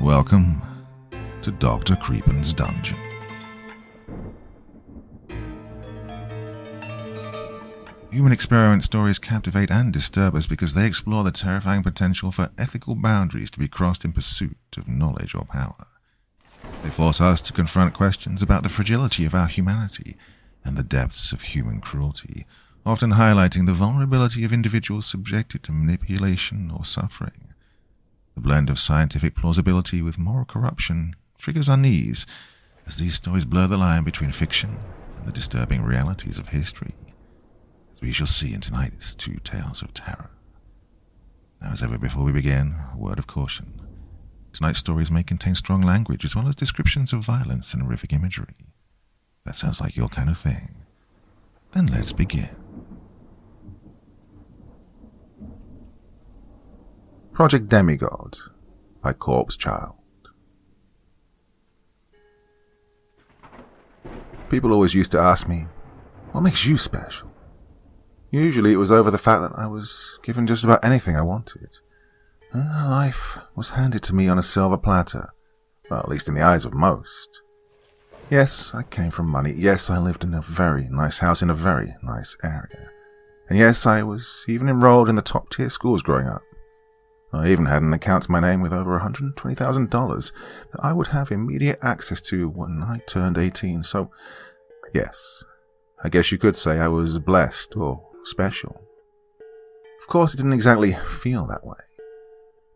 Welcome to Dr. Creepin's Dungeon. Human experiment stories captivate and disturb us because they explore the terrifying potential for ethical boundaries to be crossed in pursuit of knowledge or power. They force us to confront questions about the fragility of our humanity and the depths of human cruelty, often highlighting the vulnerability of individuals subjected to manipulation or suffering. The blend of scientific plausibility with moral corruption triggers unease, as these stories blur the line between fiction and the disturbing realities of history, as we shall see in tonight's two tales of terror. Now, as ever before we begin, a word of caution. Tonight's stories may contain strong language as well as descriptions of violence and horrific imagery. That sounds like your kind of thing. Then let's begin. Project Demigod by Corpse Child. People always used to ask me, what makes you special? Usually it was over the fact that I was given just about anything I wanted. Life was handed to me on a silver platter, well, at least in the eyes of most. Yes, I came from money. Yes, I lived in a very nice house in a very nice area. And yes, I was even enrolled in the top-tier schools growing up. I even had an account to my name with over $120,000 that I would have immediate access to when I turned 18, so yes, I guess you could say I was blessed or special. Of course, it didn't exactly feel that way.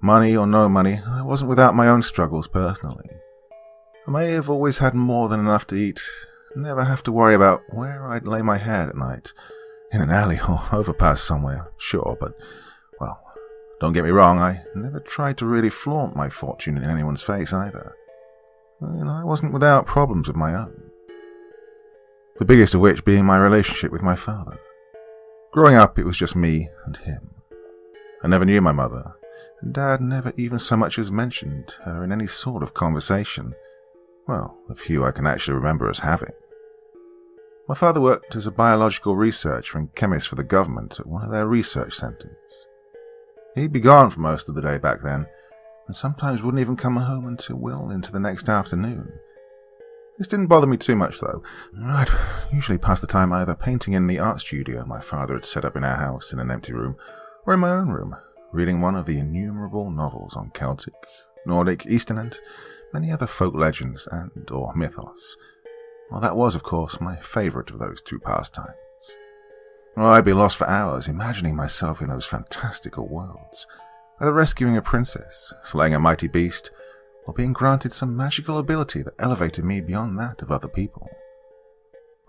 Money or no money, I wasn't without my own struggles personally. I may have always had more than enough to eat, never have to worry about where I'd lay my head at night, in an alley or overpass somewhere, sure, but, well, don't get me wrong, I never tried to really flaunt my fortune in anyone's face either. I wasn't without problems of my own. The biggest of which being my relationship with my father. Growing up, it was just me and him. I never knew my mother, and Dad never even so much as mentioned her in any sort of conversation. Well, the few I can actually remember us having. My father worked as a biological researcher and chemist for the government at one of their research centres. He'd be gone for most of the day back then, and sometimes wouldn't even come home until well into the next afternoon. This didn't bother me too much, though. I'd usually pass the time either painting in the art studio my father had set up in our house in an empty room, or in my own room, reading one of the innumerable novels on Celtic, Nordic, Eastern, and many other folk legends and or mythos. Well, that was, of course, my favourite of those two pastimes. Well, I'd be lost for hours imagining myself in those fantastical worlds, either rescuing a princess, slaying a mighty beast, or being granted some magical ability that elevated me beyond that of other people.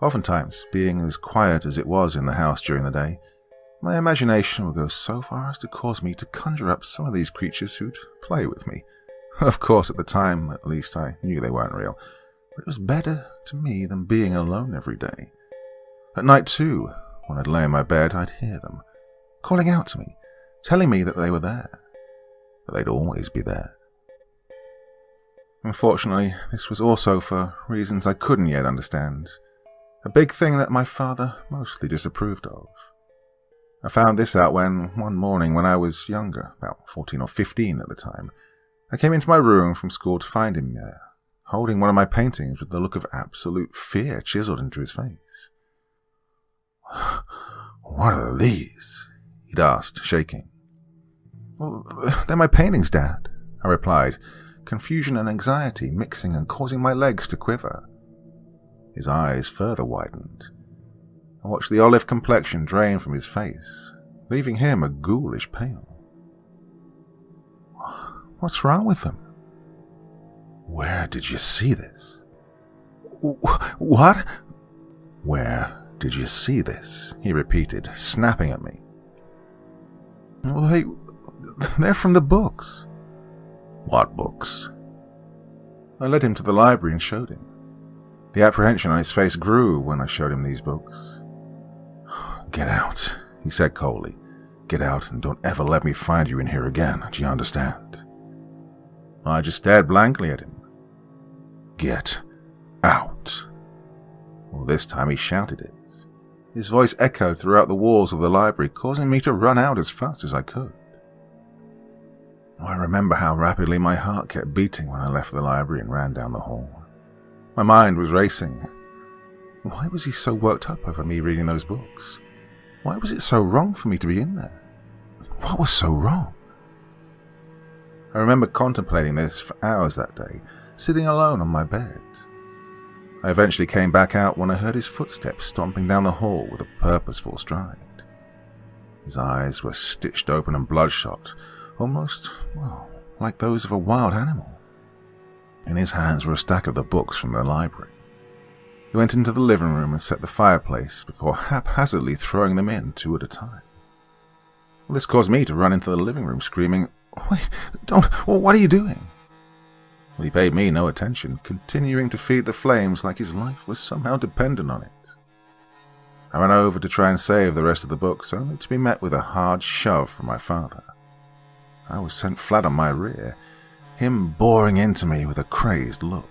Oftentimes, being as quiet as it was in the house during the day, my imagination would go so far as to cause me to conjure up some of these creatures who'd play with me. Of course, at the time, at least, I knew they weren't real, but it was better to me than being alone every day. At night, too, when I'd lay in my bed, I'd hear them, calling out to me, telling me that they were there, that they'd always be there. Unfortunately, this was also for reasons I couldn't yet understand, a big thing that my father mostly disapproved of. I found this out when, one morning when I was younger, about 14 or 15 at the time, I came into my room from school to find him there, holding one of my paintings with the look of absolute fear chiseled into his face. "What are these?" he'd asked, shaking. "Well, they're my paintings, Dad," I replied, confusion and anxiety mixing and causing my legs to quiver. His eyes further widened. I watched the olive complexion drain from his face, leaving him a ghoulish pale. "What's wrong with them?" "Where did you see this?" "What?" "Where did you see this?" he repeated, snapping at me. "Well, they're from the books." "What books?" I led him to the library and showed him. The apprehension on his face grew when I showed him these books. "Get out," he said coldly. "Get out and don't ever let me find you in here again, do you understand?" I just stared blankly at him. "Get out." Well, this time he shouted it. His voice echoed throughout the walls of the library, causing me to run out as fast as I could. I remember how rapidly my heart kept beating when I left the library and ran down the hall. My mind was racing. Why was he so worked up over me reading those books? Why was it so wrong for me to be in there? What was so wrong? I remember contemplating this for hours that day, sitting alone on my bed. I eventually came back out when I heard his footsteps stomping down the hall with a purposeful stride. His eyes were stitched open and bloodshot, almost, like those of a wild animal. In his hands were a stack of the books from the library. He went into the living room and set the fireplace before haphazardly throwing them in 2 at a time. This caused me to run into the living room screaming, "Wait, don't, what are you doing?" He paid me no attention, continuing to feed the flames like his life was somehow dependent on it. I ran over to try and save the rest of the books, only to be met with a hard shove from my father. I was sent flat on my rear, him boring into me with a crazed look.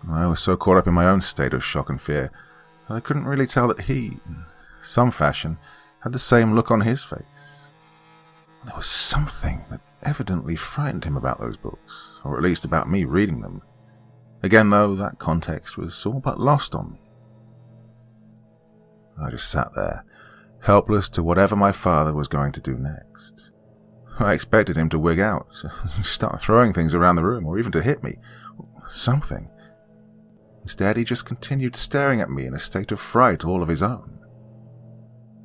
I was so caught up in my own state of shock and fear that I couldn't really tell that he, in some fashion, had the same look on his face. There was something that evidently frightened him about those books, or at least about me reading them. Again, though, that context was all but lost on me. I just sat there, helpless to whatever my father was going to do next. I expected him to wig out, to start throwing things around the room, or even to hit me. Something. Instead, he just continued staring at me in a state of fright all of his own.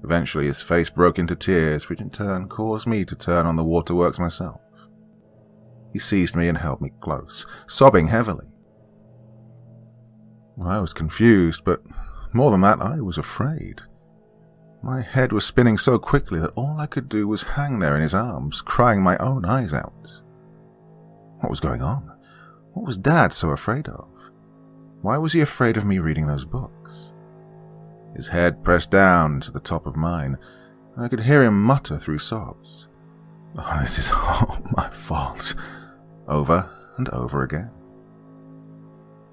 Eventually, his face broke into tears, which in turn caused me to turn on the waterworks myself. He seized me and held me close, sobbing heavily. I was confused, but more than that, I was afraid. My head was spinning so quickly that all I could do was hang there in his arms, crying my own eyes out. What was going on? What was Dad so afraid of? Why was he afraid of me reading those books? His head pressed down to the top of mine, and I could hear him mutter through sobs. "Oh, this is all my fault," over and over again.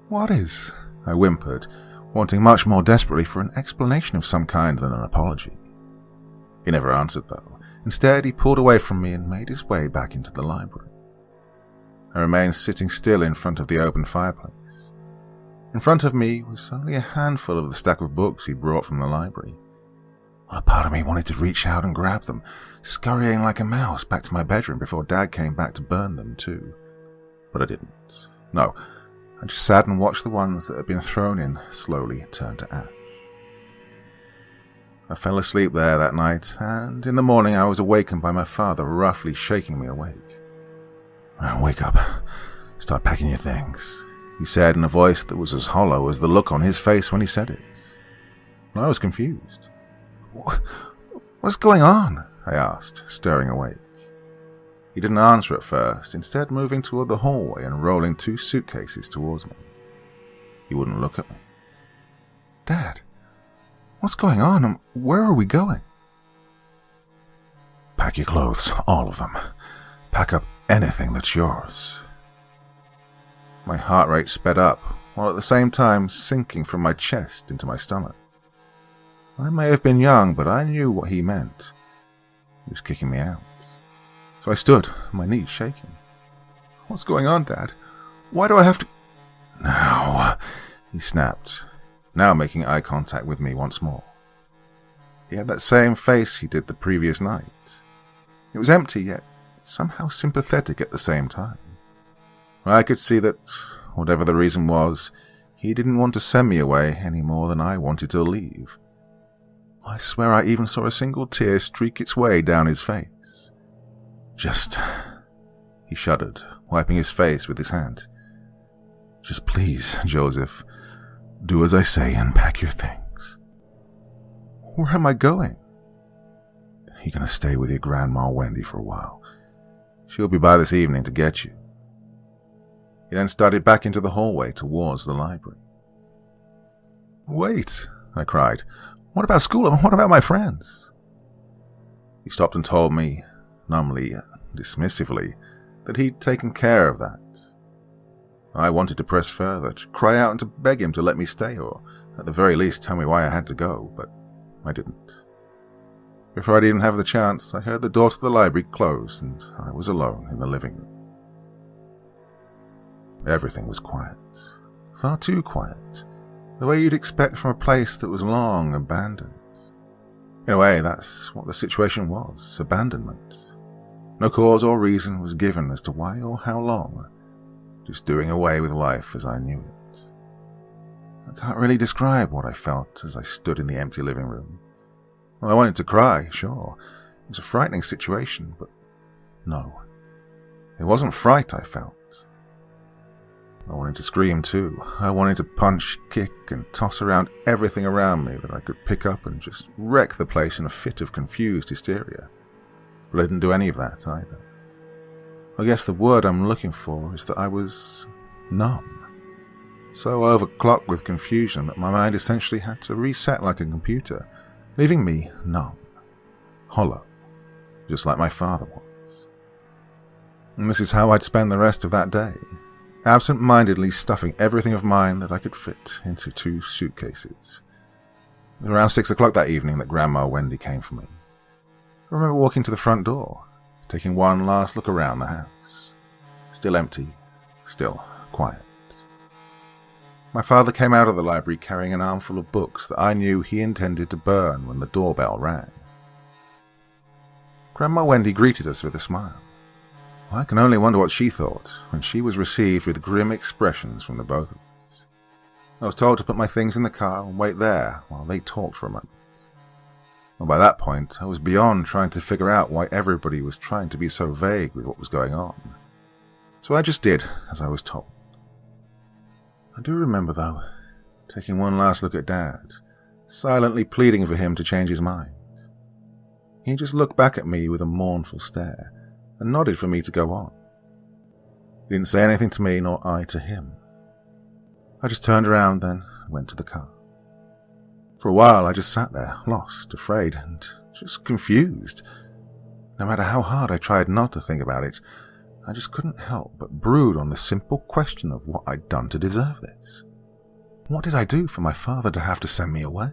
"What is?" I whimpered, wanting much more desperately for an explanation of some kind than an apology. He never answered, though. Instead, he pulled away from me and made his way back into the library. I remained sitting still in front of the open fireplace. In front of me was only a handful of the stack of books he'd brought from the library. A part of me wanted to reach out and grab them, scurrying like a mouse back to my bedroom before Dad came back to burn them too. But I didn't. No, I just sat and watched the ones that had been thrown in slowly turn to ash. I fell asleep there that night, and in the morning I was awakened by my father roughly shaking me awake. "Wake up. Start packing your things," he said in a voice that was as hollow as the look on his face when he said it. I was confused. "What's going on?" I asked, stirring awake. He didn't answer at first, instead moving toward the hallway and rolling 2 suitcases towards me. He wouldn't look at me. "Dad, what's going on and where are we going?" "Pack your clothes, all of them. Pack up anything that's yours." My heart rate sped up, while at the same time sinking from my chest into my stomach. I may have been young, but I knew what he meant. He was kicking me out. So I stood, my knees shaking. "What's going on, Dad? Why do I have to—" "Now," he snapped, now making eye contact with me once more. He had that same face he did the previous night. It was empty, yet somehow sympathetic at the same time. I could see that, whatever the reason was, he didn't want to send me away any more than I wanted to leave. I swear I even saw a single tear streak its way down his face. He shuddered, wiping his face with his hand. "Just please, Joseph, do as I say and pack your things." "Where am I going?" "You're going to stay with your Grandma Wendy for a while. She'll be by this evening to get you." He then started back into the hallway towards the library. "Wait," I cried. "What about school and what about my friends?" He stopped and told me, numbly, dismissively, that he'd taken care of that. I wanted to press further, to cry out and to beg him to let me stay, or at the very least tell me why I had to go, but I didn't. Before I'd even have the chance, I heard the door to the library close and I was alone in the living room. Everything was quiet. Far too quiet. The way you'd expect from a place that was long abandoned. In a way, that's what the situation was, abandonment. No cause or reason was given as to why or how long, just doing away with life as I knew it. I can't really describe what I felt as I stood in the empty living room. Well, I wanted to cry, sure. It was a frightening situation, but no. It wasn't fright I felt. I wanted to scream too. I wanted to punch, kick, and toss around everything around me that I could pick up and just wreck the place in a fit of confused hysteria. But I didn't do any of that either. I guess the word I'm looking for is that I was numb. So overclocked with confusion that my mind essentially had to reset like a computer, leaving me numb, hollow, just like my father was. And this is how I'd spend the rest of that day, absent-mindedly stuffing everything of mine that I could fit into 2 suitcases. It was around 6 o'clock that evening that Grandma Wendy came for me. I remember walking to the front door, taking one last look around the house. Still empty, still quiet. My father came out of the library carrying an armful of books that I knew he intended to burn when the doorbell rang. Grandma Wendy greeted us with a smile. I can only wonder what she thought when she was received with grim expressions from the both of us. I was told to put my things in the car and wait there while they talked for a moment. And by that point, I was beyond trying to figure out why everybody was trying to be so vague with what was going on. So I just did as I was told. I do remember, though, taking one last look at Dad, silently pleading for him to change his mind. He just looked back at me with a mournful stare and nodded for me to go on. He didn't say anything to me, nor I to him. I just turned around then and went to the car. For a while I just sat there, lost, afraid, and just confused. No matter how hard I tried not to think about it, I just couldn't help but brood on the simple question of what I'd done to deserve this. What did I do for my father to have to send me away?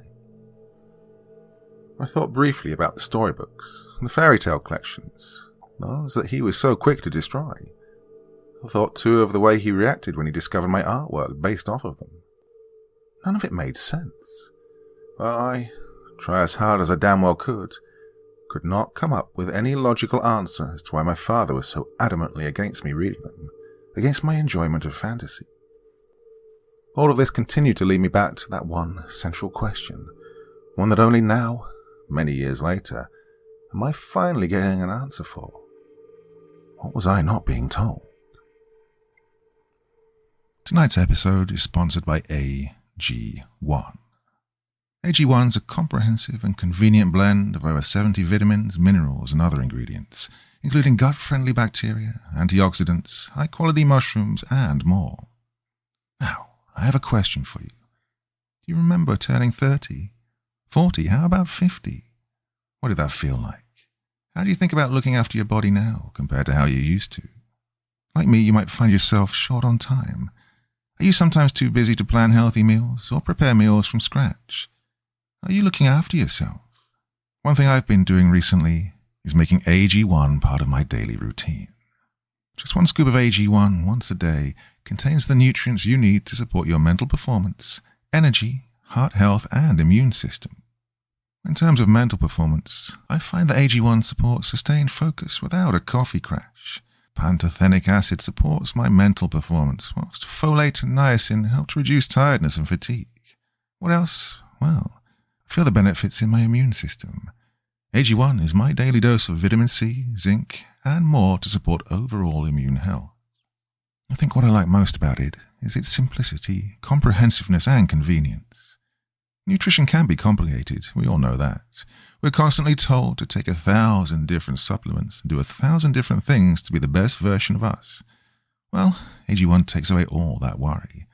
I thought briefly about the storybooks, the fairy tale collections, those that he was so quick to destroy. I thought too of the way he reacted when he discovered my artwork based off of them. None of it made sense. Well, I, try as hard as I damn well could not come up with any logical answer as to why my father was so adamantly against me reading them, against my enjoyment of fantasy. All of this continued to lead me back to that one central question, one that only now, many years later, am I finally getting an answer for. What was I not being told? Tonight's episode is sponsored by AG1. AG1 is a comprehensive and convenient blend of over 70 vitamins, minerals, and other ingredients, including gut-friendly bacteria, antioxidants, high-quality mushrooms, and more. Now, I have a question for you. Do you remember turning 30? 40? How about 50? What did that feel like? How do you think about looking after your body now compared to how you used to? Like me, you might find yourself short on time. Are you sometimes too busy to plan healthy meals or prepare meals from scratch? Are you looking after yourself? One thing I've been doing recently is making AG1 part of my daily routine. Just one scoop of AG1 once a day contains the nutrients you need to support your mental performance, energy, heart health, and immune system. In terms of mental performance, I find that AG1 supports sustained focus without a coffee crash. Pantothenic acid supports my mental performance, whilst folate and niacin help to reduce tiredness and fatigue. What else? Well, I feel the benefits in my immune system. AG1 is my daily dose of vitamin C, zinc, and more to support overall immune health. I think what I like most about it is its simplicity, comprehensiveness, and convenience. Nutrition can be complicated, we all know that. We're constantly told to take 1,000 different supplements and do 1,000 different things to be the best version of us. Well, AG1 takes away all that worry.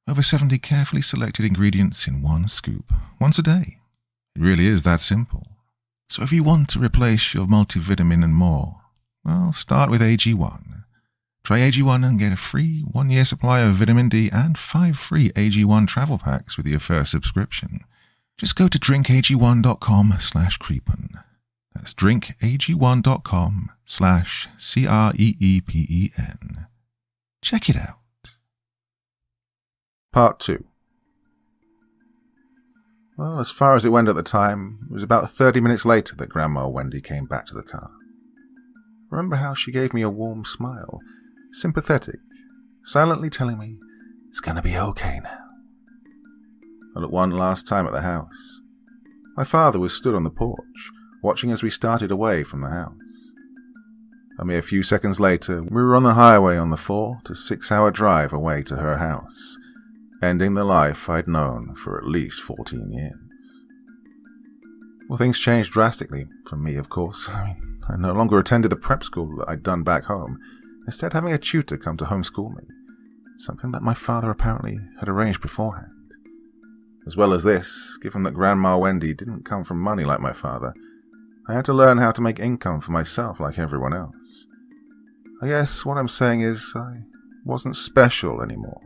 Over 70 carefully selected ingredients in one scoop, once a day. It really is that simple. So if you want to replace your multivitamin and more, well, start with AG1. Try AG1 and get a free 1-year supply of vitamin D and 5 free AG1 Travel Packs with your first subscription. Just go to drinkag1.com/creepin. That's drinkag1.com/CREEPEN. Check it out. Part 2. Well, as far as it went at the time, it was about 30 minutes later that Grandma Wendy came back to the car. I remember how she gave me a warm smile, sympathetic, silently telling me, "It's going to be okay now." I looked one last time at the house. My father was stood on the porch, watching as we started away from the house. A mere few seconds later, we were on the highway on the 4 to 6 hour drive away to her house, ending the life I'd known for at least 14 years. Well, things changed drastically, for me, of course. I no longer attended the prep school that I'd done back home, instead having a tutor come to homeschool me, something that my father apparently had arranged beforehand. As well as this, given that Grandma Wendy didn't come from money like my father, I had to learn how to make income for myself like everyone else. I guess what I'm saying is I wasn't special anymore,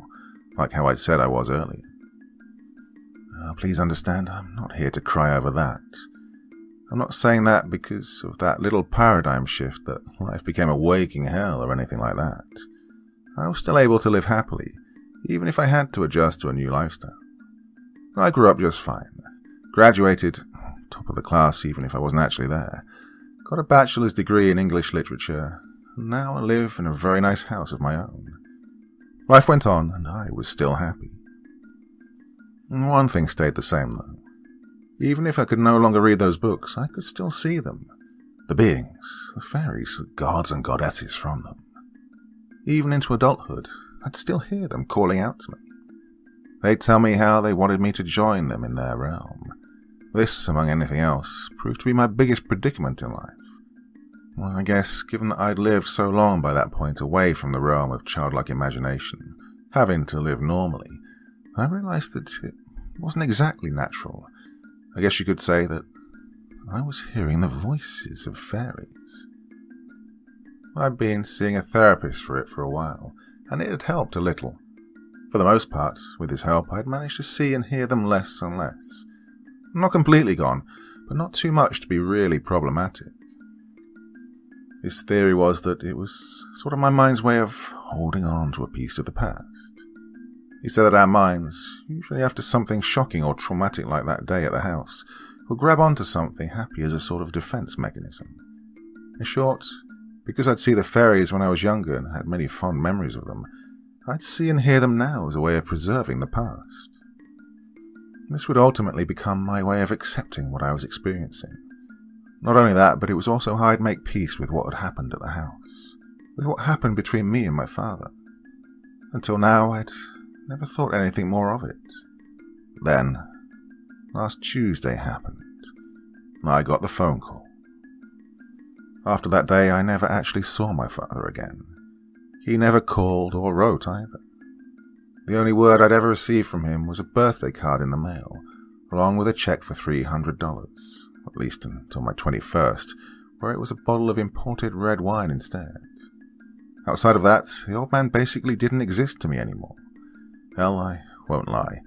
like how I'd said I was earlier. Please understand, I'm not here to cry over that. I'm not saying that because of that little paradigm shift that life became a waking hell or anything like that. I was still able to live happily, even if I had to adjust to a new lifestyle. I grew up just fine, graduated, top of the class even if I wasn't actually there, got a bachelor's degree in English literature, and now I live in a very nice house of my own. Life went on, and I was still happy. And one thing stayed the same, though. Even if I could no longer read those books, I could still see them. The beings, the fairies, the gods and goddesses from them. Even into adulthood, I'd still hear them calling out to me. They'd tell me how they wanted me to join them in their realm. This, among anything else, proved to be my biggest predicament in life. Well, I guess, given that I'd lived so long by that point away from the realm of childlike imagination, having to live normally, I realized that it wasn't exactly natural. I guess you could say that I was hearing the voices of fairies. I'd been seeing a therapist for it for a while, and it had helped a little. For the most part, with his help, I'd managed to see and hear them less and less. Not completely gone, but not too much to be really problematic. His theory was that it was sort of my mind's way of holding on to a piece of the past. He said that our minds, usually after something shocking or traumatic like that day at the house, will grab onto something happy as a sort of defense mechanism. In short, because I'd see the fairies when I was younger and had many fond memories of them, I'd see and hear them now as a way of preserving the past. This would ultimately become my way of accepting what I was experiencing. Not only that, but it was also how I'd make peace with what had happened at the house, with what happened between me and my father. Until now, I'd never thought anything more of it. Then, last Tuesday happened, and I got the phone call. After that day, I never actually saw my father again. He never called or wrote either. The only word I'd ever received from him was a birthday card in the mail, along with a check for $300, at least until my 21st, where it was a bottle of imported red wine instead. Outside of that, the old man basically didn't exist to me anymore. Hell, I won't lie.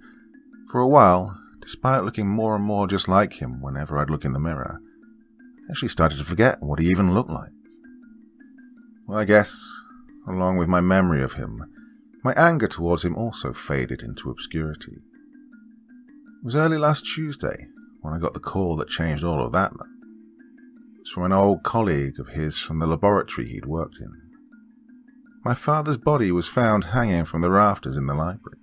For a while, despite looking more and more just like him whenever I'd look in the mirror, I actually started to forget what he even looked like. Well, I guess, along with my memory of him, my anger towards him also faded into obscurity. It was early last Tuesday when I got the call that changed all of that, though. It was from an old colleague of his from the laboratory he'd worked in. My father's body was found hanging from the rafters in the library.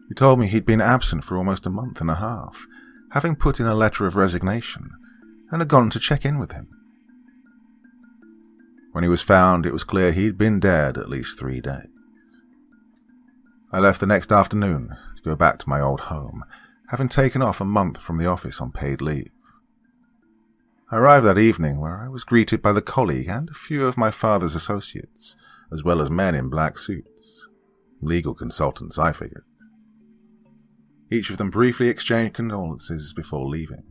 He told me he'd been absent for almost a month and a half, having put in a letter of resignation, and had gone to check in with him. When he was found, it was clear he'd been dead at least 3 days. I left the next afternoon to go back to my old home, having taken off a month from the office on paid leave. I arrived that evening where I was greeted by the colleague and a few of my father's associates, as well as men in black suits. Legal consultants, I figured. Each of them briefly exchanged condolences before leaving.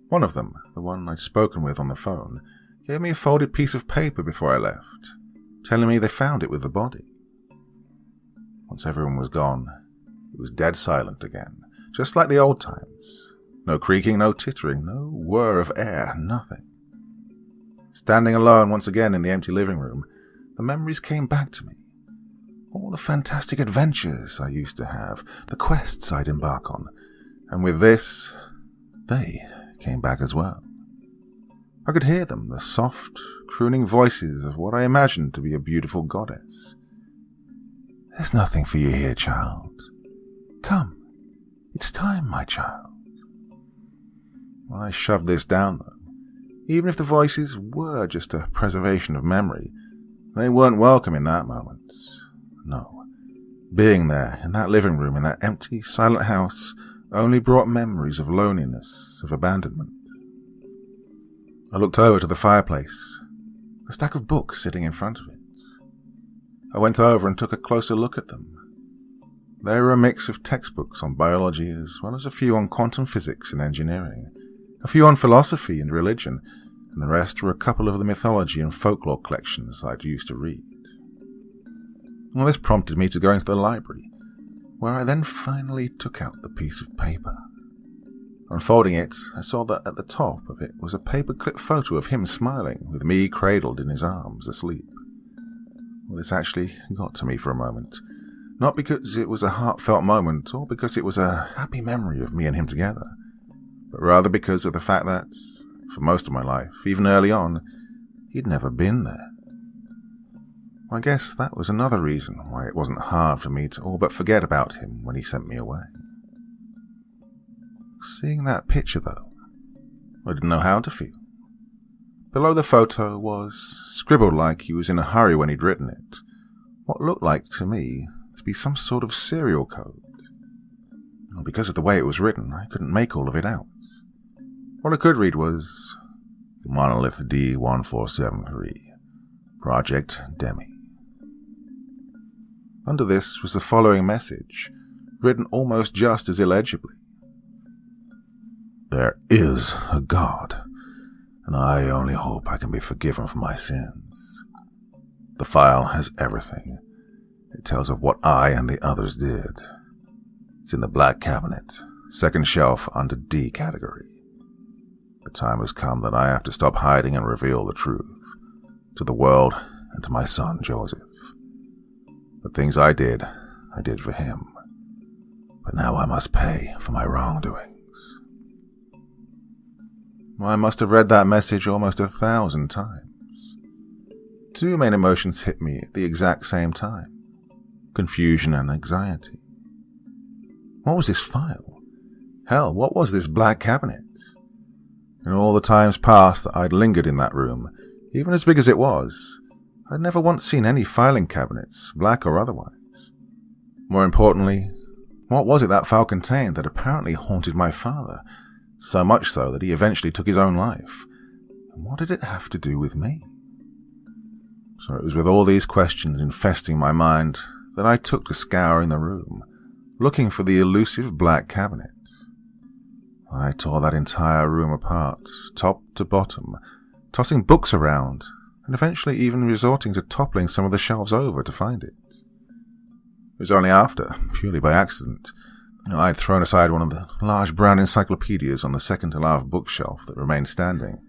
One of them, the one I'd spoken with on the phone, gave me a folded piece of paper before I left, telling me they found it with the body. Once everyone was gone, it was dead silent again, just like the old times. No creaking, no tittering, no whir of air, nothing. Standing alone once again in the empty living room, the memories came back to me. All the fantastic adventures I used to have, the quests I'd embark on, and with this, they came back as well. I could hear them, the soft, crooning voices of what I imagined to be a beautiful goddess. "There's nothing for you here, child. Come, it's time, my child." I shoved this down, though. Even if the voices were just a preservation of memory, they weren't welcome in that moment. No. Being there, in that living room, in that empty, silent house, only brought memories of loneliness, of abandonment. I looked over to the fireplace, a stack of books sitting in front of it. I went over and took a closer look at them. They were a mix of textbooks on biology as well as a few on quantum physics and engineering, a few on philosophy and religion, and the rest were a couple of the mythology and folklore collections I'd used to read. Well, this prompted me to go into the library, where I then finally took out the piece of paper. Unfolding it, I saw that at the top of it was a paperclip photo of him smiling, with me cradled in his arms, asleep. Well, this actually got to me for a moment. Not because it was a heartfelt moment, or because it was a happy memory of me and him together, but rather because of the fact that, for most of my life, even early on, he'd never been there. I guess that was another reason why it wasn't hard for me to all but forget about him when he sent me away. Seeing that picture, though, I didn't know how to feel. Below the photo was scribbled like he was in a hurry when he'd written it, what looked like to me to be some sort of serial code. Well, because of the way it was written, I couldn't make all of it out. What I could read was Monolith D1473, Project Demi. Under this was the following message, written almost just as illegibly. "There is a God, and I only hope I can be forgiven for my sins. The file has everything. It tells of what I and the others did. It's in the black cabinet, second shelf under D category. The time has come that I have to stop hiding and reveal the truth, to the world and to my son Joseph. The things I did for him. But now I must pay for my wrongdoings." I must have read that message almost 1,000 times. Two main emotions hit me at the exact same time: confusion and anxiety. What was this file? Hell, what was this black cabinet? In all the times past that I'd lingered in that room, even as big as it was, I'd never once seen any filing cabinets, black or otherwise. More importantly, what was it that file contained that apparently haunted my father, so much so that he eventually took his own life? And what did it have to do with me? So it was with all these questions infesting my mind that I took to scouring the room, looking for the elusive black cabinet. I tore that entire room apart, top to bottom, tossing books around, and eventually even resorting to toppling some of the shelves over to find it. It was only after, purely by accident, I'd thrown aside one of the large brown encyclopedias on the second-to-last bookshelf that remained standing,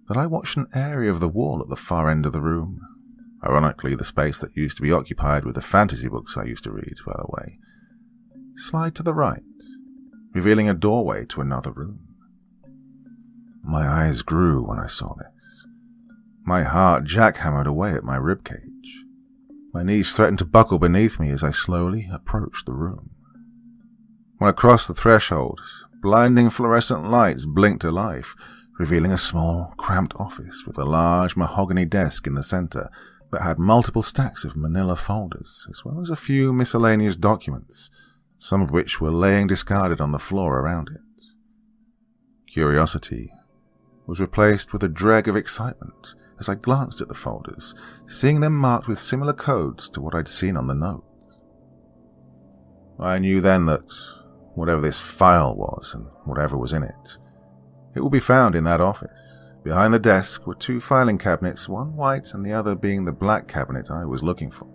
that I watched an area of the wall at the far end of the room, ironically the space that used to be occupied with the fantasy books I used to read, by the way, slide to the right, revealing a doorway to another room. My eyes grew when I saw this. My heart jackhammered away at my ribcage. My knees threatened to buckle beneath me as I slowly approached the room. When I crossed the threshold, blinding fluorescent lights blinked to life, revealing a small, cramped office with a large mahogany desk in the center that had multiple stacks of manila folders, as well as a few miscellaneous documents, some of which were laying discarded on the floor around it. Curiosity was replaced with a dread of excitement as I glanced at the folders, seeing them marked with similar codes to what I'd seen on the note. I knew then that whatever this file was and whatever was in it, it would be found in that office. Behind the desk were two filing cabinets, one white and the other being the black cabinet I was looking for.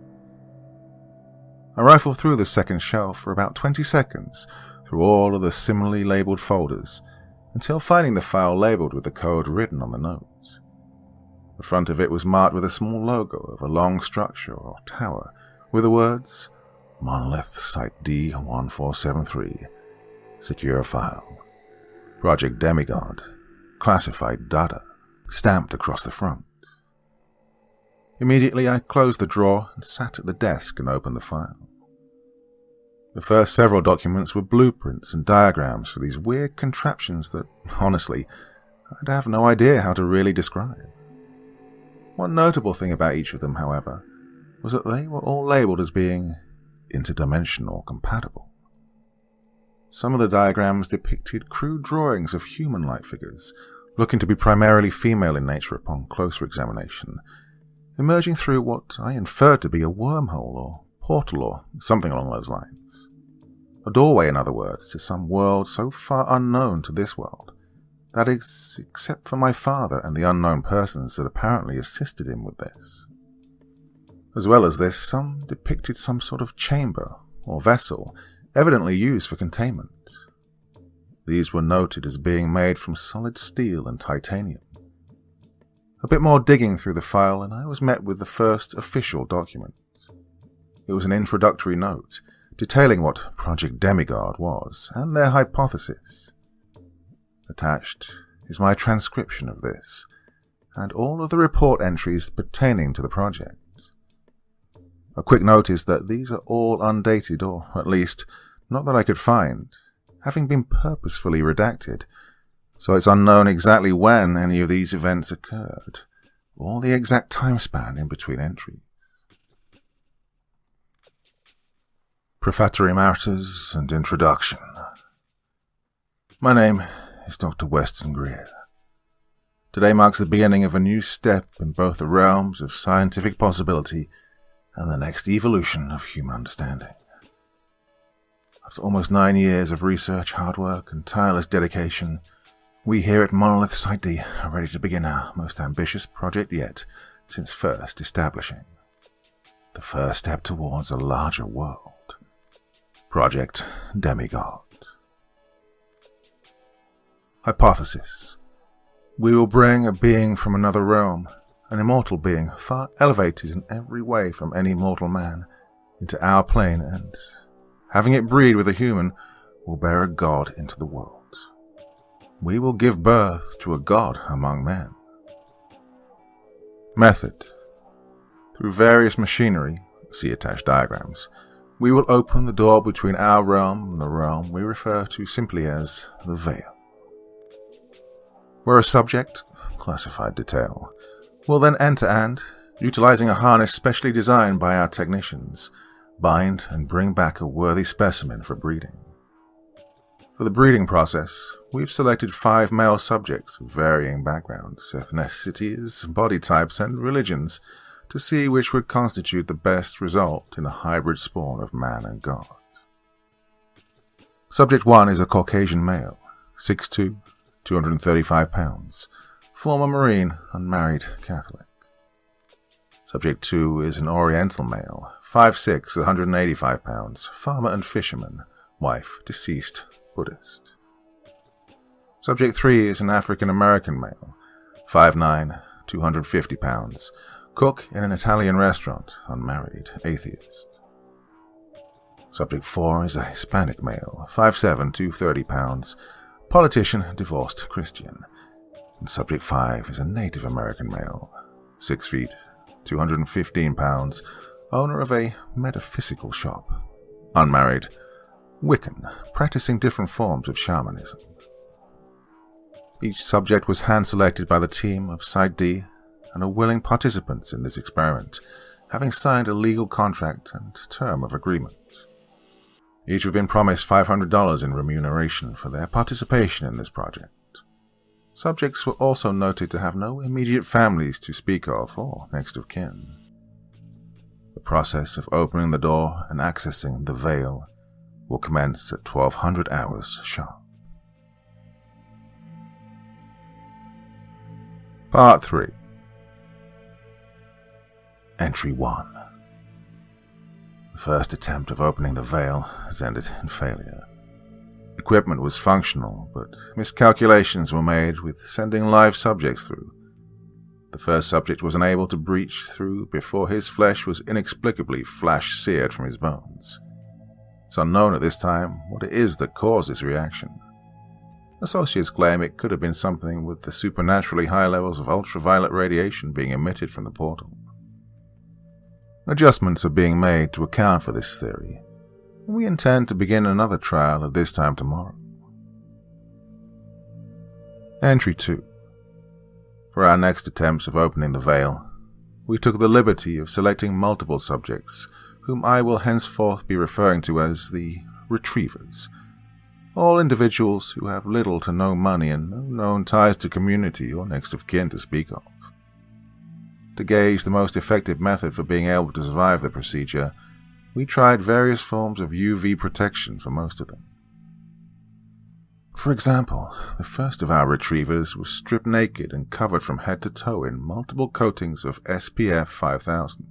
I rifled through the second shelf for about 20 seconds, through all of the similarly labelled folders until finding the file labelled with the code written on the notes. The front of it was marked with a small logo of a long structure or tower with the words Monolith Site D1473, Secure File, Project Demigod, Classified Data, stamped across the front. Immediately I closed the drawer and sat at the desk and opened the file. The first several documents were blueprints and diagrams for these weird contraptions that, honestly, I'd have no idea how to really describe. One notable thing about each of them, however, was that they were all labelled as being interdimensional compatible. Some of the diagrams depicted crude drawings of human-like figures, looking to be primarily female in nature upon closer examination, emerging through what I inferred to be a wormhole or portal or something along those lines. A doorway, in other words, to some world so far unknown to this world, that is, except for my father and the unknown persons that apparently assisted him with this. As well as this, some depicted some sort of chamber or vessel, evidently used for containment. These were noted as being made from solid steel and titanium. A bit more digging through the file and I was met with the first official document. It was an introductory note detailing what Project Demigod was and their hypothesis. Attached is my transcription of this and all of the report entries pertaining to the project. A quick note is that these are all undated, or at least not that I could find, having been purposefully redacted, so it's unknown exactly when any of these events occurred, or the exact time span in between entries. Prefatory matters and introduction. My name is Dr. Weston Greer. Today marks the beginning of a new step in both the realms of scientific possibility and the next evolution of human understanding. After almost 9 years of research, hard work, and tireless dedication, we here at Monolith Site D are ready to begin our most ambitious project yet since first establishing. The first step towards a larger world. Project Demigod. Hypothesis. We will bring a being from another realm, an immortal being far elevated in every way from any mortal man, into our plane and, having it breed with a human, will bear a god into the world. We will give birth to a god among men. Method. Through various machinery, see attached diagrams, we will open the door between our realm and the realm we refer to simply as the Veil. Where a subject, classified detail, will then enter and, utilizing a harness specially designed by our technicians, bind and bring back a worthy specimen for breeding. For the breeding process, we've selected 5 male subjects of varying backgrounds, ethnicities, body types, and religions to see which would constitute the best result in a hybrid spawn of man and god. Subject 1 is a Caucasian male, 6'2", 235 pounds, former Marine, unmarried Catholic. Subject 2 is an Oriental male, 5'6", 185 pounds, farmer and fisherman, wife deceased, Buddhist. Subject 3 is an African American male, 5'9", 250 pounds, cook in an Italian restaurant, unmarried, atheist. Subject 4 is a Hispanic male, 5'7", 230 pounds, politician, divorced Christian. And Subject 5 is a Native American male, 6 feet, 215 pounds, owner of a metaphysical shop, unmarried, Wiccan, practicing different forms of shamanism. Each subject was hand-selected by the team of Site D and are willing participants in this experiment, having signed a legal contract and term of agreement. Each have been promised $500 in remuneration for their participation in this project. Subjects were also noted to have no immediate families to speak of or next of kin. The process of opening the door and accessing the Veil will commence at 1200 hours sharp. Part 3. Entry 1. The first attempt of opening the Veil has ended in failure. Equipment was functional, but miscalculations were made with sending live subjects through. The first subject was unable to breach through before his flesh was inexplicably flash-seared from his bones. It's unknown at this time what it is that caused this reaction. Associates claim it could have been something with the supernaturally high levels of ultraviolet radiation being emitted from the portal. Adjustments are being made to account for this theory, and we intend to begin another trial at this time tomorrow. Entry 2. For our next attempts of opening the veil, we took the liberty of selecting multiple subjects, whom I will henceforth be referring to as the Retrievers, all individuals who have little to no money and no known ties to community or next of kin to speak of. To gauge the most effective method for being able to survive the procedure, we tried various forms of UV protection for most of them. For example, the first of our Retrievers was stripped naked and covered from head to toe in multiple coatings of SPF 5000.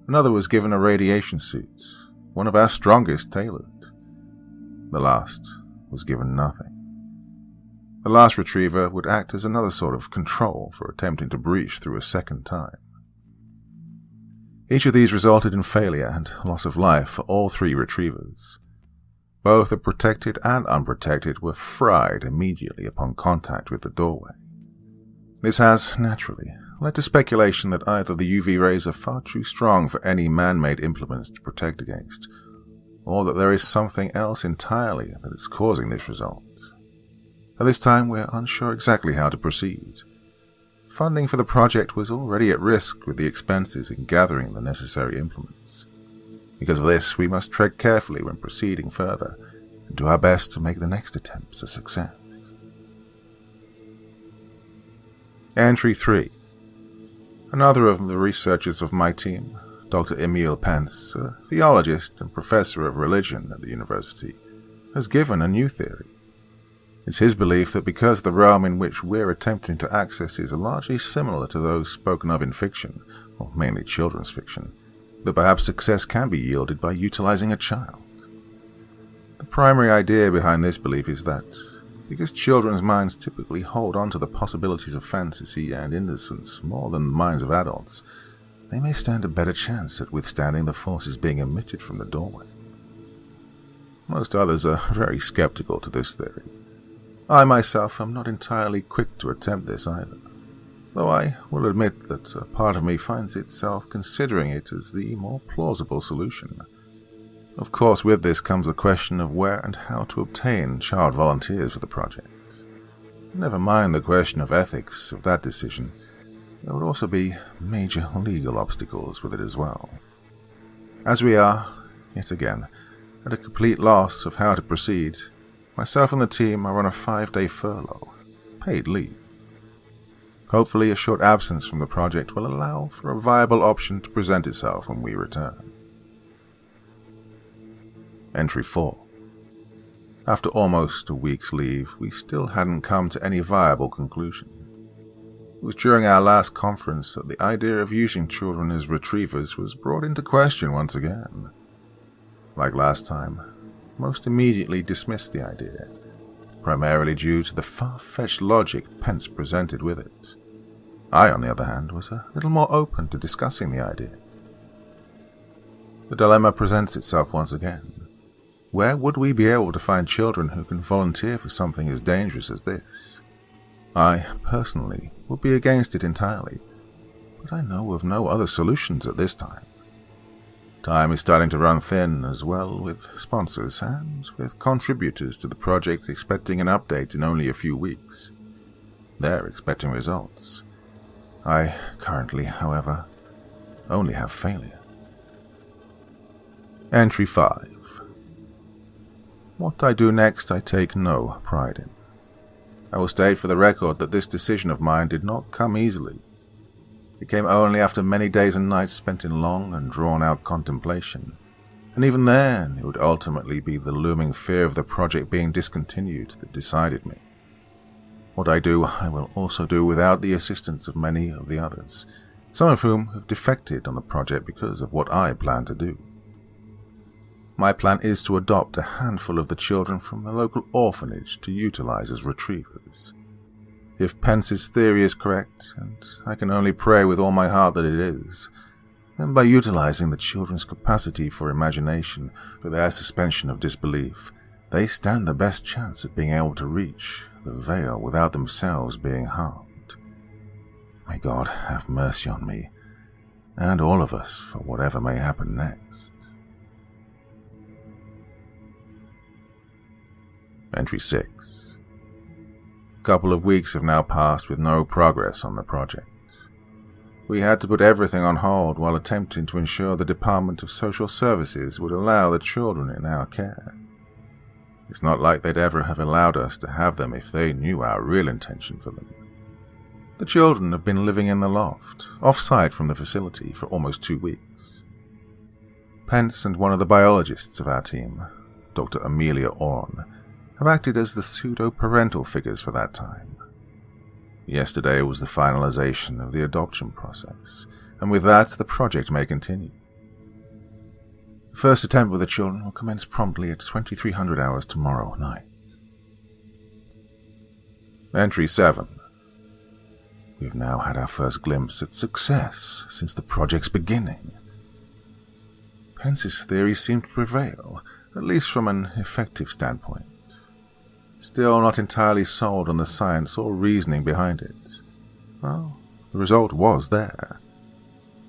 Another was given a radiation suit, one of our strongest tailored. The last was given nothing. The last Retriever would act as another sort of control for attempting to breach through a second time. Each of these resulted in failure and loss of life for all 3 Retrievers. Both the protected and unprotected were fried immediately upon contact with the doorway. This has, naturally, led to speculation that either the UV rays are far too strong for any man-made implements to protect against, or that there is something else entirely that is causing this result. At this time, we are unsure exactly how to proceed. Funding for the project was already at risk with the expenses in gathering the necessary implements. Because of this, we must tread carefully when proceeding further, and do our best to make the next attempts a success. Entry 3. Another of the researchers of my team, Dr. Emil Pence, a theologist and professor of religion at the university, has given a new theory. It's his belief that because the realm in which we're attempting to access is largely similar to those spoken of in fiction, or mainly children's fiction, that perhaps success can be yielded by utilizing a child. The primary idea behind this belief is that, because children's minds typically hold on to the possibilities of fantasy and innocence more than the minds of adults, they may stand a better chance at withstanding the forces being emitted from the doorway. Most others are very skeptical to this theory. I myself am not entirely quick to attempt this either, though I will admit that a part of me finds itself considering it as the more plausible solution. Of course, with this comes the question of where and how to obtain child volunteers for the project. Never mind the question of ethics of that decision, there would also be major legal obstacles with it as well. As we are, yet again, at a complete loss of how to proceed, myself and the team are on a 5-day furlough, paid leave. Hopefully a short absence from the project will allow for a viable option to present itself when we return. Entry 4. After almost a week's leave, we still hadn't come to any viable conclusion. It was during our last conference that the idea of using children as retrievers was brought into question once again. Like last time, most immediately dismissed the idea, primarily due to the far-fetched logic Pence presented with it. I, on the other hand, was a little more open to discussing the idea. The dilemma presents itself once again. Where would we be able to find children who can volunteer for something as dangerous as this? I, personally, would be against it entirely, but I know of no other solutions at this time. Time is starting to run thin as well, with sponsors and with contributors to the project expecting an update in only a few weeks. They're expecting results. I currently, however, only have failure. Entry 5. What I do next I take no pride in. I will state for the record that this decision of mine did not come easily. It came only after many days and nights spent in long and drawn-out contemplation, and even then it would ultimately be the looming fear of the project being discontinued that decided me. What I do, I will also do without the assistance of many of the others, some of whom have defected on the project because of what I plan to do. My plan is to adopt a handful of the children from the local orphanage to utilize as retrievers. If Pence's theory is correct, and I can only pray with all my heart that it is, then by utilizing the children's capacity for imagination for their suspension of disbelief, they stand the best chance at being able to reach the veil without themselves being harmed. May God have mercy on me, and all of us, for whatever may happen next. Entry 6. A couple of weeks have now passed with no progress on the project. We had to put everything on hold while attempting to ensure the Department of Social Services would allow the children in our care. It's not like they'd ever have allowed us to have them if they knew our real intention for them. The children have been living in the loft, off-site from the facility, for almost 2 weeks. Pence and one of the biologists of our team, Dr. Amelia Orne, have acted as the pseudo-parental figures for that time. Yesterday was the finalization of the adoption process, and with that the project may continue. The first attempt with the children will commence promptly at 2300 hours tomorrow night. Entry 7. We've now had our first glimpse at success since the project's beginning. Pence's theory seemed to prevail, at least from an effective standpoint. Still not entirely sold on the science or reasoning behind it. Well, the result was there.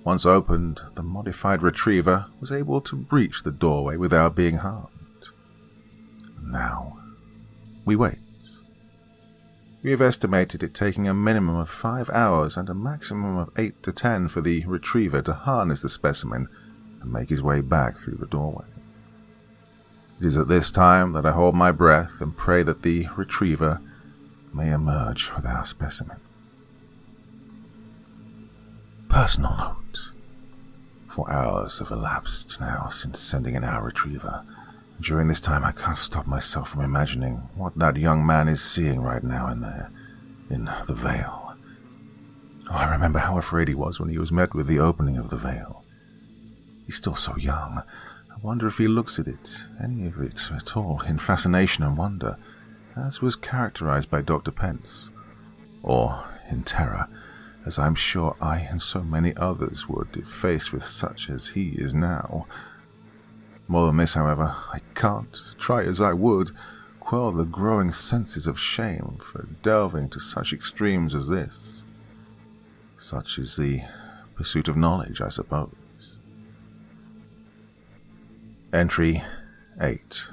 Once opened, the modified retriever was able to breach the doorway without being harmed. Now, we wait. We have estimated it taking a minimum of 5 hours and a maximum of 8 to 10 for the retriever to harness the specimen and make his way back through the doorway. It is at this time that I hold my breath and pray that the retriever may emerge with our specimen. Personal note. 4 hours have elapsed now since sending in our retriever. During this time I can't stop myself from imagining what that young man is seeing right now in there, in the veil. Oh, I remember how afraid he was when he was met with the opening of the veil. He's still so young. I wonder if he looks at it, any of it at all, in fascination and wonder, as was characterized by Dr. Pence, or in terror, as I'm sure I and so many others would if faced with such as he is now. More than this, however, I can't, try as I would, quell the growing senses of shame for delving to such extremes as this. Such is the pursuit of knowledge, I suppose. Entry 8.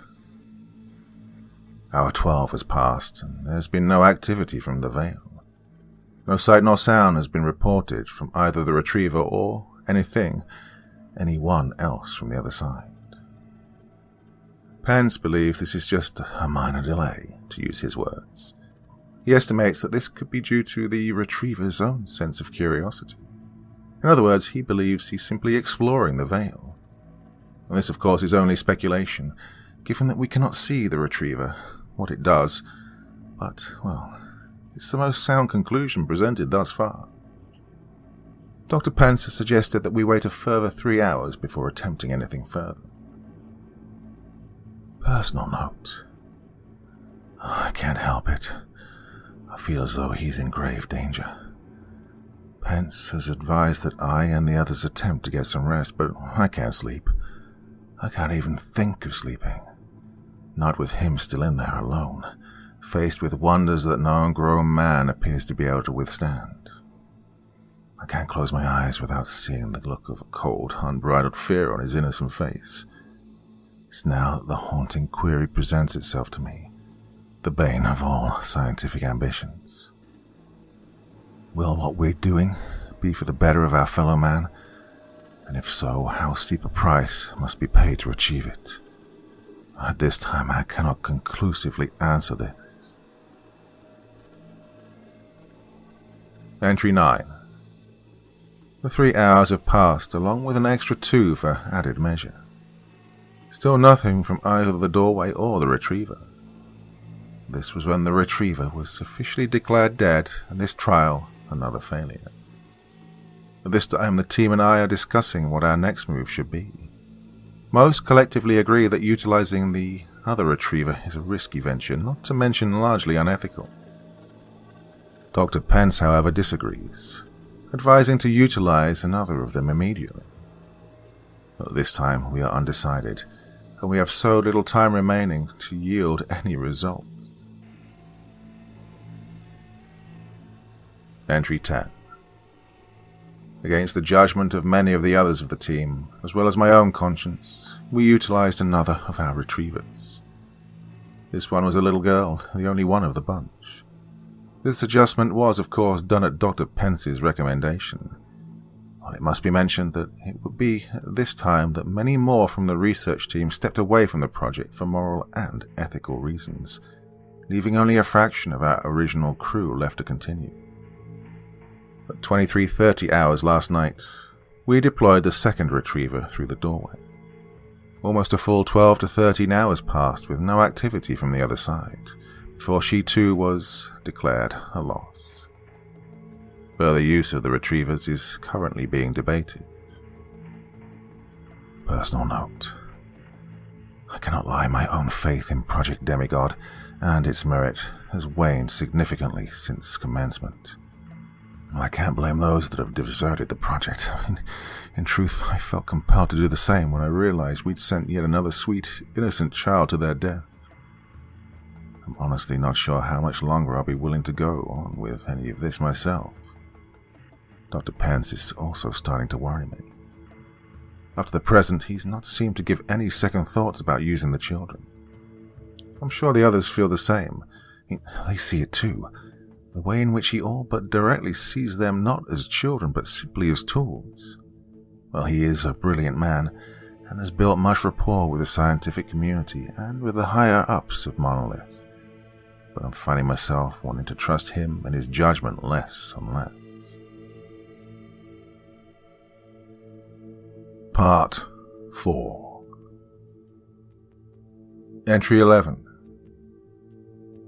Hour 12 has passed, and there's been no activity from the veil. No sight nor sound has been reported from either the retriever or anyone else from the other side. Pence believes this is just a minor delay, to use his words. He estimates that this could be due to the retriever's own sense of curiosity. In other words, he believes he's simply exploring the veil. And this, of course, is only speculation, given that we cannot see the retriever, what it does, but, well, it's the most sound conclusion presented thus far. Dr. Pence has suggested that we wait a further 3 hours before attempting anything further. Personal note. I can't help it. I feel as though he's in grave danger. Pence has advised that I and the others attempt to get some rest, but I can't sleep. I can't even think of sleeping. Not with him still in there alone, faced with wonders that no grown man appears to be able to withstand. I can't close my eyes without seeing the look of cold, unbridled fear on his innocent face. It's now that the haunting query presents itself to me, the bane of all scientific ambitions. Will what we're doing be for the better of our fellow man? And if so, how steep a price must be paid to achieve it? At this time, I cannot conclusively answer this. Entry 9. The 3 hours have passed, along with an extra 2 for added measure. Still nothing from either the doorway or the retriever. This was when the retriever was officially declared dead, and this trial another failure. At this time, the team and I are discussing what our next move should be. Most collectively agree that utilizing the other retriever is a risky venture, not to mention largely unethical. Dr. Pence, however, disagrees, advising to utilize another of them immediately. But this time we are undecided, and we have so little time remaining to yield any results. Entry 10. Against the judgment of many of the others of the team, as well as my own conscience, we utilized another of our retrievers. This one was a little girl, the only one of the bunch. This adjustment was, of course, done at Dr. Pence's recommendation. Well, it must be mentioned that it would be at this time that many more from the research team stepped away from the project for moral and ethical reasons, leaving only a fraction of our original crew left to continue. At 23:30 hours last night, we deployed the second retriever through the doorway. Almost a full 12 to 13 hours passed with no activity from the other side, before she too was declared a loss. Further use of the retrievers is currently being debated. Personal note. I cannot lie, my own faith in Project Demigod and its merit has waned significantly since commencement. I can't blame those that have deserted the project. In truth, I felt compelled to do the same when I realized we'd sent yet another sweet, innocent child to their death. I'm honestly not sure how much longer I'll be willing to go on with any of this myself. Dr. Pence is also starting to worry me. Up to the present, he's not seemed to give any second thoughts about using the children. I'm sure the others feel the same. They see it too. The way in which he all but directly sees them not as children but simply as tools. Well, he is a brilliant man and has built much rapport with the scientific community and with the higher-ups of Monolith. But I'm finding myself wanting to trust him and his judgment less and less. Part 4. Entry 11.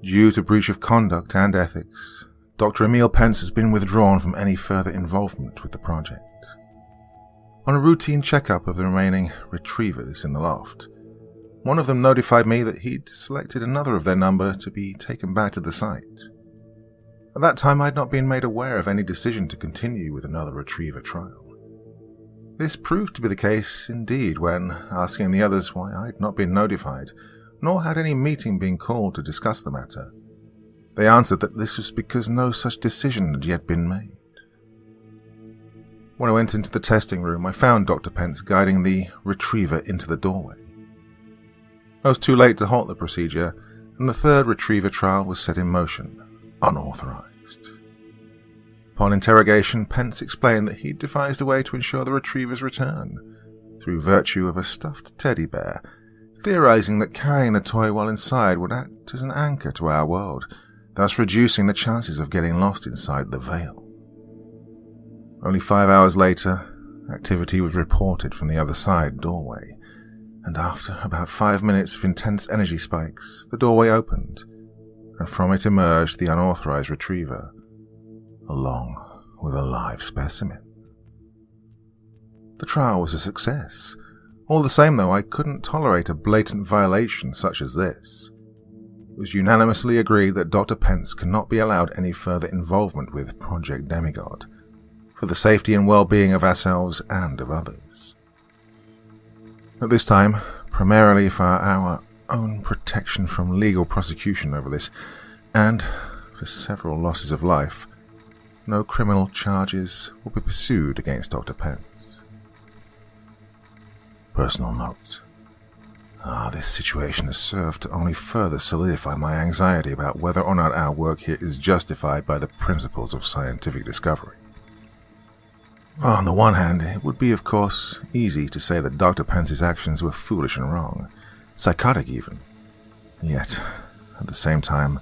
Due to breach of conduct and ethics, Dr. Emil Pence has been withdrawn from any further involvement with the project. On a routine checkup of the remaining retrievers in the loft, one of them notified me that he'd selected another of their number to be taken back to the site. At that time, I'd not been made aware of any decision to continue with another retriever trial. This proved to be the case indeed when, asking the others why I'd not been notified, nor had any meeting been called to discuss the matter, they answered that this was because no such decision had yet been made. When I went into the testing room, I found Dr. Pence guiding the retriever into the doorway. I was too late to halt the procedure, and the third retriever trial was set in motion, unauthorized. Upon interrogation, Pence explained that he'd devised a way to ensure the retriever's return, through virtue of a stuffed teddy bear, theorizing that carrying the toy while inside would act as an anchor to our world, thus reducing the chances of getting lost inside the veil. Only 5 hours later, activity was reported from the other side doorway, and after about 5 minutes of intense energy spikes, the doorway opened, and from it emerged the unauthorized retriever, along with a live specimen. The trial was a success. All the same, though, I couldn't tolerate a blatant violation such as this. It was unanimously agreed that Dr. Pence cannot be allowed any further involvement with Project Demigod, for the safety and well-being of ourselves and of others. At this time, primarily for our own protection from legal prosecution over this, and for several losses of life, no criminal charges will be pursued against Dr. Pence. Personal note. This situation has served to only further solidify my anxiety about whether or not our work here is justified by the principles of scientific discovery. On the one hand, it would be, of course, easy to say that Dr. Pence's actions were foolish and wrong, psychotic even. Yet, at the same time,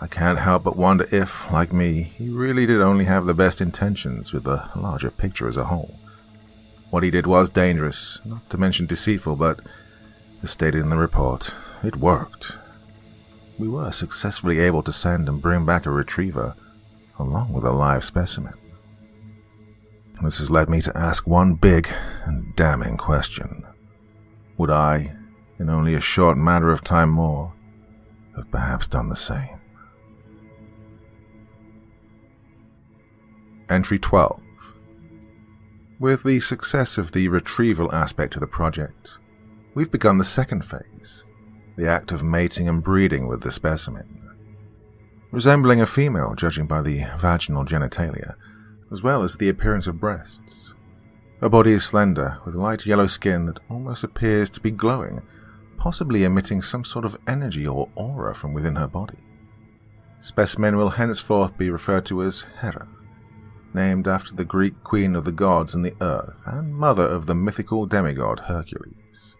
I can't help but wonder if, like me, he really did only have the best intentions with the larger picture as a whole. What he did was dangerous, not to mention deceitful, but, as stated in the report, it worked. We were successfully able to send and bring back a retriever, along with a live specimen. This has led me to ask one big and damning question. would I, in only a short matter of time more, have perhaps done the same. Entry 12. With the success of the retrieval aspect of the project, we've begun the second phase, the act of mating and breeding with the specimen. Resembling a female judging by the vaginal genitalia, as well as the appearance of breasts. Her body is slender, with light yellow skin that almost appears to be glowing, possibly emitting some sort of energy or aura from within her body. Specimen will henceforth be referred to as Hera, named after the Greek queen of the gods and the earth, and mother of the mythical demigod Hercules.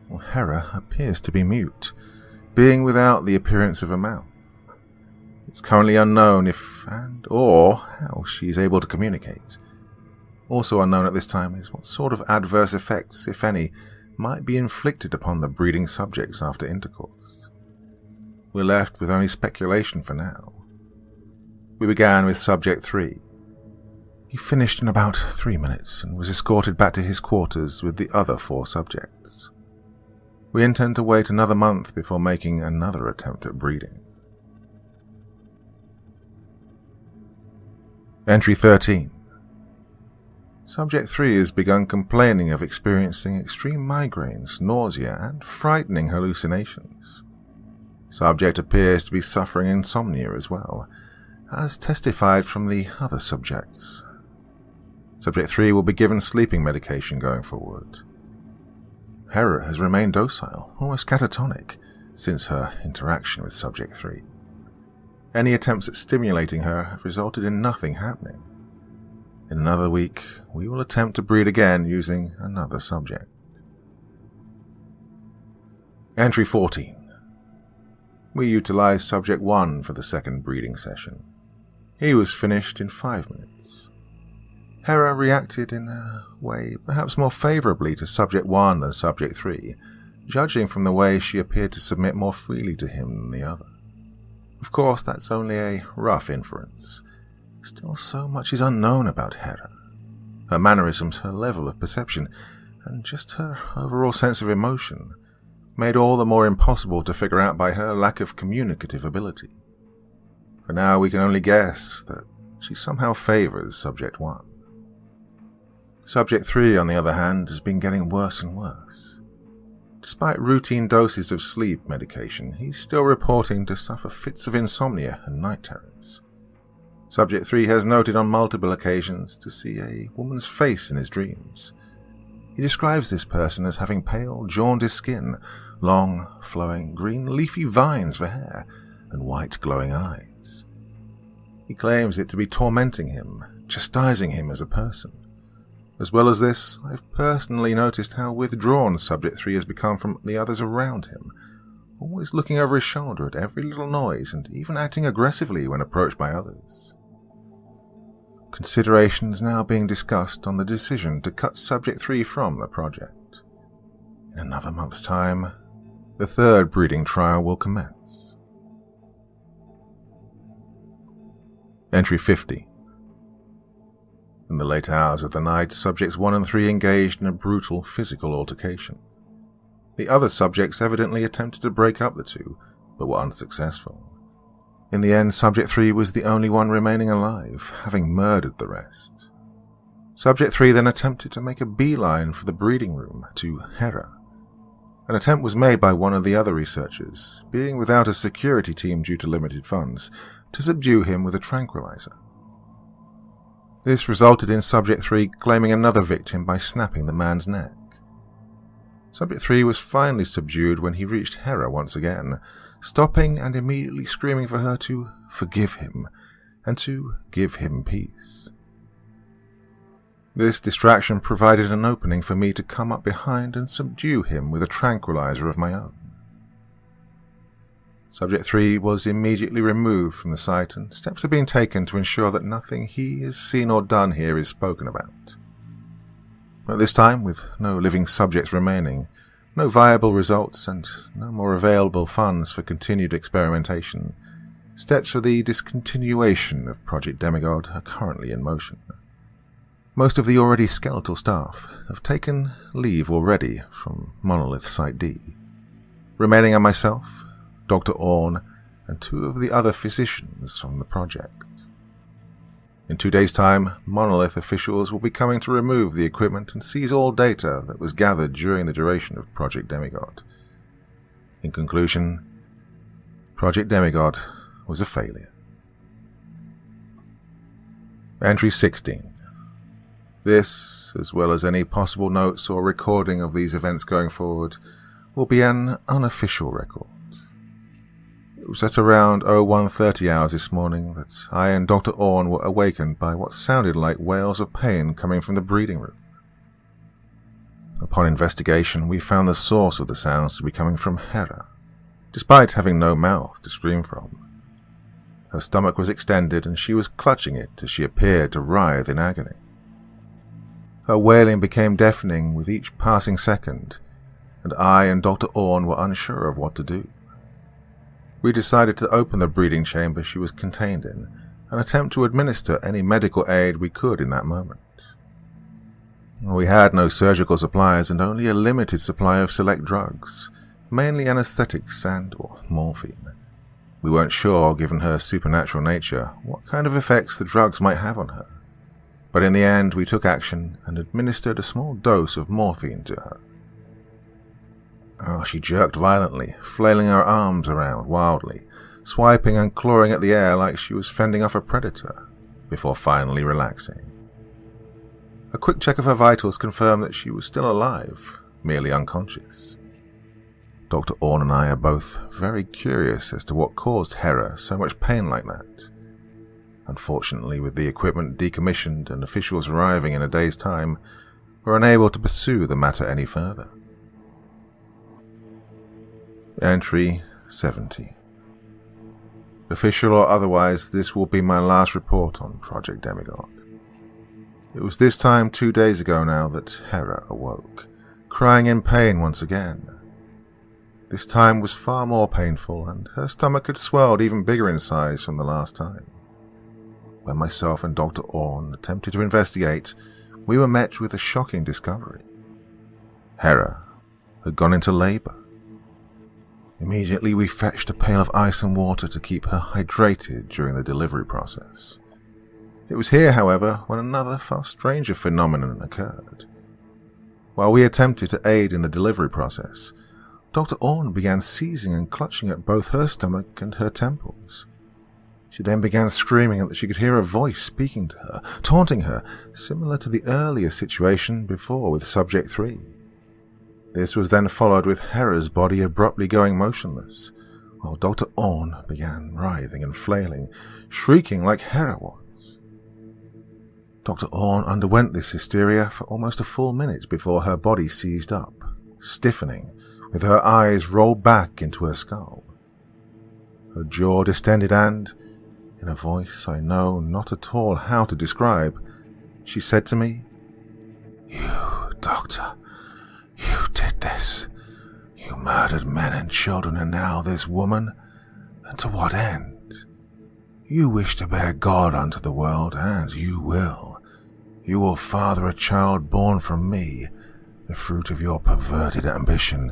Well, Hera appears to be mute, being without the appearance of a mouth. It's currently unknown if and or how she is able to communicate. Also unknown at this time is what sort of adverse effects, if any, might be inflicted upon the breeding subjects after intercourse. We're left with only speculation for now. We began with Subject 3. He finished in about 3 minutes and was escorted back to his quarters with the other 4 subjects. We intend to wait another month before making another attempt at breeding. Entry 13. Subject 3 has begun complaining of experiencing extreme migraines, nausea, and frightening hallucinations. Subject appears to be suffering insomnia as well, as testified from the other subjects. Subject 3 will be given sleeping medication going forward. Hera has remained docile, almost catatonic, since her interaction with Subject 3. Any attempts at stimulating her have resulted in nothing happening. In another week, we will attempt to breed again using another subject. Entry 14. We utilized Subject 1 for the second breeding session. He was finished in 5 minutes. Hera reacted in a way perhaps more favorably to Subject 1 than Subject 3, judging from the way she appeared to submit more freely to him than the other. Of course, that's only a rough inference. Still, so much is unknown about Hera. Her mannerisms, her level of perception, and just her overall sense of emotion, made all the more impossible to figure out by her lack of communicative ability. For now, we can only guess that she somehow favors Subject 1. Subject 3, on the other hand, has been getting worse and worse. Despite routine doses of sleep medication, he's still reporting to suffer fits of insomnia and night terrors. Subject 3 has noted on multiple occasions to see a woman's face in his dreams. He describes this person as having pale, jaundiced skin, long, flowing, green, leafy vines for hair, and white, glowing eyes. He claims it to be tormenting him, chastising him as a person. As well as this, I've personally noticed how withdrawn Subject 3 has become from the others around him, always looking over his shoulder at every little noise and even acting aggressively when approached by others. Considerations now being discussed on the decision to cut Subject 3 from the project. In another month's time, the third breeding trial will commence. Entry 50. In the late hours of the night, Subjects 1 and 3 engaged in a brutal physical altercation. The other subjects evidently attempted to break up the two, but were unsuccessful. In the end, Subject 3 was the only one remaining alive, having murdered the rest. Subject 3 then attempted to make a beeline for the breeding room to Hera. An attempt was made by one of the other researchers, being without a security team due to limited funds, to subdue him with a tranquilizer. This resulted in Subject 3 claiming another victim by snapping the man's neck. Subject 3 was finally subdued when he reached Hera once again, stopping and immediately screaming for her to forgive him and to give him peace. This distraction provided an opening for me to come up behind and subdue him with a tranquilizer of my own. Subject 3 was immediately removed from the site, and steps have been taken to ensure that nothing he has seen or done here is spoken about. At this time, with no living subjects remaining, no viable results, and no more available funds for continued experimentation, steps for the discontinuation of Project Demigod are currently in motion. Most of the already skeletal staff have taken leave already from Monolith Site D, remaining are myself, Dr. Orn, and 2 of the other physicians from the project. In 2 days' time, Monolith officials will be coming to remove the equipment and seize all data that was gathered during the duration of Project Demigod. In conclusion, Project Demigod was a failure. Entry 16. This, as well as any possible notes or recording of these events going forward, will be an unofficial record. It was at around 01:30 hours this morning that I and Dr. Orn were awakened by what sounded like wails of pain coming from the breeding room. Upon investigation, we found the source of the sounds to be coming from Hera, despite having no mouth to scream from. Her stomach was extended and she was clutching it as she appeared to writhe in agony. Her wailing became deafening with each passing second, and I and Dr. Orn were unsure of what to do. We decided to open the breeding chamber she was contained in and attempt to administer any medical aid we could in that moment. We had no surgical supplies and only a limited supply of select drugs, mainly anesthetics and/or morphine. We weren't sure, given her supernatural nature, what kind of effects the drugs might have on her. But in the end, we took action and administered a small dose of morphine to her. She jerked violently, flailing her arms around wildly, swiping and clawing at the air like she was fending off a predator, before finally relaxing. A quick check of her vitals confirmed that she was still alive, merely unconscious. Dr. Orn and I are both very curious as to what caused Hera so much pain like that. Unfortunately, with the equipment decommissioned and officials arriving in a day's time, we're unable to pursue the matter any further. Entry 70. Official or otherwise, this will be my last report on Project Demigod. It was this time 2 days ago now that Hera awoke, crying in pain once again. This time was far more painful, and her stomach had swelled even bigger in size from the last time. When myself and Dr. Orn attempted to investigate, we were met with a shocking discovery. Hera had gone into labor. Immediately we fetched a pail of ice and water to keep her hydrated during the delivery process. It was here, however, when another far stranger phenomenon occurred. While we attempted to aid in the delivery process, Dr. Orn began seizing and clutching at both her stomach and her temples. She then began screaming that she could hear a voice speaking to her, taunting her, similar to the earlier situation before with Subject 3. This was then followed with Hera's body abruptly going motionless, while Dr. Orn began writhing and flailing, shrieking like Hera was. Dr. Orn underwent this hysteria for almost a full minute before her body seized up, stiffening, with her eyes rolled back into her skull. Her jaw distended and, in a voice I know not at all how to describe, she said to me, "You, Doctor, you did this. You murdered men and children, and now this woman? And to what end? You wish to bear God unto the world, and you will. You will father a child born from me, the fruit of your perverted ambition,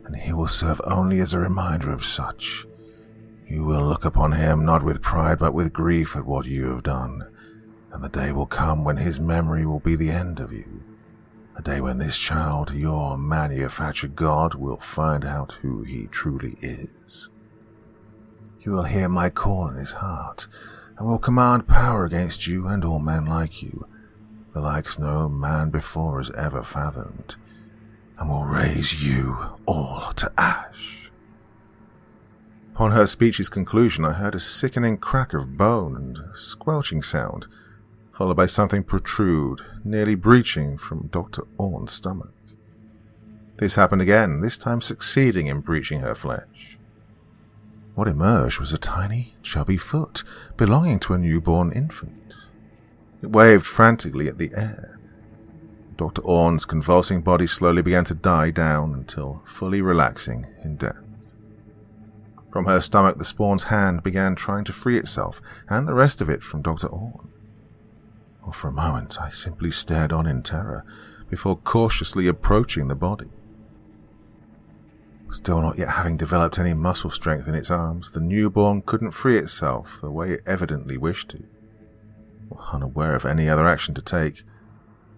and he will serve only as a reminder of such. You will look upon him not with pride but with grief at what you have done, and the day will come when his memory will be the end of you. A day when this child, your manufactured God, will find out who he truly is. You will hear my call in his heart, and will command power against you and all men like you, the likes no man before has ever fathomed, and will raise you all to ash." Upon her speech's conclusion, I heard a sickening crack of bone and squelching sound, followed by something protrude, nearly breaching from Dr. Orn's stomach. This happened again, this time succeeding in breaching her flesh. What emerged was a tiny, chubby foot belonging to a newborn infant. It waved frantically at the air. Dr. Orn's convulsing body slowly began to die down until fully relaxing in death. From her stomach, the spawn's hand began trying to free itself and the rest of it from Dr. Orn. or for a moment I simply stared on in terror before cautiously approaching the body. Still not yet having developed any muscle strength in its arms, the newborn couldn't free itself the way it evidently wished to. Unaware of any other action to take,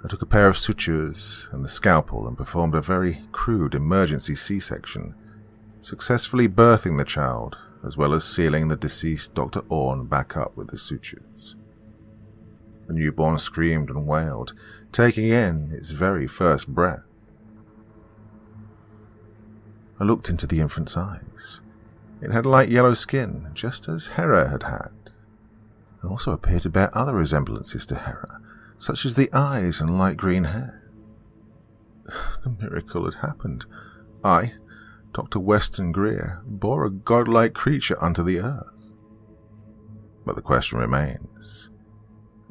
I took a pair of sutures and the scalpel and performed a very crude emergency C-section, successfully birthing the child, as well as sealing the deceased Dr. Orne back up with the sutures. The newborn screamed and wailed, taking in its very first breath. I looked into the infant's eyes. It had light yellow skin, just as Hera had had. It also appeared to bear other resemblances to Hera, such as the eyes and light green hair. The miracle had happened. I, Dr. Weston Greer, bore a godlike creature unto the earth. But the question remains,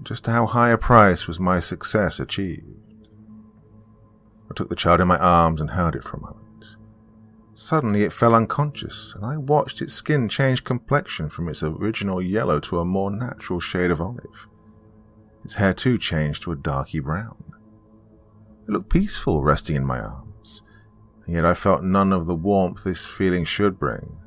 just how high a price was my success achieved? I took the child in my arms and held it for a moment. Suddenly it fell unconscious, and I watched its skin change complexion from its original yellow to a more natural shade of olive. Its hair too changed to a darky brown. It looked peaceful resting in my arms, and yet I felt none of the warmth this feeling should bring.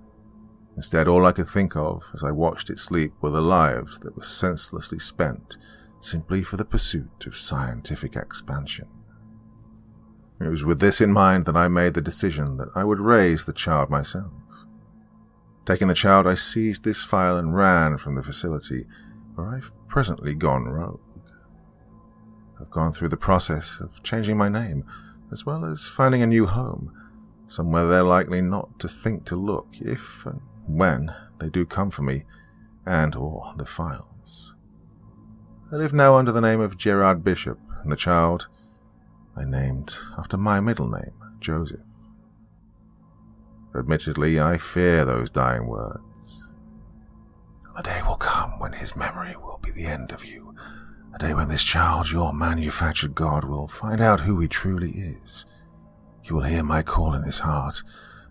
Instead, all I could think of as I watched it sleep were the lives that were senselessly spent simply for the pursuit of scientific expansion. It was with this in mind that I made the decision that I would raise the child myself. Taking the child, I seized this file and ran from the facility, where I've presently gone rogue. I've gone through the process of changing my name, as well as finding a new home, somewhere they're likely not to think to look if and when they do come for me and or the files. I live now under the name of Gerard Bishop, and the child I named after my middle name, Joseph. Admittedly, I fear those dying words. The day will come when his memory will be the end of you. A day when this child, your manufactured god, will find out who he truly is. He will hear my call in his heart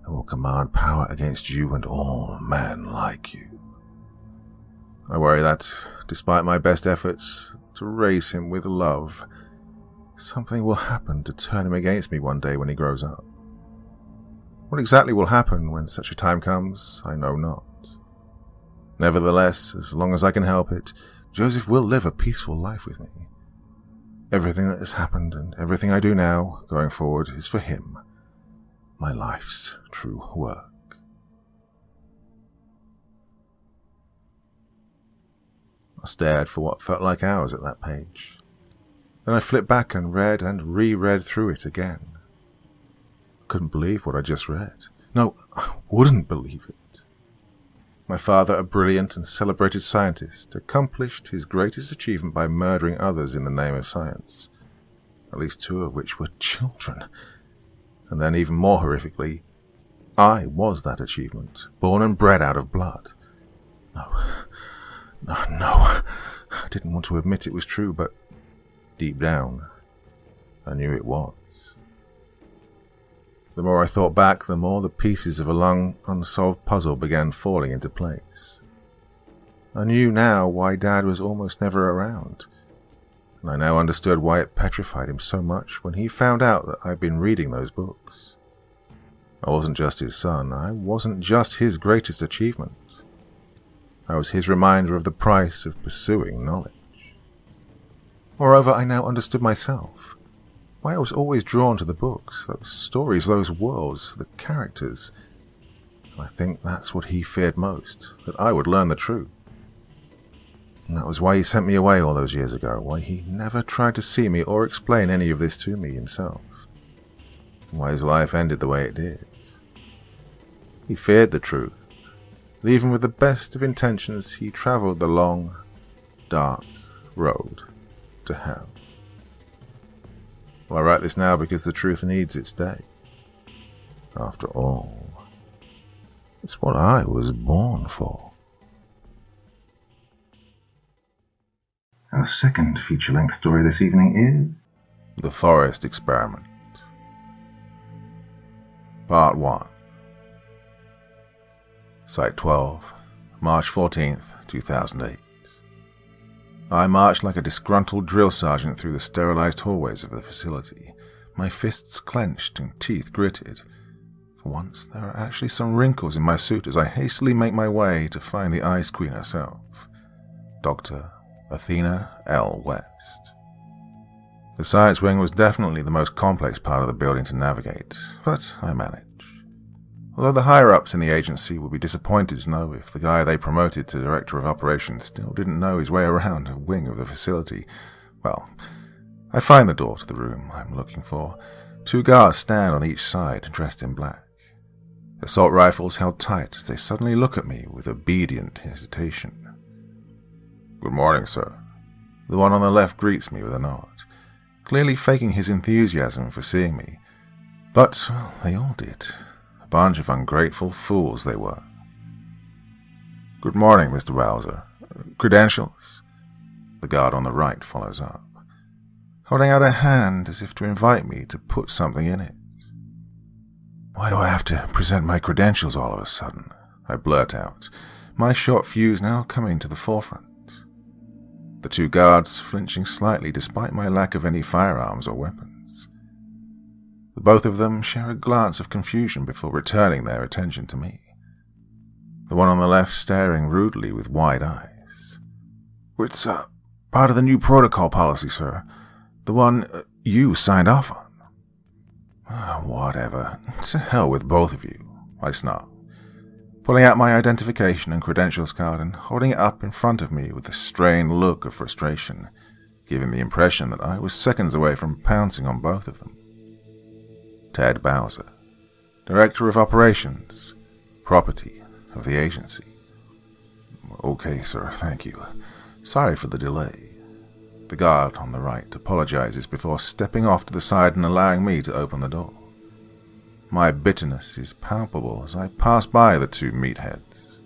and will command power against you and all men like you. I worry that, despite my best efforts to raise him with love, something will happen to turn him against me one day when he grows up. What exactly will happen when such a time comes, I know not. Nevertheless, as long as I can help it, Joseph will live a peaceful life with me. Everything that has happened and everything I do now, going forward, is for him, my life's true work. I stared for what felt like hours at that page. Then I flipped back and read and reread through it again. I couldn't believe what I just read. No, I wouldn't believe it. My father, a brilliant and celebrated scientist, accomplished his greatest achievement by murdering others in the name of science, at least 2 of which were children. And then, even more horrifically, I was that achievement, born and bred out of blood. No. I didn't want to admit it was true, but deep down, I knew it was. The more I thought back, the more the pieces of a long, unsolved puzzle began falling into place. I knew now why Dad was almost never around, and I now understood why it petrified him so much when he found out that I'd been reading those books. I wasn't just his son, I wasn't just his greatest achievement. I was his reminder of the price of pursuing knowledge. Moreover, I now understood myself, why I was always drawn to the books, those stories, those worlds, the characters. And I think that's what he feared most, that I would learn the truth. And that was why he sent me away all those years ago, why he never tried to see me or explain any of this to me himself, and why his life ended the way it did. He feared the truth, that even with the best of intentions he travelled the long, dark road to hell. Well, I write this now because the truth needs its day. After all, it's what I was born for. Our second feature-length story this evening is The Forest Experiment. Part 1. Site 12, March 14th, 2008. I marched like a disgruntled drill sergeant through the sterilized hallways of the facility, my fists clenched and teeth gritted. For once, there are actually some wrinkles in my suit as I hastily make my way to find the Ice Queen herself, Dr. Athena L. West. The science wing was definitely the most complex part of the building to navigate, but I managed. Although the higher-ups in the agency would be disappointed to know if the guy they promoted to Director of Operations still didn't know his way around a wing of the facility, well, I find the door to the room I'm looking for. 2 guards stand on each side, dressed in black. Assault rifles held tight as they suddenly look at me with obedient hesitation. "Good morning, sir." The one on the left greets me with a nod, clearly faking his enthusiasm for seeing me. But, well, they all did. A bunch of ungrateful fools they were. "Good morning, Mr. Bowser. Credentials?" The guard on the right follows up, holding out a hand as if to invite me to put something in it. "Why do I have to present my credentials all of a sudden?" I blurt out, my short fuse now coming to the forefront. The 2 guards flinching slightly despite my lack of any firearms or weapons. The both of them share a glance of confusion before returning their attention to me. The one on the left staring rudely with wide eyes. "It's part of the new protocol policy, sir. The one you signed off on." Whatever. To hell with both of you, I snarl, pulling out my identification and credentials card and holding it up in front of me with a strained look of frustration, giving the impression that I was seconds away from pouncing on both of them. Ted Bowser, Director of Operations, property of the agency. "Okay, sir, thank you. Sorry for the delay." The guard on the right apologizes before stepping off to the side and allowing me to open the door. My bitterness is palpable as I pass by the 2 meatheads.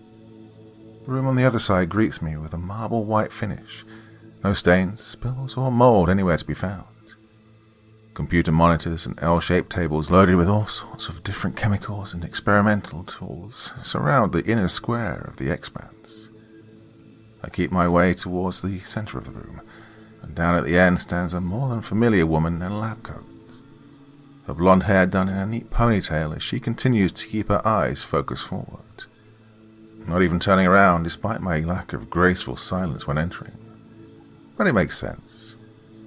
The room on the other side greets me with a marble white finish. No stains, spills, or mold anywhere to be found. Computer monitors and L-shaped tables loaded with all sorts of different chemicals and experimental tools surround the inner square of the expanse. I keep my way towards the center of the room, and down at the end stands a more than familiar woman in a lab coat. Her blonde hair done in a neat ponytail as she continues to keep her eyes focused forward, not even turning around despite my lack of graceful silence when entering. But it makes sense.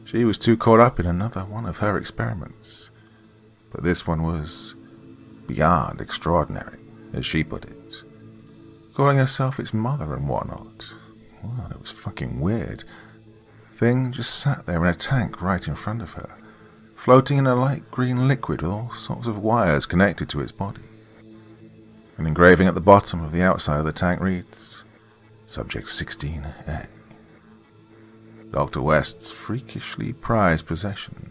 She was too caught up in another one of her experiments. But this one was beyond extraordinary, as she put it. Calling herself its mother and whatnot. Well, it was fucking weird. The thing just sat there in a tank right in front of her, floating in a light green liquid with all sorts of wires connected to its body. An engraving at the bottom of the outside of the tank reads, Subject 16A. Dr. West's freakishly prized possession.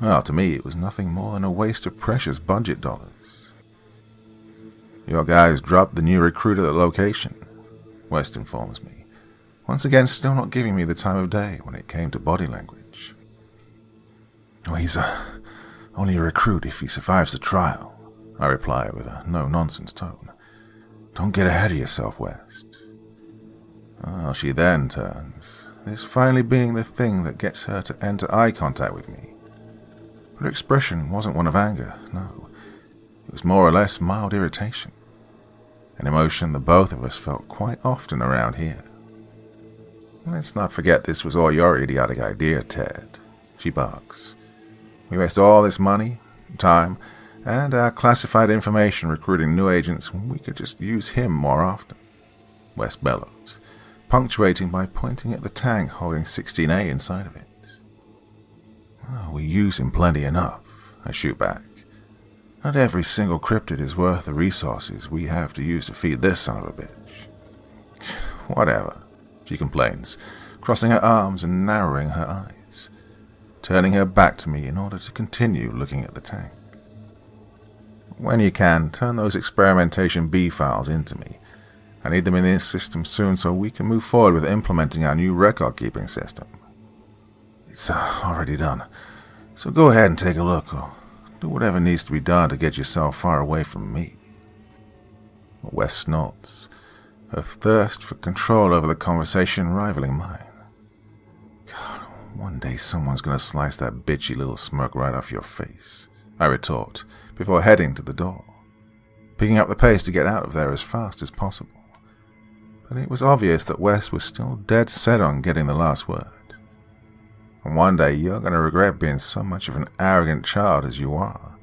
Well, to me, it was nothing more than a waste of precious budget dollars. "Your guys dropped the new recruit at the location," West informs me, once again still not giving me the time of day when it came to body language. "Oh, he's only a recruit if he survives the trial," I reply with a no-nonsense tone. "Don't get ahead of yourself, West." Well, she then turns, this finally being the thing that gets her to enter eye contact with me. But her expression wasn't one of anger, no. It was more or less mild irritation, an emotion that both of us felt quite often around here. "Let's not forget this was all your idiotic idea, Ted," she barks. "We waste all this money, time, and our classified information recruiting new agents when we could just use him more often," West bellows, punctuating by pointing at the tank holding 16A inside of it. "Oh, we use him plenty enough," I shoot back. "Not every single cryptid is worth the resources we have to use to feed this son of a bitch." "Whatever," she complains, crossing her arms and narrowing her eyes, turning her back to me in order to continue looking at the tank. "When you can, turn those experimentation B files into me. I need them in this system soon so we can move forward with implementing our new record-keeping system." "It's already done, so go ahead and take a look, or do whatever needs to be done to get yourself far away from me." West snorts, her thirst for control over the conversation rivaling mine. One day someone's going to slice that bitchy little smirk right off your face, I retort, before heading to the door, picking up the pace to get out of there as fast as possible. But it was obvious that Wes was still dead set on getting the last word. And one day you're going to regret being so much of an arrogant child as you are.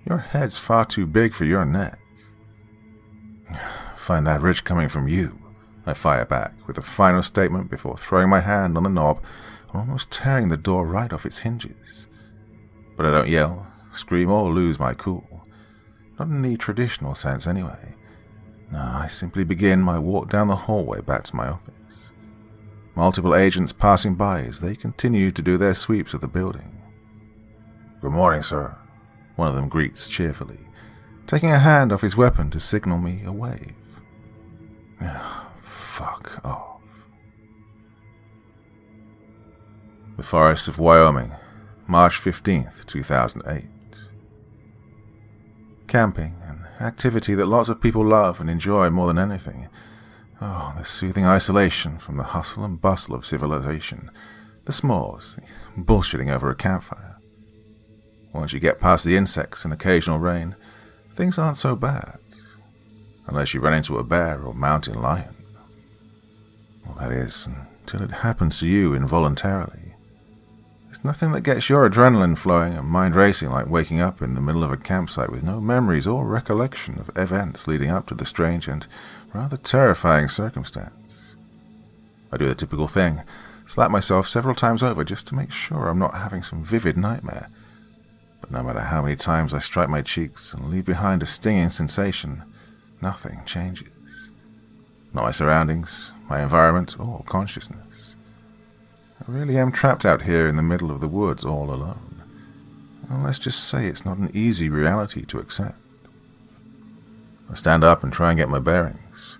Your head's far too big for your neck. Find that rich coming from you, I fire back with a final statement before throwing my hand on the knob, almost tearing the door right off its hinges. But I don't yell, scream, or lose my cool. Not in the traditional sense anyway. No, I simply begin my walk down the hallway back to my office. Multiple agents passing by as they continue to do their sweeps of the building. "Good morning, sir," one of them greets cheerfully, taking a hand off his weapon to signal me a wave. Fuck off. The Forests of Wyoming, March 15th, 2008. Camping, an activity that lots of people love and enjoy more than anything. Oh, the soothing isolation from the hustle and bustle of civilization, the s'mores, the bullshitting over a campfire. Once you get past the insects and occasional rain, things aren't so bad. Unless you run into a bear or mountain lion. Well, that is, until it happens to you involuntarily. There's nothing that gets your adrenaline flowing and mind racing like waking up in the middle of a campsite with no memories or recollection of events leading up to the strange and rather terrifying circumstance. I do the typical thing, slap myself several times over just to make sure I'm not having some vivid nightmare. But no matter how many times I strike my cheeks and leave behind a stinging sensation, nothing changes. Not my surroundings, my environment, or consciousness. I really am trapped out here in the middle of the woods all alone. And let's just say it's not an easy reality to accept. I stand up and try and get my bearings.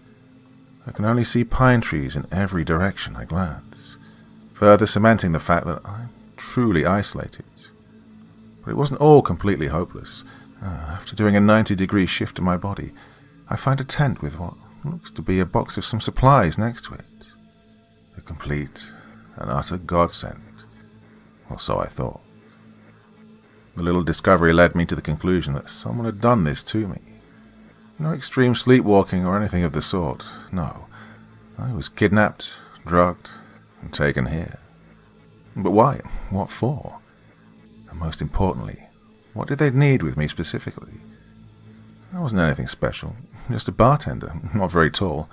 I can only see pine trees in every direction I glance, further cementing the fact that I'm truly isolated. But it wasn't all completely hopeless. After doing a 90-degree shift to my body, I find a tent with what looks to be a box of some supplies next to it. A complete and utter godsend, or so I thought. The little discovery led me to the conclusion that someone had done this to me. No extreme sleepwalking or anything of the sort, no. I was kidnapped, drugged, and taken here. But why? What for? And most importantly, what did they need with me specifically? I wasn't anything special, just a bartender, not very tall,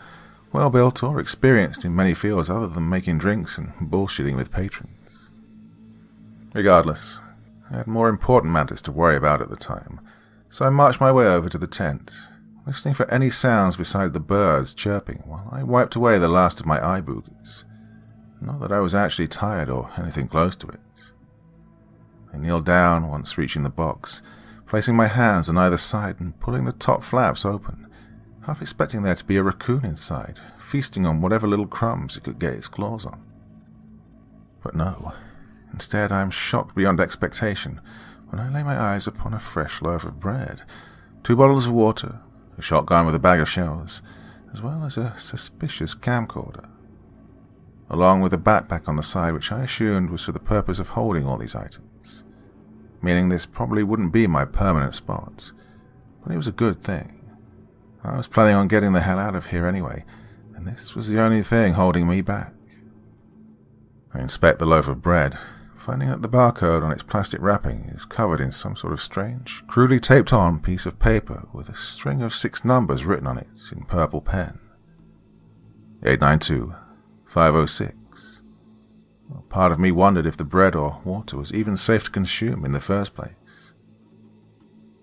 well-built or experienced in many fields other than making drinks and bullshitting with patrons. Regardless, I had more important matters to worry about at the time, so I marched my way over to the tent, listening for any sounds besides the birds chirping while I wiped away the last of my eye boogers. Not that I was actually tired or anything close to it. I kneeled down once reaching the box, placing my hands on either side and pulling the top flaps open, half expecting there to be a raccoon inside, feasting on whatever little crumbs it could get its claws on. But no. Instead, I am shocked beyond expectation when I lay my eyes upon a fresh loaf of bread, 2 bottles of water, a shotgun with a bag of shells, as well as a suspicious camcorder, along with a backpack on the side which I assumed was for the purpose of holding all these items, meaning this probably wouldn't be my permanent spot, but it was a good thing. I was planning on getting the hell out of here anyway, and this was the only thing holding me back. I inspect the loaf of bread, finding that the barcode on its plastic wrapping is covered in some sort of strange, crudely taped-on piece of paper with a string of 6 numbers written on it in purple pen. 892-506. Part of me wondered if the bread or water was even safe to consume in the first place.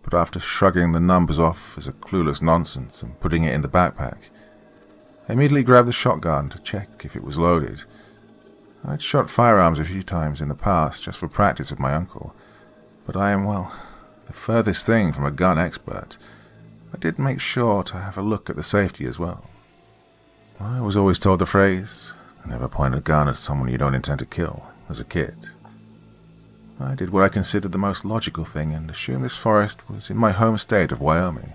But after shrugging the numbers off as a clueless nonsense and putting it in the backpack, I immediately grabbed the shotgun to check if it was loaded. I'd shot firearms a few times in the past just for practice with my uncle, but I am, well, the furthest thing from a gun expert. I did make sure to have a look at the safety as well. I was always told the phrase, "Never point a gun at someone you don't intend to kill," as a kid. I did what I considered the most logical thing and assumed this forest was in my home state of Wyoming,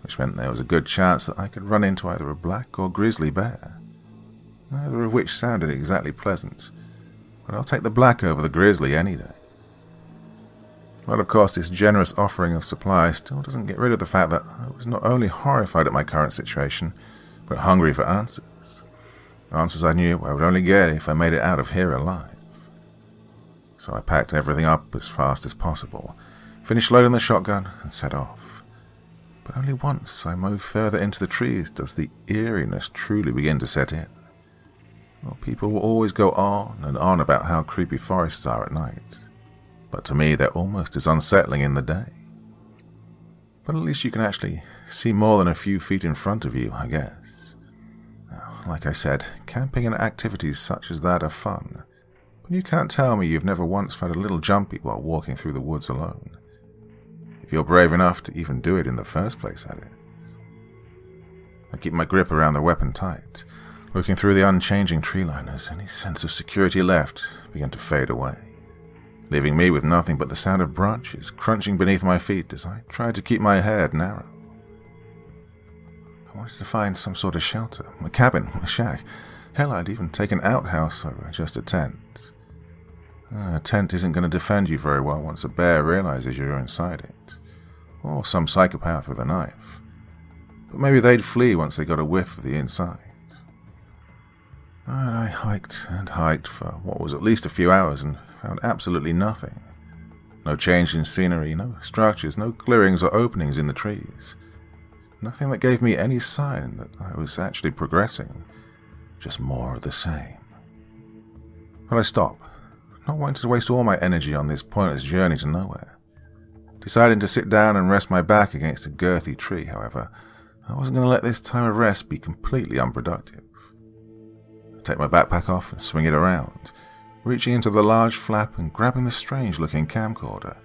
which meant there was a good chance that I could run into either a black or grizzly bear, neither of which sounded exactly pleasant, but I'll take the black over the grizzly any day. But of course, this generous offering of supply still doesn't get rid of the fact that I was not only horrified at my current situation, but hungry for answers. Answers I knew I would only get if I made it out of here alive. So I packed everything up as fast as possible, finished loading the shotgun, and set off. But only once I move further into the trees does the eeriness truly begin to set in. Well, people will always go on and on about how creepy forests are at night, but to me they're almost as unsettling in the day. But at least you can actually see more than a few feet in front of you, I guess. Now, like I said, camping and activities such as that are fun, but you can't tell me you've never once felt a little jumpy while walking through the woods alone. If you're brave enough to even do it in the first place, that is. I keep my grip around the weapon tight, looking through the unchanging tree line as any sense of security left began to fade away, leaving me with nothing but the sound of branches crunching beneath my feet as I tried to keep my head narrow. I wanted to find some sort of shelter, a cabin, a shack. Hell, I'd even take an outhouse over just a tent. A tent isn't going to defend you very well once a bear realizes you're inside it, or some psychopath with a knife. But maybe they'd flee once they got a whiff of the inside. And I hiked and hiked for what was at least a few hours and found absolutely nothing. No change in scenery, no structures, no clearings or openings in the trees. Nothing that gave me any sign that I was actually progressing, just more of the same. But I stopped, not wanting to waste all my energy on this pointless journey to nowhere. Deciding to sit down and rest my back against a girthy tree, however, I wasn't going to let this time of rest be completely unproductive. I take my backpack off and swing it around, reaching into the large flap and grabbing the strange-looking camcorder,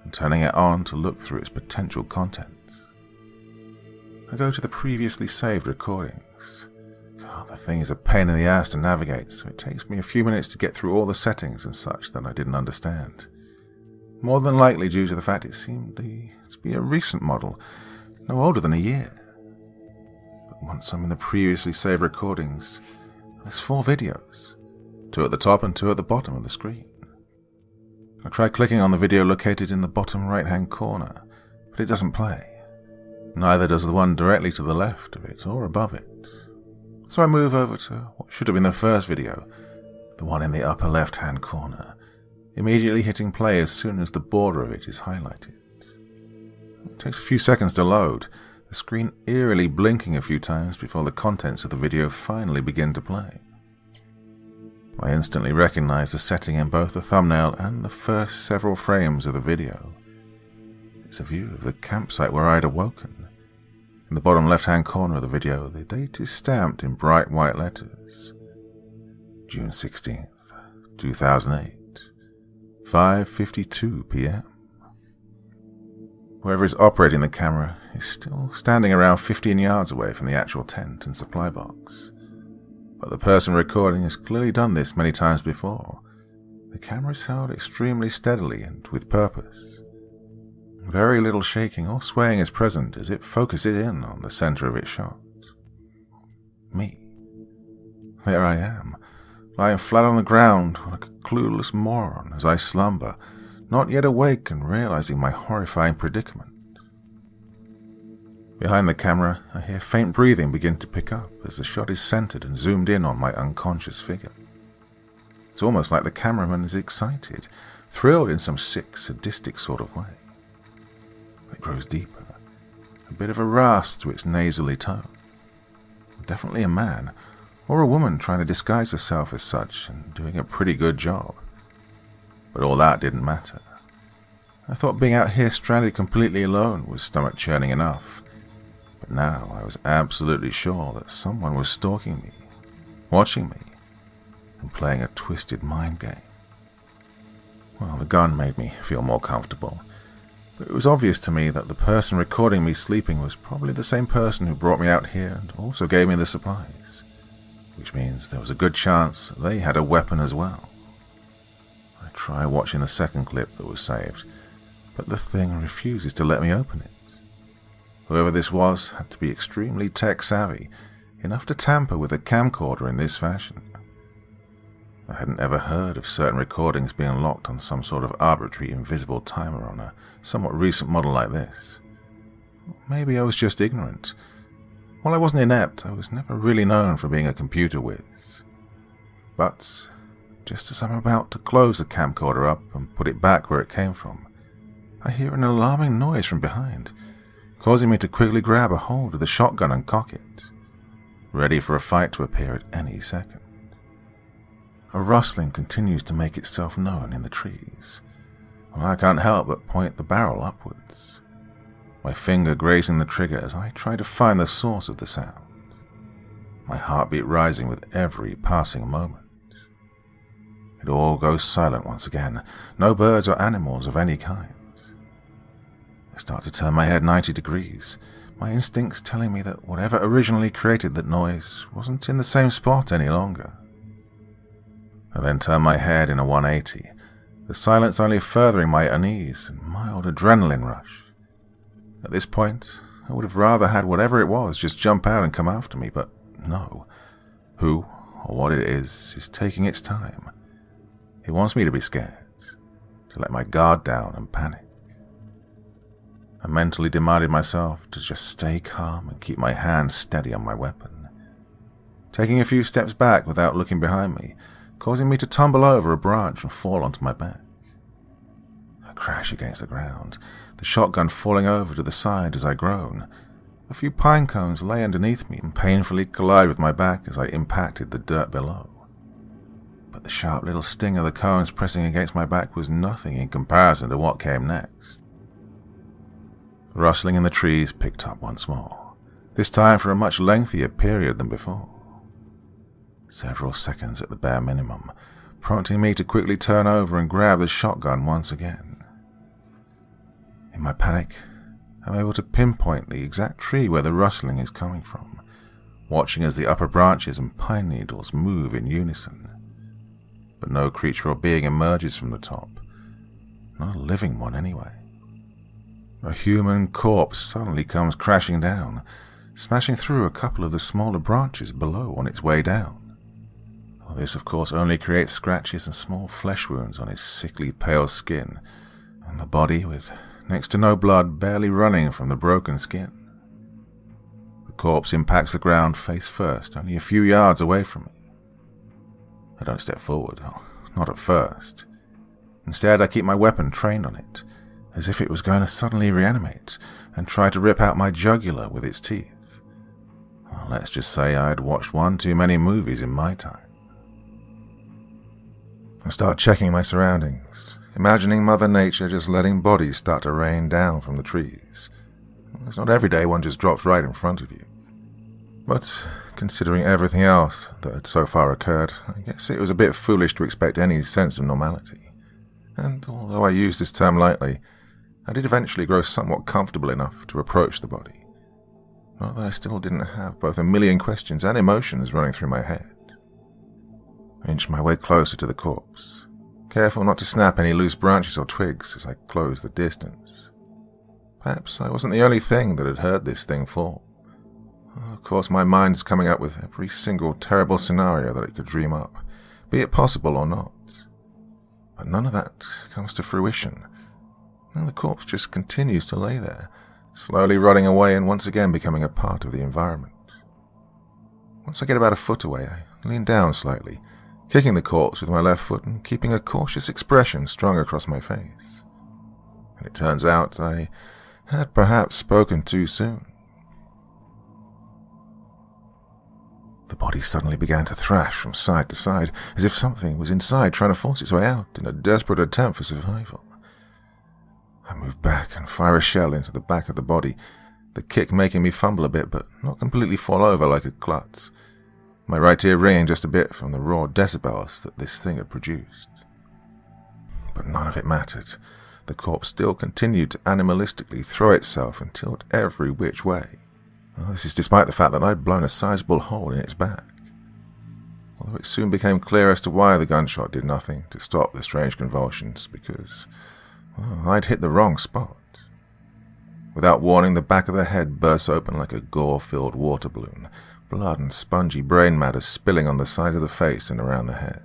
and turning it on to look through its potential contents. I go to the previously saved recordings. God, the thing is a pain in the ass to navigate, so it takes me a few minutes to get through all the settings and such that I didn't understand. More than likely due to the fact it seemed to be a recent model, no older than a year. But once I'm in the previously saved recordings, there's 4 videos, 2 at the top and 2 at the bottom of the screen. I try clicking on the video located in the bottom right-hand corner, but it doesn't play. Neither does the one directly to the left of it or above it. So I move over to what should have been the first video, the one in the upper left-hand corner, immediately hitting play as soon as the border of it is highlighted. It takes a few seconds to load, the screen eerily blinking a few times before the contents of the video finally begin to play. I instantly recognize the setting in both the thumbnail and the first several frames of the video. It's a view of the campsite where I'd awoken. In the bottom left-hand corner of the video, the date is stamped in bright white letters. June 16th, 2008, 5:52 p.m. Whoever is operating the camera is still standing around 15 yards away from the actual tent and supply box. But the person recording has clearly done this many times before. The camera is held extremely steadily and with purpose. Very little shaking or swaying is present as it focuses in on the center of its shot. Me. There I am, lying flat on the ground like a clueless moron as I slumber, not yet awake and realizing my horrifying predicament. Behind the camera, I hear faint breathing begin to pick up as the shot is centered and zoomed in on my unconscious figure. It's almost like the cameraman is excited, thrilled in some sick, sadistic sort of way. It grows deeper, a bit of a rasp to its nasally tone. Definitely a man, or a woman trying to disguise herself as such and doing a pretty good job. But all that didn't matter. I thought being out here stranded completely alone was stomach-churning enough. But now I was absolutely sure that someone was stalking me, watching me, and playing a twisted mind game. Well, the gun made me feel more comfortable, but it was obvious to me that the person recording me sleeping was probably the same person who brought me out here and also gave me the supplies, which means there was a good chance they had a weapon as well. I try watching the second clip that was saved, but the thing refuses to let me open it. Whoever this was had to be extremely tech-savvy, enough to tamper with a camcorder in this fashion. I hadn't ever heard of certain recordings being locked on some sort of arbitrary invisible timer on a somewhat recent model like this. Maybe I was just ignorant. While I wasn't inept, I was never really known for being a computer whiz. But just as I'm about to close the camcorder up and put it back where it came from, I hear an alarming noise from behind, causing me to quickly grab a hold of the shotgun and cock it, ready for a fight to appear at any second. A rustling continues to make itself known in the trees, and I can't help but point the barrel upwards, my finger grazing the trigger as I try to find the source of the sound, my heartbeat rising with every passing moment. It all goes silent once again, no birds or animals of any kind. I start to turn my head 90 degrees, my instincts telling me that whatever originally created that noise wasn't in the same spot any longer. I then turn my head in a 180, the silence only furthering my unease and mild adrenaline rush. At this point, I would have rather had whatever it was just jump out and come after me, but no. Who, or what it is taking its time. It wants me to be scared, to let my guard down and panic. I mentally demanded myself to just stay calm and keep my hand steady on my weapon, taking a few steps back without looking behind me, causing me to tumble over a branch and fall onto my back. I crash against the ground, the shotgun falling over to the side as I groan. A few pine cones lay underneath me and painfully collide with my back as I impacted the dirt below. But the sharp little sting of the cones pressing against my back was nothing in comparison to what came next. The rustling in the trees picked up once more, this time for a much lengthier period than before. Several seconds at the bare minimum, prompting me to quickly turn over and grab the shotgun once again. In my panic, I'm able to pinpoint the exact tree where the rustling is coming from, watching as the upper branches and pine needles move in unison. But no creature or being emerges from the top, not a living one anyway. A human corpse suddenly comes crashing down, smashing through a couple of the smaller branches below on its way down. This, of course, only creates scratches and small flesh wounds on his sickly pale skin, and the body, with next to no blood, barely running from the broken skin. The corpse impacts the ground face first, only a few yards away from me. I don't step forward, not at first. Instead, I keep my weapon trained on it, as if it was going to suddenly reanimate and try to rip out my jugular with its teeth. Well, let's just say I had watched one too many movies in my time. I start checking my surroundings, imagining Mother Nature just letting bodies start to rain down from the trees. It's not every day one just drops right in front of you. But considering everything else that had so far occurred, I guess it was a bit foolish to expect any sense of normality. And although I use this term lightly, I did eventually grow somewhat comfortable enough to approach the body. Not that I still didn't have both a million questions and emotions running through my head. I inched my way closer to the corpse, careful not to snap any loose branches or twigs as I closed the distance. Perhaps I wasn't the only thing that had heard this thing fall. Of course, my mind is coming up with every single terrible scenario that it could dream up, be it possible or not. But none of that comes to fruition, and the corpse just continues to lay there, slowly rotting away and once again becoming a part of the environment. Once I get about a foot away, I lean down slightly, kicking the corpse with my left foot and keeping a cautious expression strung across my face. And it turns out I had perhaps spoken too soon. The body suddenly began to thrash from side to side, as if something was inside trying to force its way out in a desperate attempt for survival. I move back and fire a shell into the back of the body, the kick making me fumble a bit but not completely fall over like a klutz, my right ear ringing just a bit from the raw decibels that this thing had produced. But none of it mattered. The corpse still continued to animalistically throw itself and tilt every which way. Well, this is despite the fact that I'd blown a sizable hole in its back. Although it soon became clear as to why the gunshot did nothing to stop the strange convulsions, because, well, I'd hit the wrong spot. Without warning, the back of the head burst open like a gore-filled water balloon, blood and spongy brain matter spilling on the side of the face and around the head.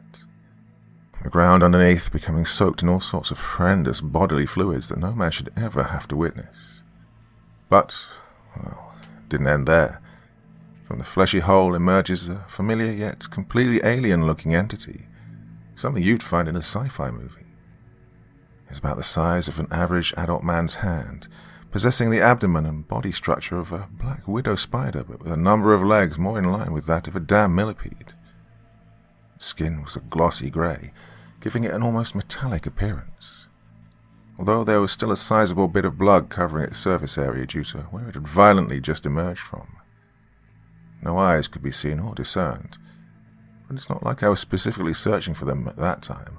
the ground underneath becoming soaked in all sorts of horrendous bodily fluids that no man should ever have to witness. But, well, it didn't end there. From the fleshy hole emerges a familiar yet completely alien-looking entity, something you'd find in a sci-fi movie. It's about the size of an average adult man's hand, possessing the abdomen and body structure of a black widow spider, but with a number of legs more in line with that of a damn millipede. Its skin was a glossy grey, giving it an almost metallic appearance, although there was still a sizable bit of blood covering its surface area due to where it had violently just emerged from. No eyes could be seen or discerned, but it's not like I was specifically searching for them at that time.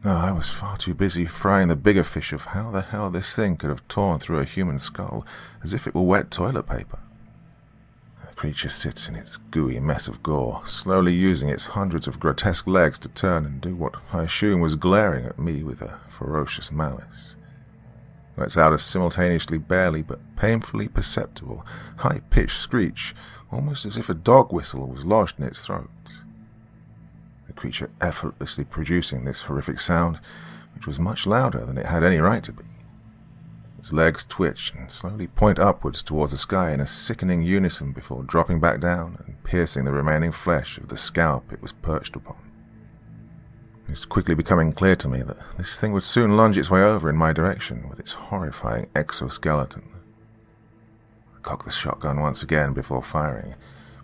No, I was far too busy frying the bigger fish of how the hell this thing could have torn through a human skull as if it were wet toilet paper. The creature sits in its gooey mess of gore, slowly using its hundreds of grotesque legs to turn and do what I assume was glaring at me with a ferocious malice. Lets out a simultaneously barely but painfully perceptible, high-pitched screech, almost as if a dog whistle was lodged in its throat. The creature effortlessly producing this horrific sound, which was much louder than it had any right to be. Its legs twitch and slowly point upwards towards the sky in a sickening unison before dropping back down and piercing the remaining flesh of the scalp it was perched upon. It was quickly becoming clear to me that this thing would soon lunge its way over in my direction with its horrifying exoskeleton. I cocked the shotgun once again before firing,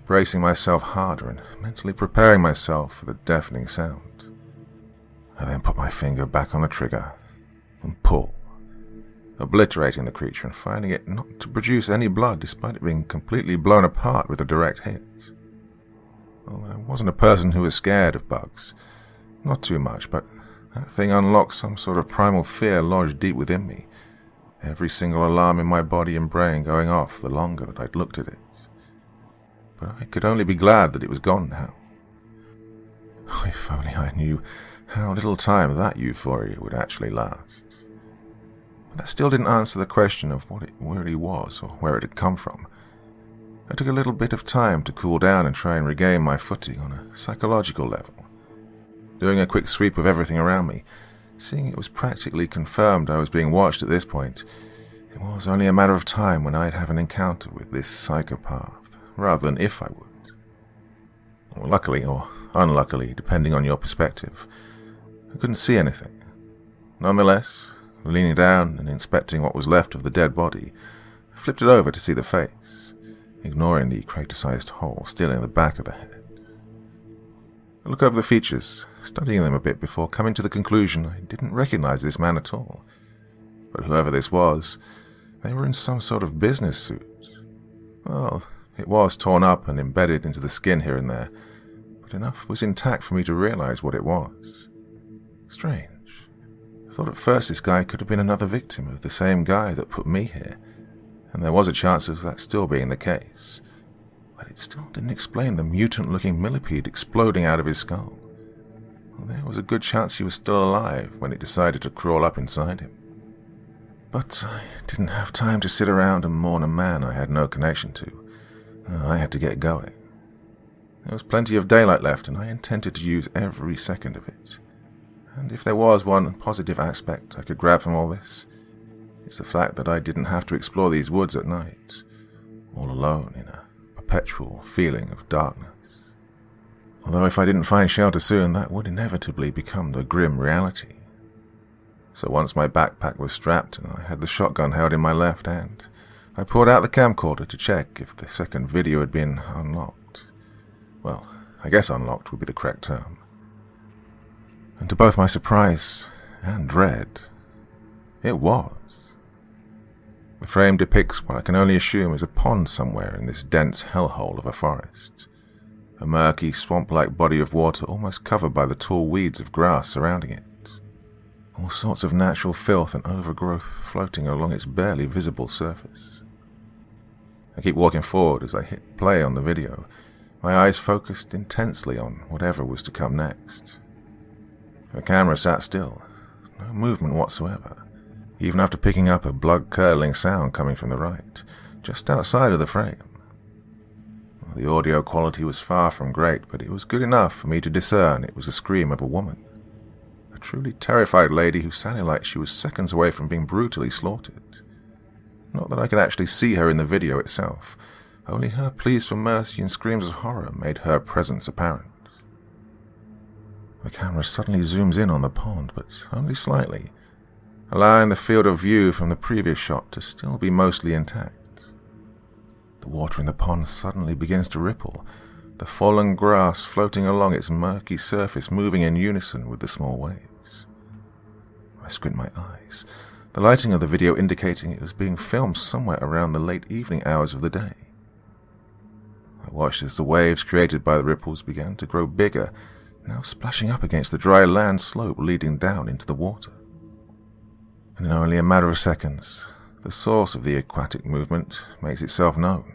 bracing myself harder and mentally preparing myself for the deafening sound. I then put my finger back on the trigger and pull, obliterating the creature and finding it not to produce any blood despite it being completely blown apart with a direct hit. Well, I wasn't a person who was scared of bugs. Not too much, but that thing unlocked some sort of primal fear lodged deep within me, every single alarm in my body and brain going off the longer that I'd looked at it. But I could only be glad that it was gone now. Oh, if only I knew how little time that euphoria would actually last. But that still didn't answer the question of what it really was or where it had come from. I took a little bit of time to cool down and try and regain my footing on a psychological level. Doing a quick sweep of everything around me, seeing it was practically confirmed I was being watched at this point, it was only a matter of time when I'd have an encounter with this psychopath, rather than if I would. Well, luckily, or unluckily, depending on your perspective, I couldn't see anything. Nonetheless, leaning down and inspecting what was left of the dead body, I flipped it over to see the face, ignoring the crater-sized hole still in the back of the head. I looked over the features, studying them a bit before coming to the conclusion I didn't recognize this man at all. But whoever this was, they were in some sort of business suit. Well, it was torn up and embedded into the skin here and there, but enough was intact for me to realize what it was. Strange. I thought at first this guy could have been another victim of the same guy that put me here, and there was a chance of that still being the case. But it still didn't explain the mutant-looking millipede exploding out of his skull. Well, there was a good chance he was still alive when it decided to crawl up inside him. But I didn't have time to sit around and mourn a man I had no connection to. I had to get going. There was plenty of daylight left, and I intended to use every second of it. And if there was one positive aspect I could grab from all this, it's the fact that I didn't have to explore these woods at night, all alone in a perpetual feeling of darkness. Although if I didn't find shelter soon, that would inevitably become the grim reality. So once my backpack was strapped and I had the shotgun held in my left hand, I pulled out the camcorder to check if the second video had been unlocked. Well, I guess unlocked would be the correct term. And to both my surprise and dread, it was. The frame depicts what I can only assume is a pond somewhere in this dense hellhole of a forest. A murky, swamp-like body of water almost covered by the tall weeds of grass surrounding it. All sorts of natural filth and overgrowth floating along its barely visible surface. I keep walking forward as I hit play on the video, my eyes focused intensely on whatever was to come next. The camera sat still, no movement whatsoever, even after picking up a blood-curdling sound coming from the right, just outside of the frame. The audio quality was far from great, but it was good enough for me to discern it was the scream of a woman. A truly terrified lady who sounded like she was seconds away from being brutally slaughtered. Not that I could actually see her in the video itself. Only her pleas for mercy and screams of horror made her presence apparent. The camera suddenly zooms in on the pond, but only slightly, allowing the field of view from the previous shot to still be mostly intact. The water in the pond suddenly begins to ripple, the fallen grass floating along its murky surface moving in unison with the small waves. I squint my eyes, the lighting of the video indicating it was being filmed somewhere around the late evening hours of the day. I watched as the waves created by the ripples began to grow bigger, now splashing up against the dry land slope leading down into the water. And in only a matter of seconds, the source of the aquatic movement makes itself known.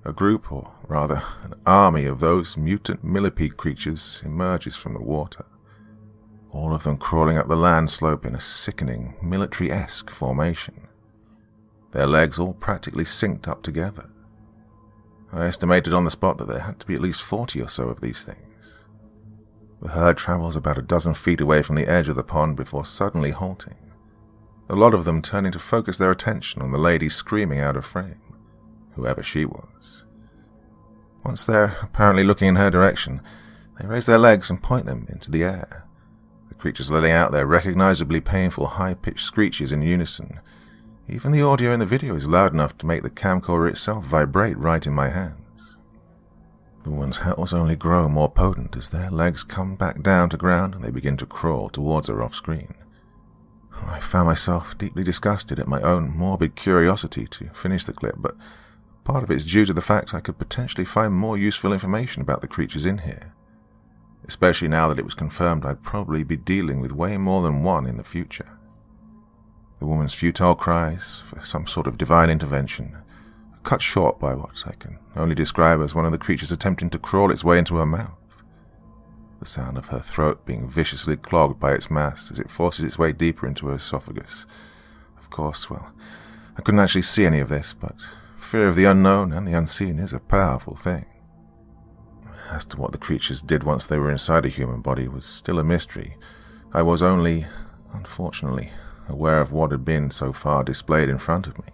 A group, or rather an army of those mutant millipede creatures emerges from the water, all of them crawling up the land slope in a sickening, military-esque formation, their legs all practically synced up together. I estimated on the spot that there had to be at least 40 or so of these things. The herd travels about a dozen feet away from the edge of the pond before suddenly halting, a lot of them turning to focus their attention on the lady screaming out of frame, whoever she was. Once they're apparently looking in her direction, they raise their legs and point them into the air, the creatures letting out their recognizably painful high-pitched screeches in unison. Even the audio in the video is loud enough to make the camcorder itself vibrate right in my hands. The woman's howls only grow more potent as their legs come back down to ground and they begin to crawl towards her off-screen. I found myself deeply disgusted at my own morbid curiosity to finish the clip, but part of it's due to the fact I could potentially find more useful information about the creatures in here, especially now that it was confirmed I'd probably be dealing with way more than one in the future. The woman's futile cries for some sort of divine intervention are cut short by what I can only describe as one of the creatures attempting to crawl its way into her mouth, the sound of her throat being viciously clogged by its mass as it forces its way deeper into her esophagus. Of course, well, I couldn't actually see any of this, but fear of the unknown and the unseen is a powerful thing. As to what the creatures did once they were inside a human body was still a mystery. I was only, unfortunately, aware of what had been so far displayed in front of me.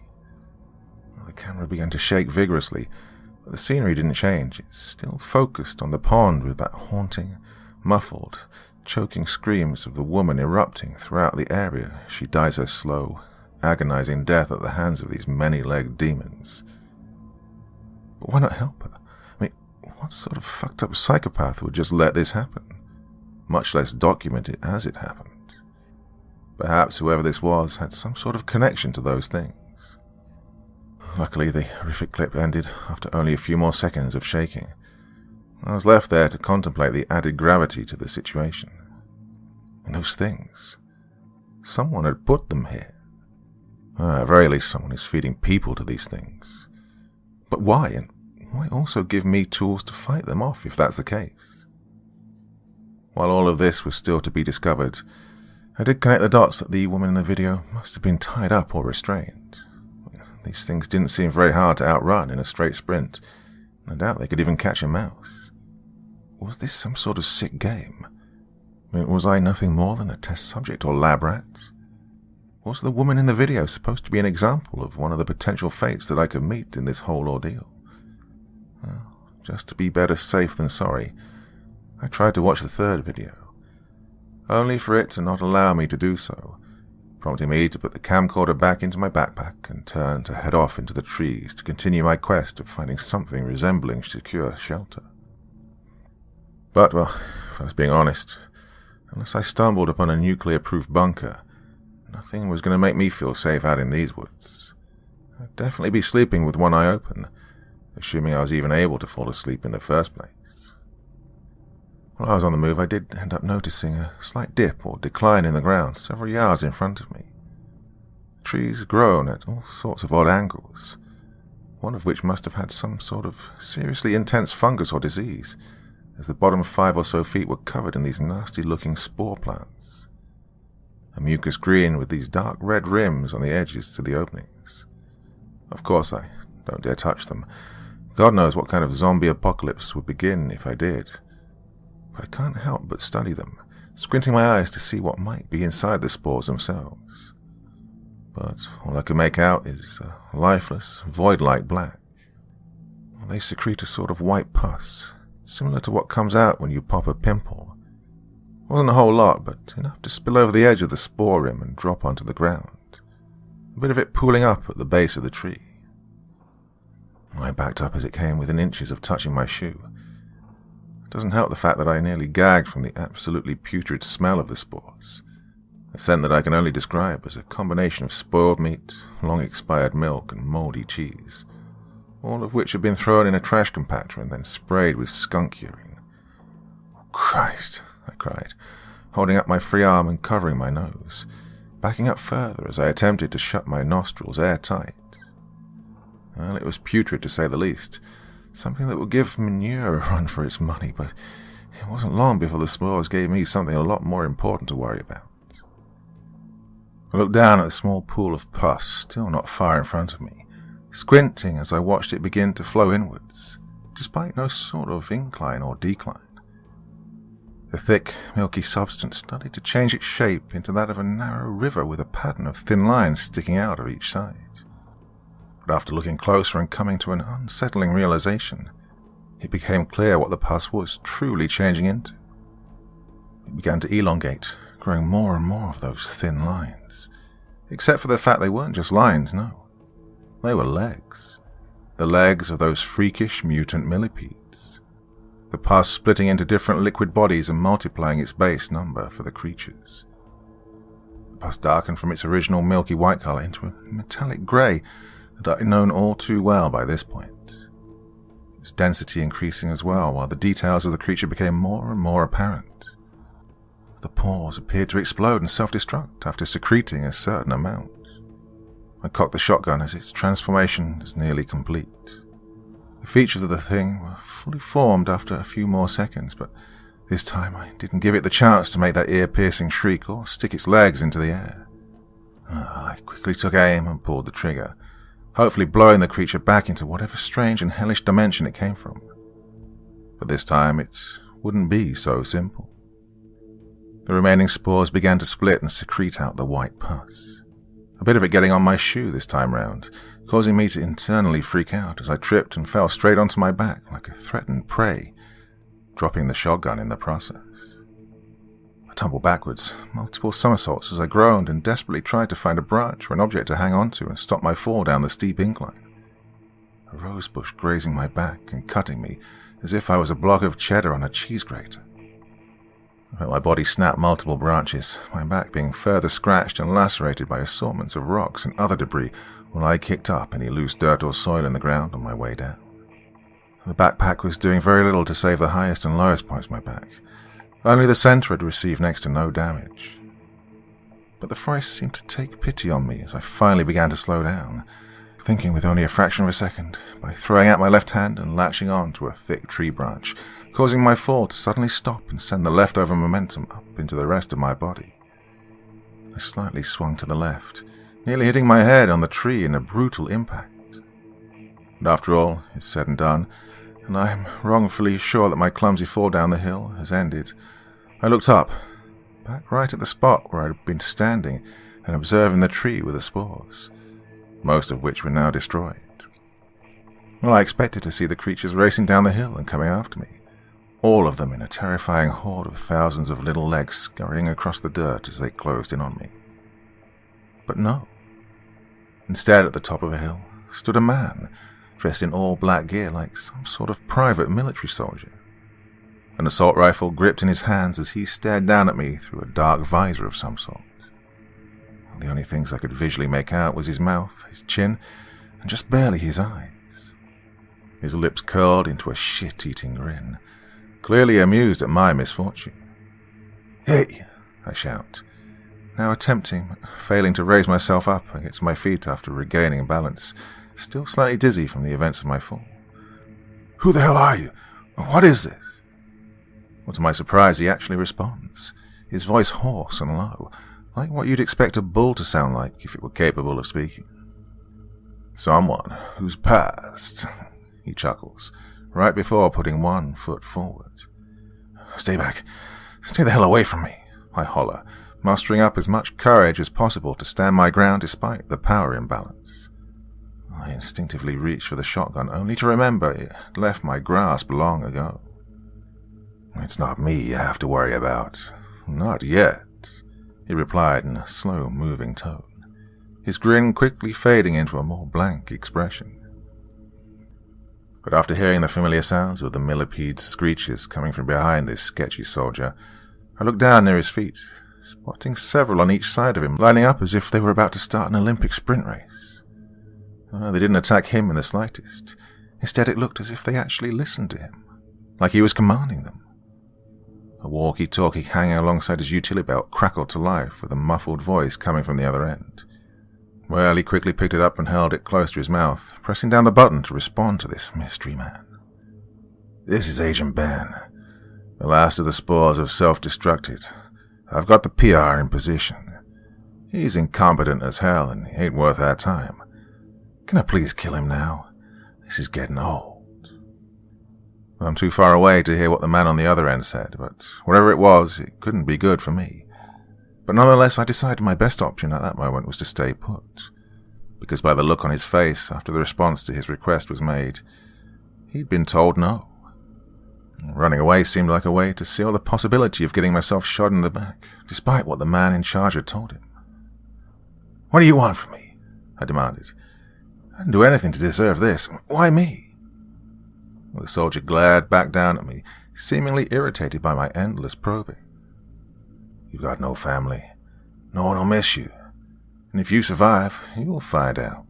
The camera began to shake vigorously, but the scenery didn't change. It still focused on the pond with that haunting, muffled, choking screams of the woman erupting throughout the area as she dies her slow, agonizing death at the hands of these many-legged demons. But why not help her? I mean, what sort of fucked-up psychopath would just let this happen, much less document it as it happened? Perhaps whoever this was had some sort of connection to those things. Luckily, the horrific clip ended after only a few more seconds of shaking. I was left there to contemplate the added gravity to the situation. And those things, someone had put them here. At the very least, someone is feeding people to these things. But why? And why also give me tools to fight them off if that's the case? While all of this was still to be discovered, I did connect the dots that the woman in the video must have been tied up or restrained. These things didn't seem very hard to outrun in a straight sprint, and I doubt they could even catch a mouse. Was this some sort of sick game? I mean, was I nothing more than a test subject or lab rat? Was the woman in the video supposed to be an example of one of the potential fates that I could meet in this whole ordeal? Well, just to be better safe than sorry, I tried to watch the third video, only for it to not allow me to do so, prompting me to put the camcorder back into my backpack and turn to head off into the trees to continue my quest of finding something resembling secure shelter. But, well, if I was being honest, unless I stumbled upon a nuclear-proof bunker, nothing was going to make me feel safe out in these woods. I'd definitely be sleeping with one eye open, assuming I was even able to fall asleep in the first place. While I was on the move, I did end up noticing a slight dip or decline in the ground several yards in front of me. The trees had grown at all sorts of odd angles, one of which must have had some sort of seriously intense fungus or disease, as the bottom 5 or so feet were covered in these nasty-looking spore plants. A mucus green with these dark red rims on the edges to the openings. Of course, I don't dare touch them. God knows what kind of zombie apocalypse would begin if I did. But I can't help but study them, squinting my eyes to see what might be inside the spores themselves. But all I could make out is a lifeless, void-like black. They secrete a sort of white pus, similar to what comes out when you pop a pimple. Wasn't a whole lot, but enough to spill over the edge of the spore rim and drop onto the ground, a bit of it pooling up at the base of the tree. I backed up as it came within inches of touching my shoe. It doesn't help the fact that I nearly gagged from the absolutely putrid smell of the spores, a scent that I can only describe as a combination of spoiled meat, long-expired milk, and mouldy cheese, all of which had been thrown in a trash compactor and then sprayed with skunk urine. "Christ," I cried, holding up my free arm and covering my nose, backing up further as I attempted to shut my nostrils airtight. Well, it was putrid to say the least, something that would give manure a run for its money, but it wasn't long before the spores gave me something a lot more important to worry about. I looked down at the small pool of pus still not far in front of me, squinting as I watched it begin to flow inwards, despite no sort of incline or decline. The thick, milky substance started to change its shape into that of a narrow river with a pattern of thin lines sticking out of each side. But after looking closer and coming to an unsettling realization, it became clear what the pus was truly changing into. It began to elongate, growing more and more of those thin lines, except for the fact they weren't just lines, no. They were legs. The legs of those freakish mutant millipedes. The pus splitting into different liquid bodies and multiplying its base number for the creatures. The pus darkened from its original milky white color into a metallic grey that I had known all too well by this point. Its density increasing as well, while the details of the creature became more and more apparent. The pores appeared to explode and self-destruct after secreting a certain amount. I cocked the shotgun as its transformation was nearly complete. The features of the thing were fully formed after a few more seconds, but this time I didn't give it the chance to make that ear-piercing shriek or stick its legs into the air. I quickly took aim and pulled the trigger, hopefully blowing the creature back into whatever strange and hellish dimension it came from. But this time it wouldn't be so simple. The remaining spores began to split and secrete out the white pus. A bit of it getting on my shoe this time round, causing me to internally freak out as I tripped and fell straight onto my back like a threatened prey, dropping the shotgun in the process. I tumbled backwards, multiple somersaults as I groaned and desperately tried to find a branch or an object to hang onto and stop my fall down the steep incline. A rose bush grazing my back and cutting me as if I was a block of cheddar on a cheese grater. I felt my body snap multiple branches, my back being further scratched and lacerated by assortments of rocks and other debris while I kicked up any loose dirt or soil in the ground on my way down. The backpack was doing very little to save the highest and lowest points of my back. Only the center had received next to no damage. But the forest seemed to take pity on me as I finally began to slow down, thinking with only a fraction of a second, by throwing out my left hand and latching on to a thick tree branch, causing my fall to suddenly stop and send the leftover momentum up into the rest of my body. I slightly swung to the left, nearly hitting my head on the tree in a brutal impact. But after all is said and done, and I am wrongfully sure that my clumsy fall down the hill has ended, I looked up, back right at the spot where I had been standing and observing the tree with the spores, most of which were now destroyed. Well, I expected to see the creatures racing down the hill and coming after me, all of them in a terrifying horde of thousands of little legs scurrying across the dirt as they closed in on me. But no. Instead, at the top of a hill, stood a man, dressed in all black gear like some sort of private military soldier, an assault rifle gripped in his hands as he stared down at me through a dark visor of some sort. The only things I could visually make out was his mouth, his chin, and just barely his eyes. His lips curled into a shit-eating grin, clearly amused at my misfortune. "Hey!" I shout, now attempting, but failing to raise myself up against my feet after regaining balance, still slightly dizzy from the events of my fall. "Who the hell are you? What is this?" Well, to my surprise, he actually responds, his voice hoarse and low, like what you'd expect a bull to sound like if it were capable of speaking. "Someone who's passed," he chuckles, right before putting one foot forward. "Stay back. Stay the hell away from me," I holler, mustering up as much courage as possible to stand my ground despite the power imbalance. I instinctively reach for the shotgun, only to remember it had left my grasp long ago. "It's not me you have to worry about. Not yet," he replied in a slow-moving tone, his grin quickly fading into a more blank expression. But after hearing the familiar sounds of the millipede's screeches coming from behind this sketchy soldier, I looked down near his feet, spotting several on each side of him, lining up as if they were about to start an Olympic sprint race. They didn't attack him in the slightest. Instead, it looked as if they actually listened to him, like he was commanding them. A walkie-talkie hanging alongside his utility belt crackled to life with a muffled voice coming from the other end. Well, he quickly picked it up and held it close to his mouth, pressing down the button to respond to this mystery man. "This is Agent Ben. The last of the spores have self-destructed. I've got the PR in position. He's incompetent as hell and he ain't worth our time. Can I please kill him now? This is getting old." I'm too far away to hear what the man on the other end said, but whatever it was, it couldn't be good for me. But nonetheless, I decided my best option at that moment was to stay put, because by the look on his face after the response to his request was made, he'd been told no. Running away seemed like a way to seal the possibility of getting myself shot in the back, despite what the man in charge had told him. "What do you want from me?" I demanded. "I didn't do anything to deserve this. Why me?" The soldier glared back down at me, seemingly irritated by my endless probing. "You've got no family. No one will miss you. And if you survive, you'll find out,"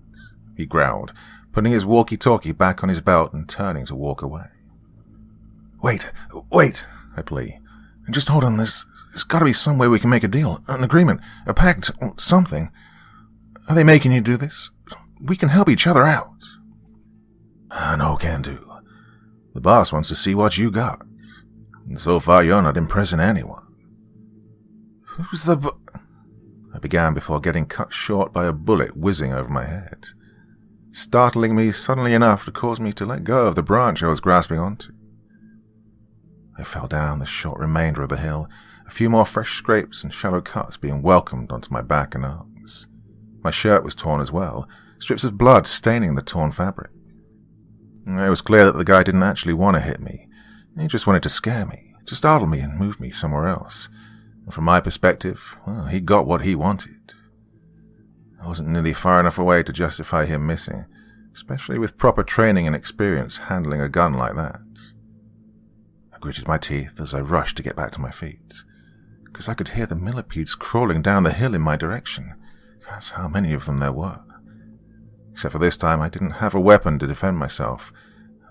he growled, putting his walkie-talkie back on his belt and turning to walk away. Wait, I plead. "Just hold on, there's got to be some way we can make a deal, an agreement, a pact, something. Are they making you do this? We can help each other out." "No can do. The boss wants to see what you got. And so far you're not impressing anyone." "Who's the I began before getting cut short by a bullet whizzing over my head, startling me suddenly enough to cause me to let go of the branch I was grasping onto. I fell down the short remainder of the hill, a few more fresh scrapes and shallow cuts being welcomed onto my back and arms. My shirt was torn as well, strips of blood staining the torn fabric. It was clear that the guy didn't actually want to hit me. He just wanted to scare me, to startle me and move me somewhere else. And from my perspective, well, he got what he wanted. I wasn't nearly far enough away to justify him missing, especially with proper training and experience handling a gun like that. I gritted my teeth as I rushed to get back to my feet, because I could hear the millipedes crawling down the hill in my direction. That's how many of them there were. Except for this time, I didn't have a weapon to defend myself.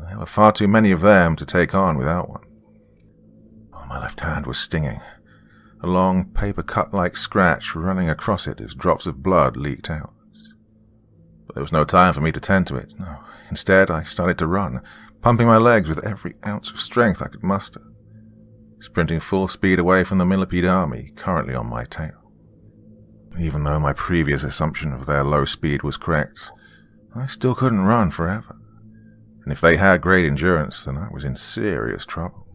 There were far too many of them to take on without one. My left hand was stinging, a long paper-cut-like scratch running across it as drops of blood leaked out. But there was no time for me to tend to it. No. Instead, I started to run, pumping my legs with every ounce of strength I could muster, sprinting full speed away from the millipede army currently on my tail. Even though my previous assumption of their low speed was correct, I still couldn't run forever. And if they had great endurance, then I was in serious trouble.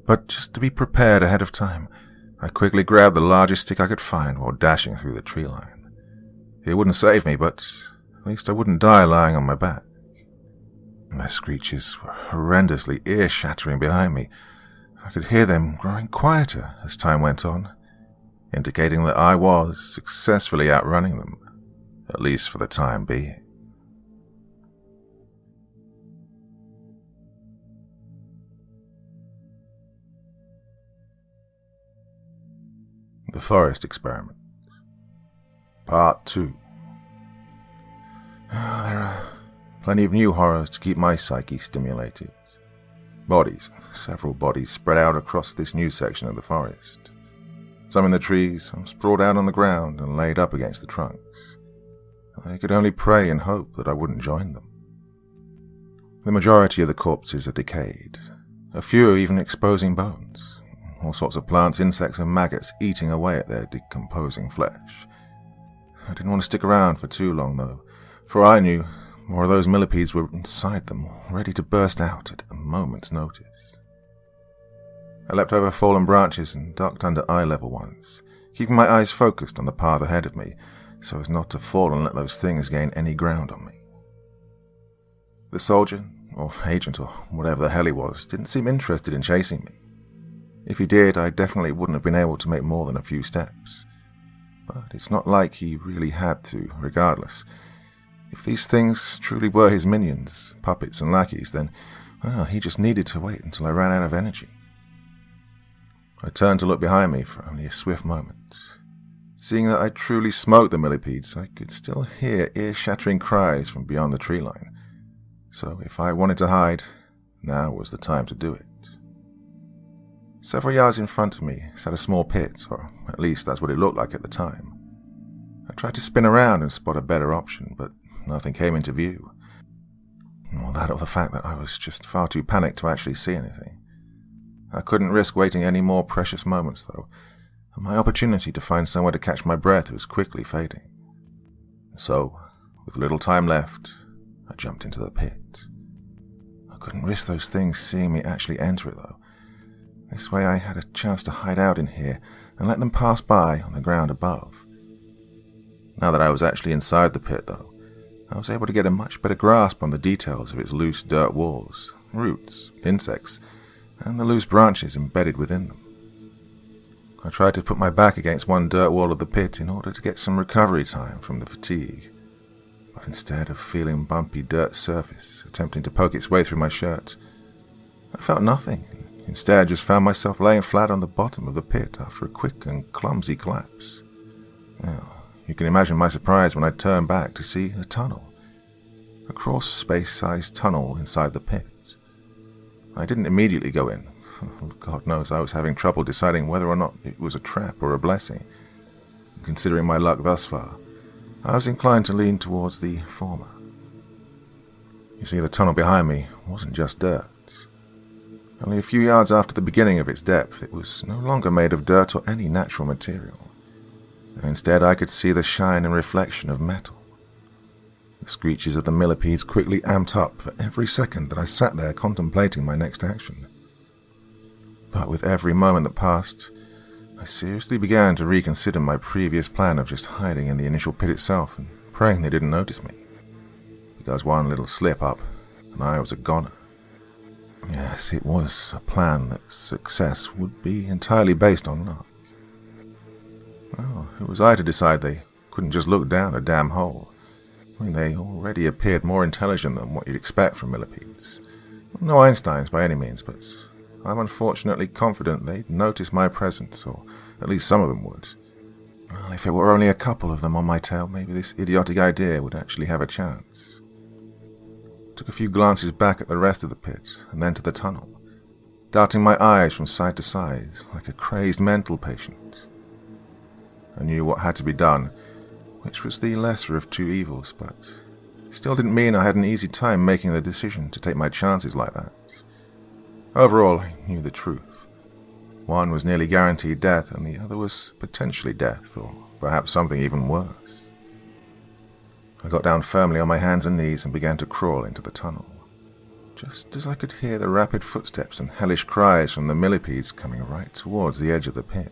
But just to be prepared ahead of time, I quickly grabbed the largest stick I could find while dashing through the tree line. It wouldn't save me, but at least I wouldn't die lying on my back. Their screeches were horrendously ear-shattering behind me. I could hear them growing quieter as time went on, indicating that I was successfully outrunning them, at least for the time being. The Forest Experiment. Part 2. There are plenty of new horrors to keep my psyche stimulated. Bodies, several bodies spread out across this new section of the forest. Some in the trees, some sprawled out on the ground and laid up against the trunks. I could only pray and hope that I wouldn't join them. The majority of the corpses are decayed, a few even exposing bones. All sorts of plants, insects, and maggots eating away at their decomposing flesh. I didn't want to stick around for too long, though, for I knew more of those millipedes were inside them, ready to burst out at a moment's notice. I leapt over fallen branches and ducked under eye-level ones, keeping my eyes focused on the path ahead of me so as not to fall and let those things gain any ground on me. The soldier, or agent, or whatever the hell he was, didn't seem interested in chasing me. If he did, I definitely wouldn't have been able to make more than a few steps. But it's not like he really had to, regardless. If these things truly were his minions, puppets and lackeys, then, well, he just needed to wait until I ran out of energy. I turned to look behind me for only a swift moment. Seeing that I truly smoked the millipedes, I could still hear ear-shattering cries from beyond the tree line. So if I wanted to hide, now was the time to do it. Several yards in front of me sat a small pit, or at least that's what it looked like at the time. I tried to spin around and spot a better option, but nothing came into view. Or that or the fact that I was just far too panicked to actually see anything. I couldn't risk waiting any more precious moments, though, and my opportunity to find somewhere to catch my breath was quickly fading. So, with little time left, I jumped into the pit. I couldn't risk those things seeing me actually enter it, though. This way I had a chance to hide out in here and let them pass by on the ground above. Now that I was actually inside the pit, though, I was able to get a much better grasp on the details of its loose dirt walls, roots, insects, and the loose branches embedded within them. I tried to put my back against one dirt wall of the pit in order to get some recovery time from the fatigue, but instead of feeling bumpy dirt surface attempting to poke its way through my shirt, I felt nothing, and instead just found myself laying flat on the bottom of the pit after a quick and clumsy collapse. Well, you can imagine my surprise when I turned back to see a tunnel. A crawl-space-sized tunnel inside the pit. I didn't immediately go in. God knows I was having trouble deciding whether or not it was a trap or a blessing. Considering my luck thus far, I was inclined to lean towards the former. You see, the tunnel behind me wasn't just dirt. Only a few yards after the beginning of its depth, it was no longer made of dirt or any natural material. Instead, I could see the shine and reflection of metal. The screeches of the millipedes quickly amped up for every second that I sat there contemplating my next action. But with every moment that passed, I seriously began to reconsider my previous plan of just hiding in the initial pit itself and praying they didn't notice me. Because one little slip-up, and I was a goner. Yes, it was a plan that success would be entirely based on luck. Well, who was I to decide they couldn't just look down a damn hole? I mean, they already appeared more intelligent than what you'd expect from millipedes. No Einsteins by any means, but I'm unfortunately confident they'd notice my presence, or at least some of them would. Well, if it were only a couple of them on my tail, maybe this idiotic idea would actually have a chance. Took a few glances back at the rest of the pit, and then to the tunnel, darting my eyes from side to side like a crazed mental patient. I knew what had to be done, which was the lesser of two evils, but still didn't mean I had an easy time making the decision to take my chances like that. Overall, I knew the truth. One was nearly guaranteed death, and the other was potentially death, or perhaps something even worse. I got down firmly on my hands and knees and began to crawl into the tunnel, just as I could hear the rapid footsteps and hellish cries from the millipedes coming right towards the edge of the pit.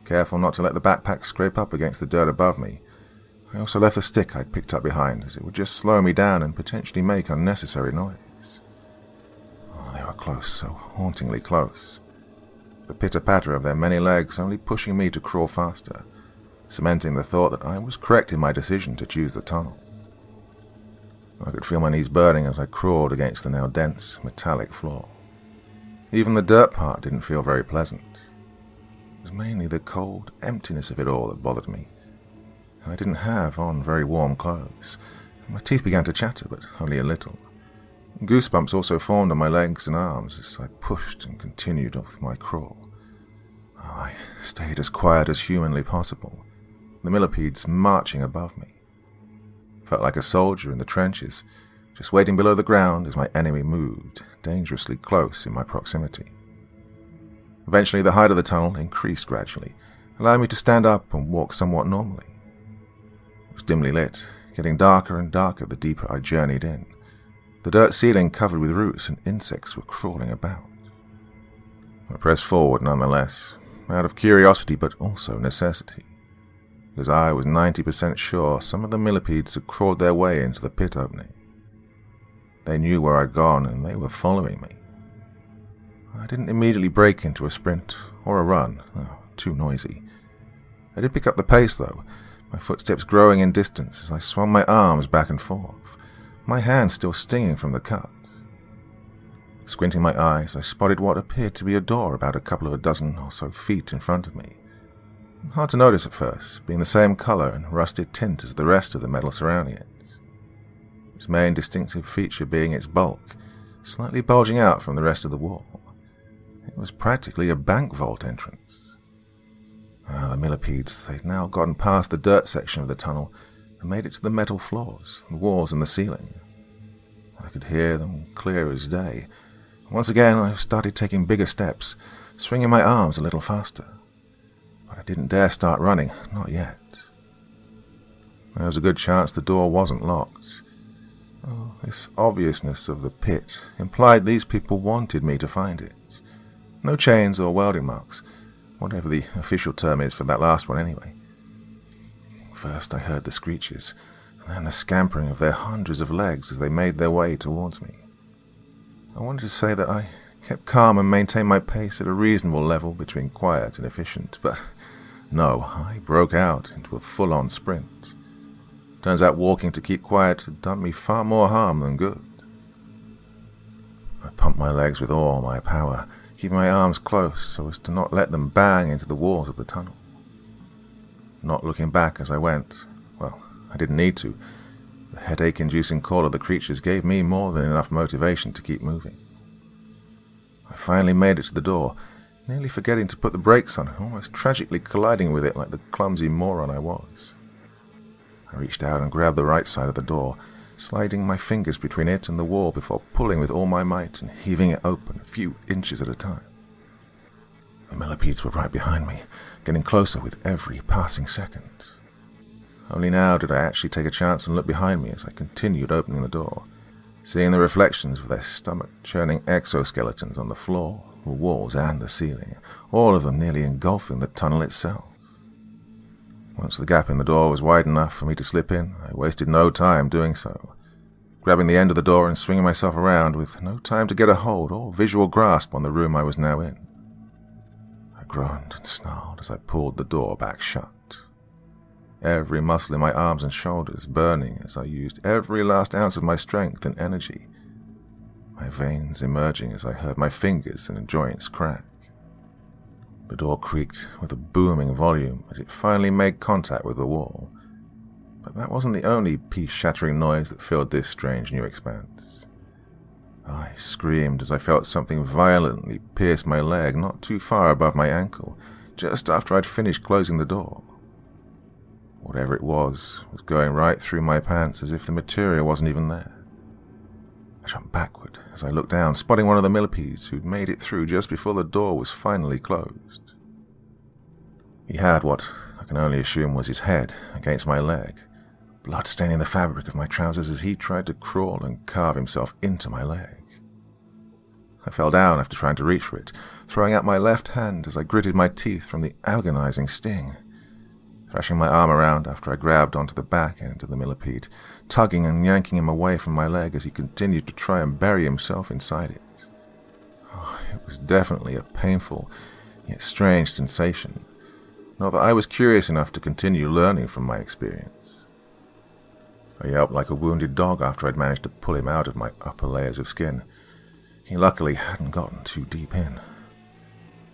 Careful not to let the backpack scrape up against the dirt above me, I also left the stick I'd picked up behind, as it would just slow me down and potentially make unnecessary noise. Oh, they were close, so hauntingly close. The pitter-patter of their many legs only pushing me to crawl faster, cementing the thought that I was correct in my decision to choose the tunnel. I could feel my knees burning as I crawled against the now dense, metallic floor. Even the dirt part didn't feel very pleasant. It was mainly the cold emptiness of it all that bothered me. I didn't have on very warm clothes. My teeth began to chatter, but only a little. Goosebumps also formed on my legs and arms as I pushed and continued off my crawl. I stayed as quiet as humanly possible, the millipedes marching above me. Felt like a soldier in the trenches, just waiting below the ground as my enemy moved, dangerously close in my proximity. Eventually, the height of the tunnel increased gradually, allowing me to stand up and walk somewhat normally. It was dimly lit, getting darker and darker the deeper I journeyed in. The dirt ceiling covered with roots and insects were crawling about. I pressed forward nonetheless, out of curiosity but also necessity, because I was 90% sure some of the millipedes had crawled their way into the pit opening. They knew where I'd gone and they were following me. I didn't immediately break into a sprint or a run, too noisy. I did pick up the pace though, my footsteps growing in distance as I swung my arms back and forth, my hands still stinging from the cut. Squinting my eyes, I spotted what appeared to be a door about a couple of a dozen or so feet in front of me. Hard to notice at first, being the same colour and rusted tint as the rest of the metal surrounding it. Its main distinctive feature being its bulk, slightly bulging out from the rest of the wall. It was practically a bank vault entrance. The millipedes, they'd now gotten past the dirt section of the tunnel and made it to the metal floors, the walls and the ceiling. I could hear them clear as day. Once again, I started taking bigger steps, swinging my arms a little faster. But I didn't dare start running, not yet. There was a good chance the door wasn't locked. This obviousness of the pit implied these people wanted me to find it. No chains or welding marks, whatever the official term is for that last one anyway. First I heard the screeches, and then the scampering of their hundreds of legs as they made their way towards me. I wanted to say that I kept calm and maintained my pace at a reasonable level between quiet and efficient, but no, I broke out into a full-on sprint. Turns out walking to keep quiet had done me far more harm than good. I pumped my legs with all my power, keeping my arms close so as to not let them bang into the walls of the tunnel. Not looking back as I went, well, I didn't need to. The headache-inducing call of the creatures gave me more than enough motivation to keep moving. I finally made it to the door, nearly forgetting to put the brakes on, almost tragically colliding with it like the clumsy moron I was. I reached out and grabbed the right side of the door, sliding my fingers between it and the wall before pulling with all my might and heaving it open a few inches at a time. The millipedes were right behind me, getting closer with every passing second. Only now did I actually take a chance and look behind me as I continued opening the door, seeing the reflections of their stomach-churning exoskeletons on the floor, the walls and the ceiling, all of them nearly engulfing the tunnel itself. Once the gap in the door was wide enough for me to slip in, I wasted no time doing so, grabbing the end of the door and swinging myself around with no time to get a hold or visual grasp on the room I was now in. I groaned and snarled as I pulled the door back shut, every muscle in my arms and shoulders burning as I used every last ounce of my strength and energy, my veins emerging as I heard my fingers and joints crack. The door creaked with a booming volume as it finally made contact with the wall, but that wasn't the only peace-shattering noise that filled this strange new expanse. I screamed as I felt something violently pierce my leg not too far above my ankle, just after I'd finished closing the door. Whatever it was going right through my pants as if the material wasn't even there. I jumped backward as I looked down, spotting one of the millipedes who'd made it through just before the door was finally closed. He had what I can only assume was his head against my leg, blood staining the fabric of my trousers as he tried to crawl and carve himself into my leg. I fell down after trying to reach for it, throwing out my left hand as I gritted my teeth from the agonizing sting, thrashing my arm around after I grabbed onto the back end of the millipede, tugging and yanking him away from my leg as he continued to try and bury himself inside it. It was definitely a painful, yet strange sensation, not that I was curious enough to continue learning from my experience. I yelped like a wounded dog after I'd managed to pull him out of my upper layers of skin. He luckily hadn't gotten too deep in.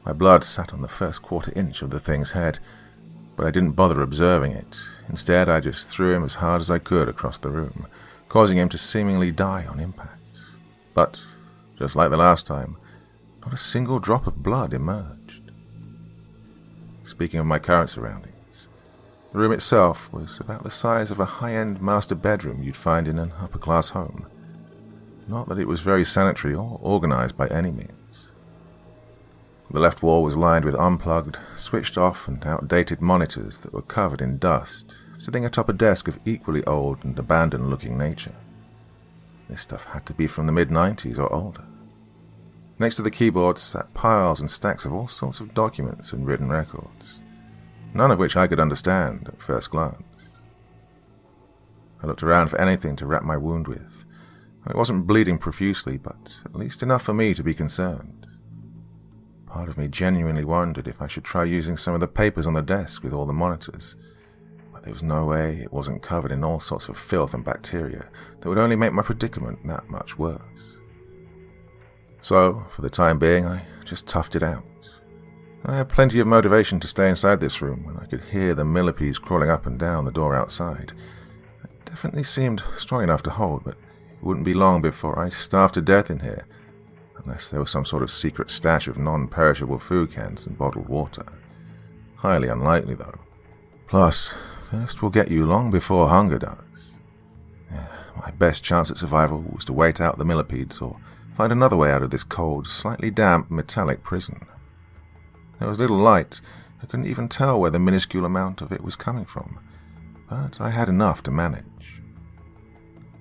My blood sat on the first quarter inch of the thing's head, but I didn't bother observing it. Instead, I just threw him as hard as I could across the room, causing him to seemingly die on impact. But, just like the last time, not a single drop of blood emerged. Speaking of my current surroundings, the room itself was about the size of a high-end master bedroom you'd find in an upper-class home. Not that it was very sanitary or organized by any means. The left wall was lined with unplugged, switched off and outdated monitors that were covered in dust, sitting atop a desk of equally old and abandoned-looking nature. This stuff had to be from the mid-90s or older. Next to the keyboard sat piles and stacks of all sorts of documents and written records, none of which I could understand at first glance. I looked around for anything to wrap my wound with. It wasn't bleeding profusely, but at least enough for me to be concerned. Part of me genuinely wondered if I should try using some of the papers on the desk with all the monitors, but there was no way it wasn't covered in all sorts of filth and bacteria that would only make my predicament that much worse. So, for the time being, I just toughed it out. I had plenty of motivation to stay inside this room when I could hear the millipedes crawling up and down the door outside. It definitely seemed strong enough to hold, but it wouldn't be long before I starved to death in here, unless there was some sort of secret stash of non-perishable food cans and bottled water. Highly unlikely, though. Plus, thirst will get you long before hunger does. My best chance at survival was to wait out the millipedes or find another way out of this cold, slightly damp, metallic prison. There was little light. I couldn't even tell where the minuscule amount of it was coming from, but I had enough to manage.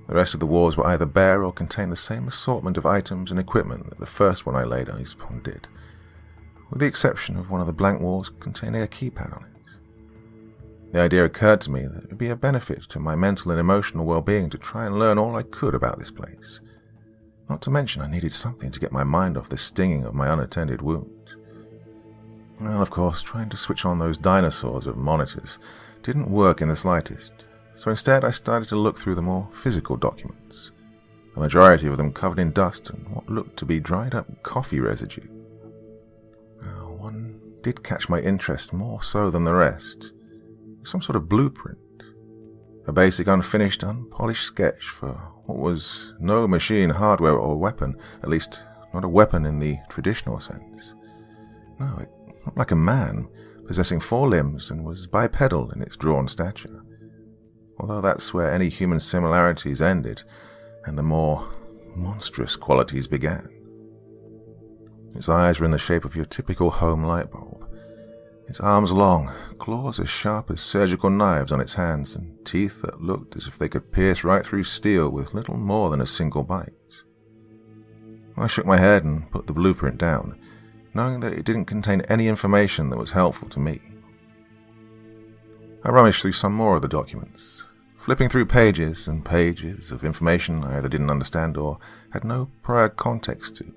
The rest of the walls were either bare or contained the same assortment of items and equipment that the first one I laid eyes upon did, with the exception of one of the blank walls containing a keypad on it. The idea occurred to me that it would be a benefit to my mental and emotional well-being to try and learn all I could about this place. Not to mention I needed something to get my mind off the stinging of my unattended wound. Well, of course, trying to switch on those dinosaurs of monitors didn't work in the slightest, so instead I started to look through the more physical documents, a majority of them covered in dust and what looked to be dried up coffee residue. One did catch my interest more so than the rest. Some sort of blueprint. A basic unfinished, unpolished sketch for what was no machine, hardware or weapon, at least not a weapon in the traditional sense. No, it looked like a man, possessing 4 limbs and was bipedal in its drawn stature. Although that's where any human similarities ended, and the more monstrous qualities began. Its eyes were in the shape of your typical home light bulb. Its arms long, claws as sharp as surgical knives on its hands, and teeth that looked as if they could pierce right through steel with little more than a single bite. I shook my head and put the blueprint down, knowing that it didn't contain any information that was helpful to me. I rummaged through some more of the documents, flipping through pages and pages of information I either didn't understand or had no prior context to.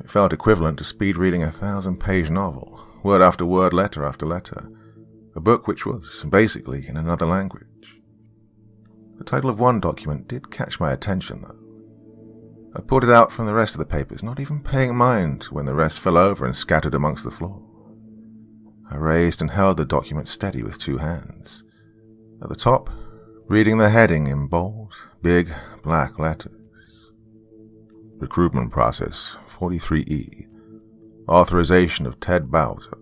It felt equivalent to speed reading a 1,000-page novel, word after word, letter after letter, a book which was basically in another language. The title of one document did catch my attention, though. I pulled it out from the rest of the papers, not even paying mind when the rest fell over and scattered amongst the floor. I raised and held the document steady with 2 hands. At the top, reading the heading in bold, big, black letters. Recruitment Process 43E. Authorization of Ted Bowser,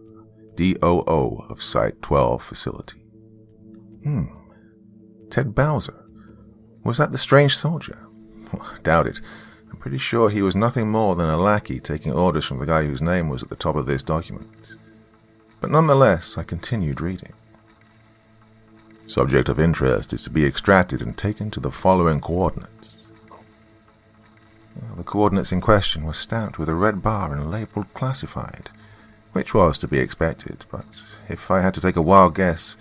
DOO of Site 12 Facility. Ted Bowser. Was that the strange soldier? Doubt it. I'm pretty sure he was nothing more than a lackey taking orders from the guy whose name was at the top of this document. But nonetheless, I continued reading. Subject of interest is to be extracted and taken to the following coordinates. The coordinates in question were stamped with a red bar and labelled classified, which was to be expected, but if I had to take a wild guess,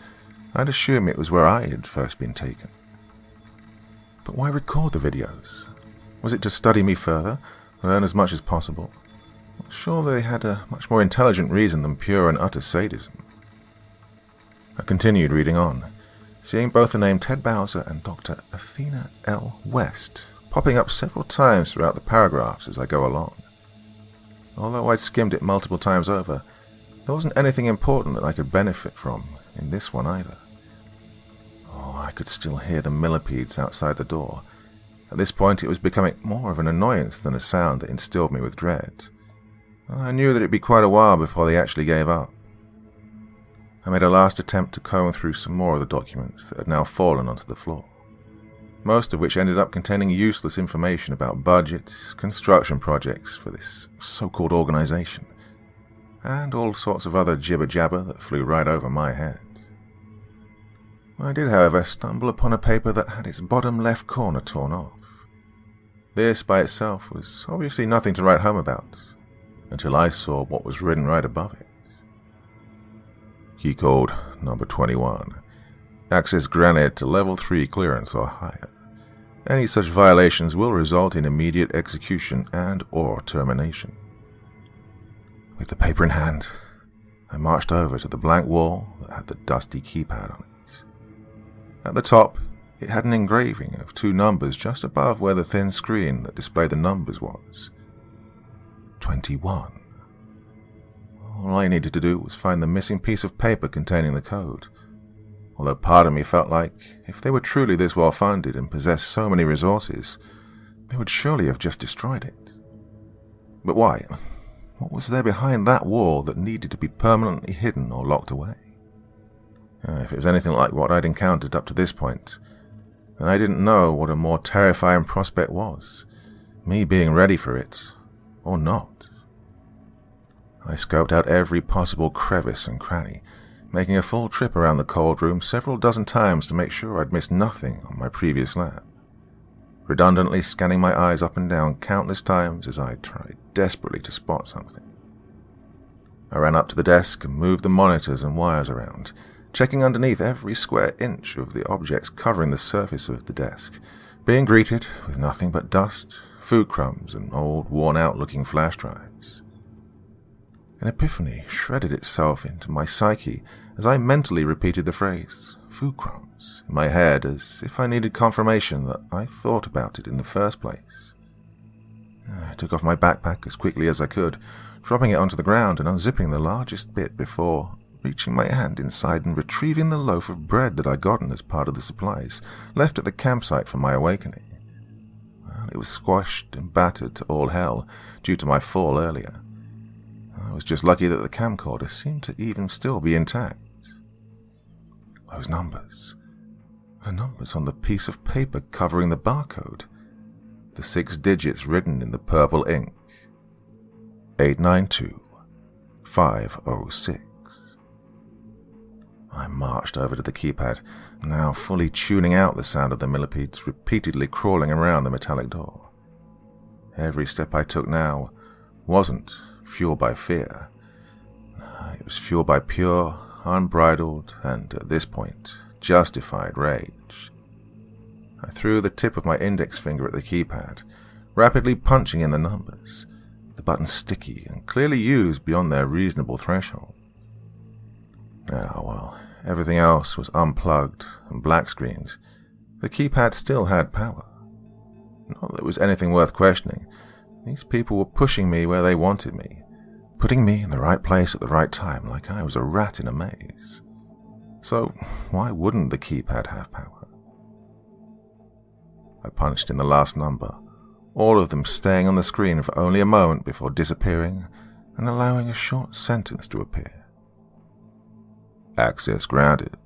I'd assume it was where I had first been taken. But why record the videos? Was it to study me further, learn as much as possible? Surely they had a much more intelligent reason than pure and utter sadism. I continued reading on, seeing both the name Ted Bowser and Dr. Athena L. West popping up several times throughout the paragraphs as I go along. Although I'd skimmed it multiple times over, there wasn't anything important that I could benefit from in this one either. I could still hear the millipedes outside the door. At this point it was becoming more of an annoyance than a sound that instilled me with dread. I knew that it'd be quite a while before they actually gave up. I made a last attempt to comb through some more of the documents that had now fallen onto the floor, most of which ended up containing useless information about budgets, construction projects for this so-called organization, and all sorts of other jibber-jabber that flew right over my head. I did, however, stumble upon a paper that had its bottom left corner torn off. This by itself was obviously nothing to write home about, until I saw what was written right above it. Key code number 21. Access granted to level 3 clearance or higher. Any such violations will result in immediate execution and or termination. With the paper in hand, I marched over to the blank wall that had the dusty keypad on it. At the top, it had an engraving of 2 numbers just above where the thin screen that displayed the numbers was. 21. All I needed to do was find the missing piece of paper containing the code, although part of me felt like if they were truly this well-funded and possessed so many resources, they would surely have just destroyed it. But why? What was there behind that wall that needed to be permanently hidden or locked away? If it was anything like what I'd encountered up to this point, then I didn't know what a more terrifying prospect was, me being ready for it, or not. I scoped out every possible crevice and cranny, making a full trip around the cold room several dozen times to make sure I'd missed nothing on my previous lap, redundantly scanning my eyes up and down countless times as I tried desperately to spot something. I ran up to the desk and moved the monitors and wires around, checking underneath every square inch of the objects covering the surface of the desk, being greeted with nothing but dust, food crumbs, and old, worn-out-looking flash drives. An epiphany shredded itself into my psyche as I mentally repeated the phrase, food crumbs, in my head as if I needed confirmation that I thought about it in the first place. I took off my backpack as quickly as I could, dropping it onto the ground and unzipping the largest bit before reaching my hand inside and retrieving the loaf of bread that I'd gotten as part of the supplies left at the campsite for my awakening. Well, it was squashed and battered to all hell due to my fall earlier. I was just lucky that the camcorder seemed to even still be intact. Those numbers. The numbers on the piece of paper covering the barcode. The 6 digits written in the purple ink. 892506. I marched over to the keypad, now fully tuning out the sound of the millipedes repeatedly crawling around the metallic door. Every step I took now wasn't fueled by fear. It was fueled by pure, unbridled, and, at this point, justified rage. I threw the tip of my index finger at the keypad, rapidly punching in the numbers, the buttons sticky and clearly used beyond their reasonable threshold. Now, while everything else was unplugged and black screened, the keypad still had power. Not that it was anything worth questioning. These people were pushing me where they wanted me, putting me in the right place at the right time like I was a rat in a maze. So why wouldn't the keypad have power? I punched in the last number, all of them staying on the screen for only a moment before disappearing and allowing a short sentence to appear. Access granted.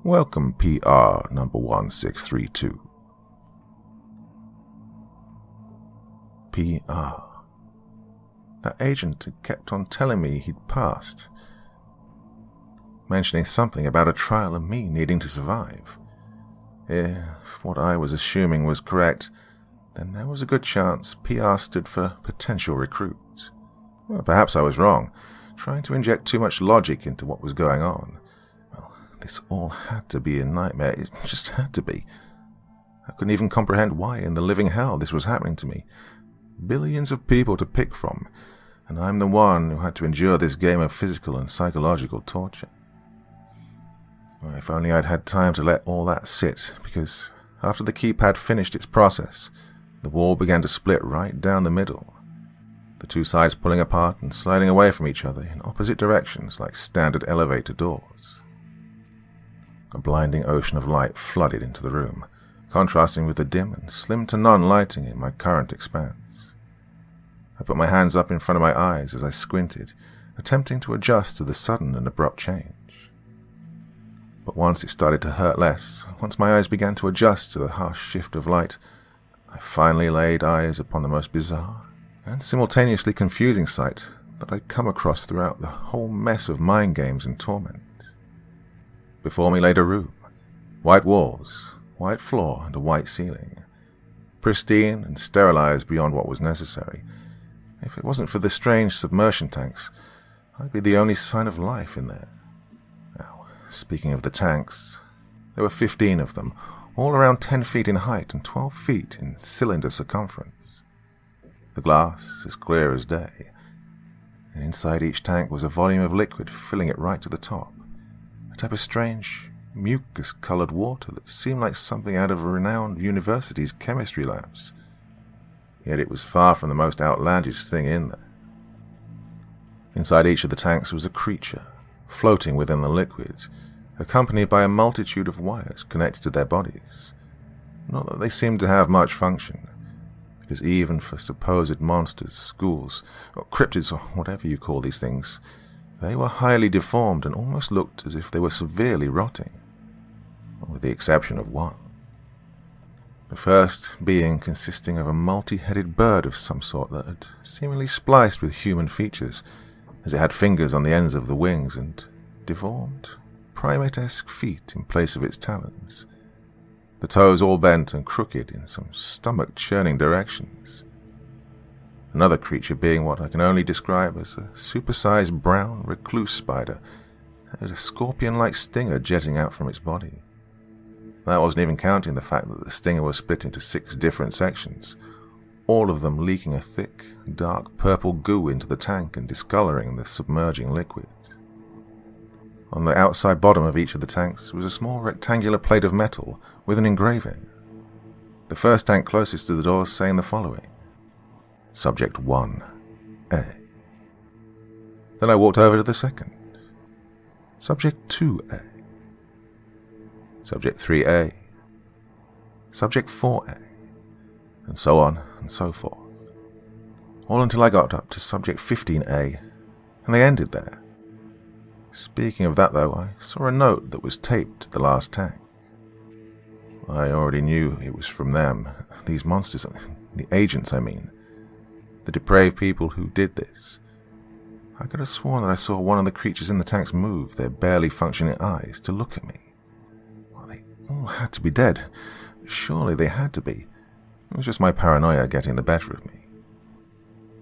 Welcome PR number 1632. PR. That agent had kept on telling me he'd passed, mentioning something about a trial and me needing to survive. If what I was assuming was correct, then there was a good chance PR stood for potential recruits. Well, perhaps I was wrong, trying to inject too much logic into what was going on. Well, this all had to be a nightmare. It just had to be. I couldn't even comprehend why in the living hell this was happening to me. Billions of people to pick from, and I'm the one who had to endure this game of physical and psychological torture. If only I'd had time to let all that sit, because after the keypad finished its process, the wall began to split right down the middle, the 2 sides pulling apart and sliding away from each other in opposite directions like standard elevator doors. A blinding ocean of light flooded into the room, contrasting with the dim and slim to none lighting in my current expanse. I put my hands up in front of my eyes as I squinted, attempting to adjust to the sudden and abrupt change. But once it started to hurt less, once my eyes began to adjust to the harsh shift of light, I finally laid eyes upon the most bizarre and simultaneously confusing sight that I'd come across throughout the whole mess of mind games and torment. Before me laid a room, white walls, white floor, and a white ceiling. pristine and sterilized beyond what was necessary. If it wasn't for the strange submersion tanks, I'd be the only sign of life in there. Now, speaking of the tanks, there were 15 of them, all around 10 feet in height and 12 feet in cylinder circumference. The glass as clear as day, and inside each tank was a volume of liquid filling it right to the top, a type of strange, mucus-colored water that seemed like something out of a renowned university's chemistry labs. Yet it was far from the most outlandish thing in there. Inside each of the tanks was a creature, floating within the liquid, accompanied by a multitude of wires connected to their bodies. Not that they seemed to have much function, because even for supposed monsters, schools, or cryptids, or whatever you call these things, they were highly deformed and almost looked as if they were severely rotting, with the exception of one. The first being consisting of a multi-headed bird of some sort that had seemingly spliced with human features, as it had fingers on the ends of the wings and deformed, primate-esque feet in place of its talons, the toes all bent and crooked in some stomach-churning directions. Another creature being what I can only describe as a supersized brown recluse spider that had a scorpion-like stinger jetting out from its body. That wasn't even counting the fact that the stinger was split into 6 different sections, all of them leaking a thick, dark purple goo into the tank and discoloring the submerging liquid. On the outside bottom of each of the tanks was a small rectangular plate of metal with an engraving. The first tank closest to the door saying the following: Subject 1, A. Then I walked over to the second. Subject 2A. Subject 3A. Subject 4A. And so on and so forth. All until I got up to Subject 15A, and they ended there. Speaking of that, though, I saw a note that was taped to the last tank. I already knew it was from them, these monsters, the agents, I mean, the depraved people who did this. I could have sworn that I saw one of the creatures in the tanks move their barely functioning eyes to look at me. Well, they all had to be dead. Surely they had to be. It was just my paranoia getting the better of me.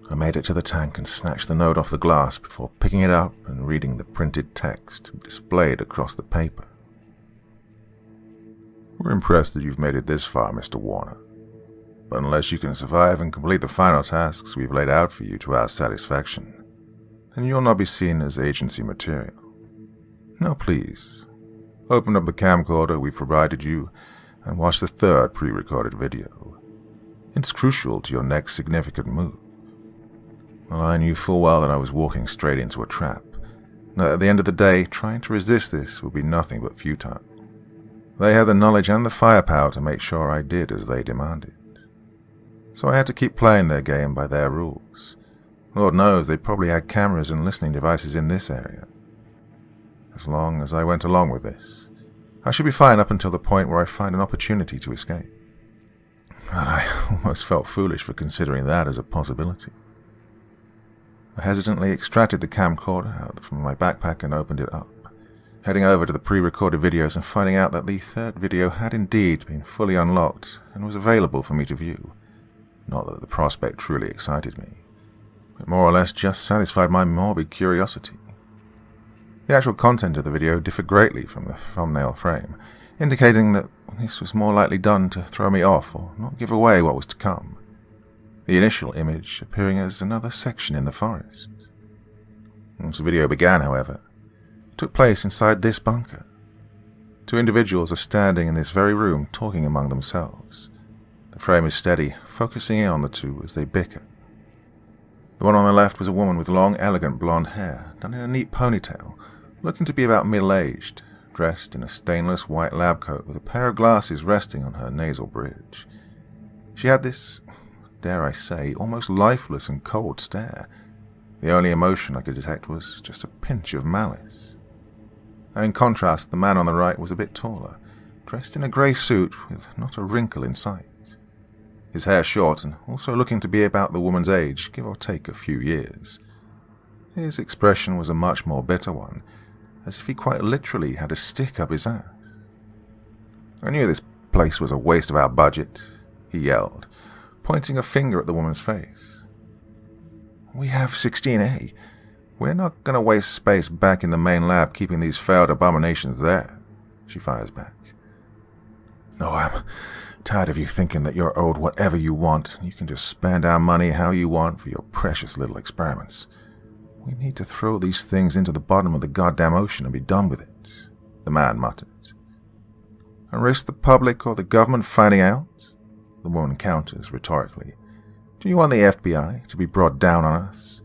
I made it to the tank and snatched the note off the glass before picking it up and reading the printed text displayed across the paper. We're impressed that you've made it this far, Mr. Warner. But unless you can survive and complete the final tasks we've laid out for you to our satisfaction, then you'll not be seen as agency material. Now please, open up the camcorder we've provided you and watch the third pre-recorded video. It's crucial to your next significant move. Well, I knew full well that I was walking straight into a trap, and that at the end of the day, trying to resist this would be nothing but futile. They had the knowledge and the firepower to make sure I did as they demanded. So I had to keep playing their game by their rules. Lord knows they probably had cameras and listening devices in this area. As long as I went along with this, I should be fine up until the point where I find an opportunity to escape. And I almost felt foolish for considering that as a possibility. I hesitantly extracted the camcorder out from my backpack and opened it up, heading over to the pre-recorded videos and finding out that the third video had indeed been fully unlocked and was available for me to view. Not that the prospect truly excited me, but more or less just satisfied my morbid curiosity. The actual content of the video differed greatly from the thumbnail frame, indicating that this was more likely done to throw me off or not give away what was to come. The initial image appearing as another section in the forest. Once the video began, however, it took place inside this bunker. 2 individuals are standing in this very room talking among themselves. The frame is steady, focusing in on the 2 as they bicker. The one on the left was a woman with long, elegant blonde hair, done in a neat ponytail, looking to be about middle-aged, dressed in a stainless white lab coat with a pair of glasses resting on her nasal bridge. She had this, dare I say, almost lifeless and cold stare. The only emotion I could detect was just a pinch of malice. In contrast, the man on the right was a bit taller, dressed in a grey suit with not a wrinkle in sight. His hair short and also looking to be about the woman's age, give or take a few years. His expression was a much more bitter one, as if he quite literally had a stick up his ass. I knew this place was a waste of our budget, he yelled, pointing a finger at the woman's face. We have 16A. We're not going to waste space back in the main lab keeping these failed abominations there, she fires back. No, I'm tired of you thinking that you're owed whatever you want and you can just spend our money how you want for your precious little experiments. We need to throw these things into the bottom of the goddamn ocean and be done with it, the man muttered. And risk the public or the government finding out? The woman counters rhetorically. Do you want the FBI to be brought down on us?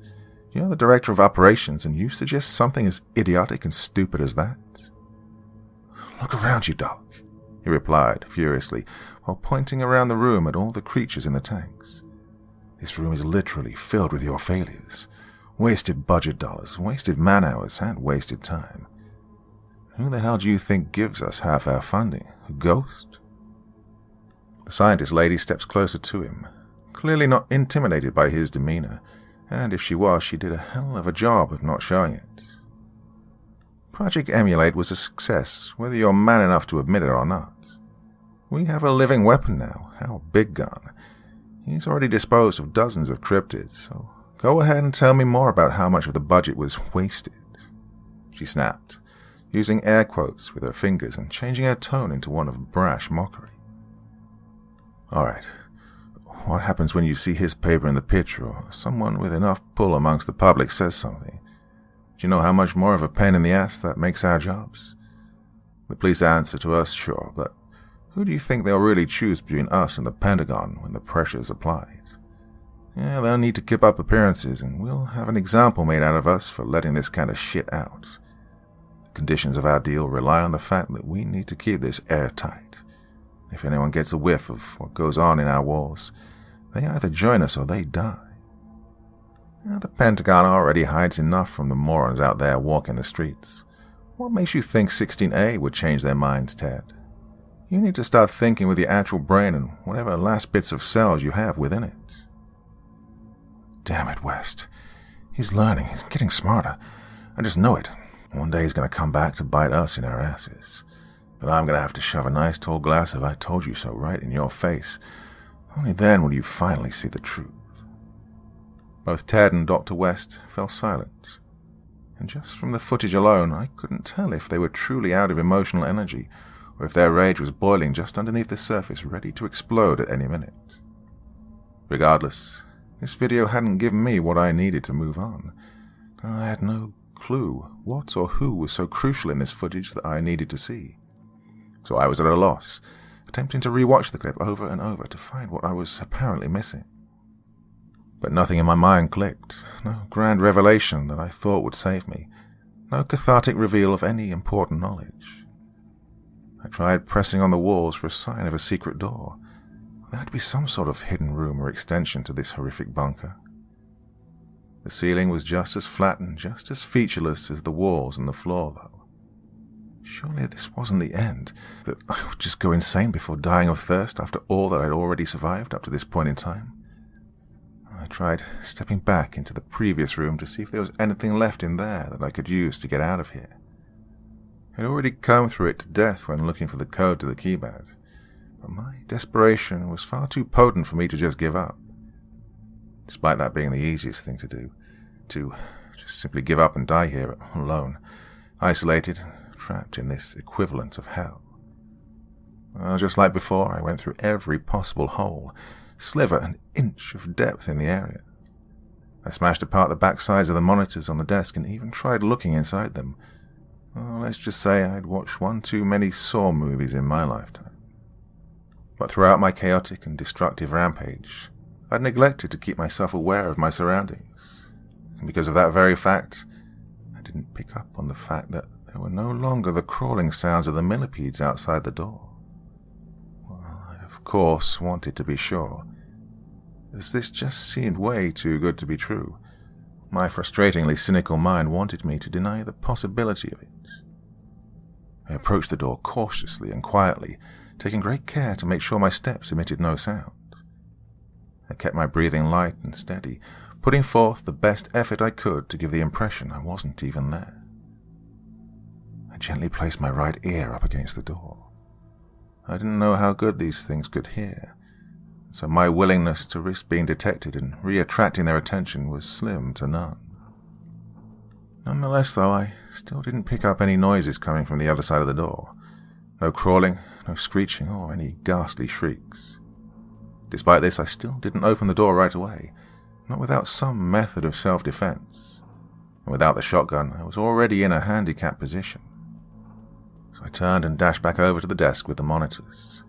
You're the director of operations and you suggest something as idiotic and stupid as that? Look around you, Doc, he replied furiously, while pointing around the room at all the creatures in the tanks. This room is literally filled with your failures. Wasted budget dollars, wasted man-hours, and wasted time. Who the hell do you think gives us half our funding? A ghost? The scientist lady steps closer to him, clearly not intimidated by his demeanor, and if she was, she did a hell of a job of not showing it. Project Emulate was a success, whether you're man enough to admit it or not. We have a living weapon now, our big gun. He's already disposed of dozens of cryptids, so go ahead and tell me more about how much of the budget was wasted. She snapped, using air quotes with her fingers and changing her tone into one of brash mockery. All right, what happens when you see his paper in the picture or someone with enough pull amongst the public says something? Do you know how much more of a pain in the ass that makes our jobs? The police answer to us, sure, but who do you think they'll really choose between us and the Pentagon when the pressure's applied? Yeah, they'll need to keep up appearances, and we'll have an example made out of us for letting this kind of shit out. The conditions of our deal rely on the fact that we need to keep this airtight. If anyone gets a whiff of what goes on in our walls, they either join us or they die. Now, the Pentagon already hides enough from the morons out there walking the streets. What makes you think 16A would change their minds, Ted? You need to start thinking with your actual brain and whatever last bits of cells you have within it. Damn it, West. He's learning. He's getting smarter. I just know it. One day he's going to come back to bite us in our asses. But I'm going to have to shove a nice tall glass of I told you so right in your face. Only then will you finally see the truth. Both Ted and Dr. West fell silent. And just from the footage alone, I couldn't tell if they were truly out of emotional energy or if their rage was boiling just underneath the surface, ready to explode at any minute. Regardless, this video hadn't given me what I needed to move on. I had no clue what or who was so crucial in this footage that I needed to see. So I was at a loss, attempting to rewatch the clip over and over to find what I was apparently missing. But nothing in my mind clicked, no grand revelation that I thought would save me, no cathartic reveal of any important knowledge. I tried pressing on the walls for a sign of a secret door. There had to be some sort of hidden room or extension to this horrific bunker. The ceiling was just as flat and just as featureless as the walls and the floor, though. Surely this wasn't the end, that I would just go insane before dying of thirst after all that I'd already survived up to this point in time. I tried stepping back into the previous room to see if there was anything left in there that I could use to get out of here. I'd already come through it to death when looking for the code to the keypad, but my desperation was far too potent for me to just give up. Despite that being the easiest thing to do, to just simply give up and die here alone, isolated, trapped in this equivalent of hell. Well, just like before, I went through every possible hole, sliver and inch of depth in the area. I smashed apart the backsides of the monitors on the desk and even tried looking inside them. Well, let's just say I'd watched one too many Saw movies in my lifetime. But throughout my chaotic and destructive rampage, I'd neglected to keep myself aware of my surroundings. And because of that very fact, I didn't pick up on the fact that there were no longer the crawling sounds of the millipedes outside the door. Well, I of course wanted to be sure, as this just seemed way too good to be true. My frustratingly cynical mind wanted me to deny the possibility of it. I approached the door cautiously and quietly, taking great care to make sure my steps emitted no sound. I kept my breathing light and steady, putting forth the best effort I could to give the impression I wasn't even there. I gently placed my right ear up against the door. I didn't know how good these things could hear, so my willingness to risk being detected and re-attracting their attention was slim to none. Nonetheless, though, I still didn't pick up any noises coming from the other side of the door. No crawling, no screeching, or any ghastly shrieks. Despite this, I still didn't open the door right away, not without some method of self-defense. And without the shotgun, I was already in a handicapped position. So I turned and dashed back over to the desk with the monitors,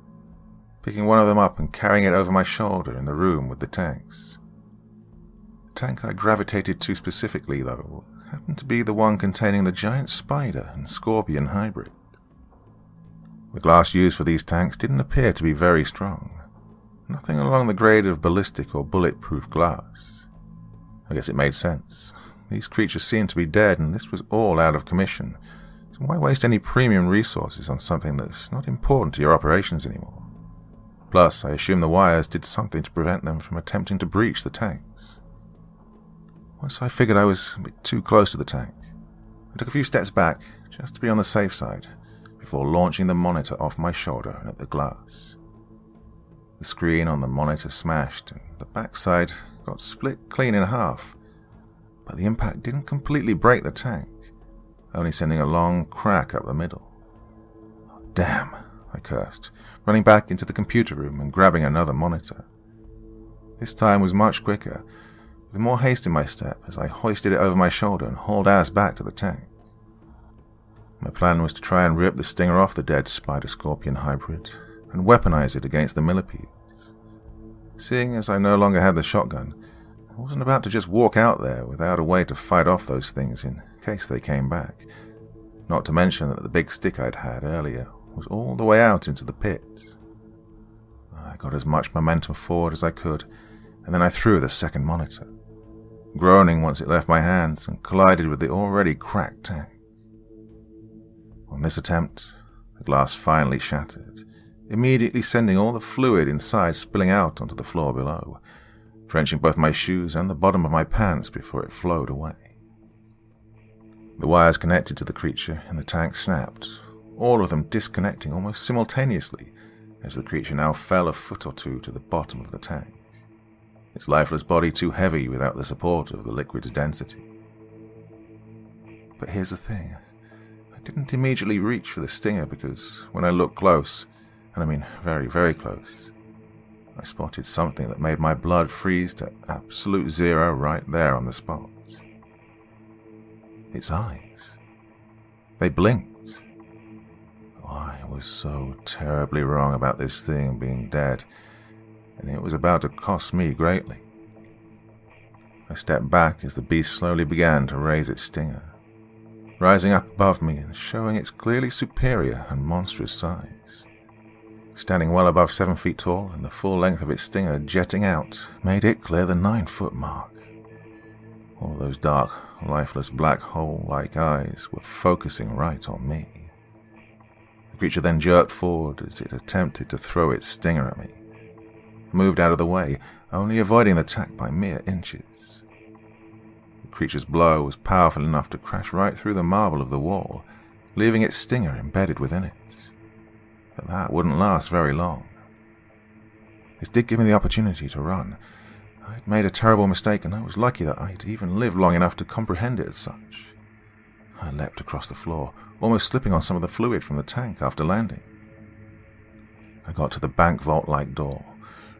picking one of them up and carrying it over my shoulder in the room with the tanks. The tank I gravitated to specifically, though, happened to be the one containing the giant spider and scorpion hybrid. The glass used for these tanks didn't appear to be very strong. Nothing along the grade of ballistic or bulletproof glass. I guess it made sense. These creatures seemed to be dead, and this was all out of commission. So why waste any premium resources on something that's not important to your operations anymore? Plus, I assume the wires did something to prevent them from attempting to breach the tanks. Once I figured I was a bit too close to the tank, I took a few steps back, just to be on the safe side, before launching the monitor off my shoulder and at the glass. The screen on the monitor smashed, and the backside got split clean in half, but the impact didn't completely break the tank, only sending a long crack up the middle. Damn, I cursed, running back into the computer room and grabbing another monitor. This time was much quicker, with more haste in my step as I hoisted it over my shoulder and hauled ass back to the tank. My plan was to try and rip the stinger off the dead spider-scorpion hybrid and weaponize it against the millipedes. Seeing as I no longer had the shotgun, I wasn't about to just walk out there without a way to fight off those things in case they came back, not to mention that the big stick I'd had earlier was all the way out into the pit. I got as much momentum forward as I could, and then I threw the second monitor, groaning once it left my hands and collided with the already cracked tank. On this attempt, the glass finally shattered, immediately sending all the fluid inside spilling out onto the floor below, drenching both my shoes and the bottom of my pants before it flowed away. The wires connected to the creature in the tank snapped, all of them disconnecting almost simultaneously as the creature now fell a foot or two to the bottom of the tank, its lifeless body too heavy without the support of the liquid's density. But here's the thing. I didn't immediately reach for the stinger because when I looked close, and I mean very, very close, I spotted something that made my blood freeze to absolute zero right there on the spot. Its eyes. They blinked. Oh, I was so terribly wrong about this thing being dead, and it was about to cost me greatly. I stepped back as the beast slowly began to raise its stinger, rising up above me and showing its clearly superior and monstrous size. Standing well above 7 feet tall and the full length of its stinger jetting out made it clear the 9-foot mark. All those dark, lifeless black hole-like eyes were focusing right on me. The creature then jerked forward as it attempted to throw its stinger at me. I moved out of the way, only avoiding the attack by mere inches. The creature's blow was powerful enough to crash right through the marble of the wall, leaving its stinger embedded within it. But that wouldn't last very long. This did give me the opportunity to run. I'd made a terrible mistake, and I was lucky that I'd even lived long enough to comprehend it as such. I leapt across the floor, almost slipping on some of the fluid from the tank after landing. I got to the bank vault-like door,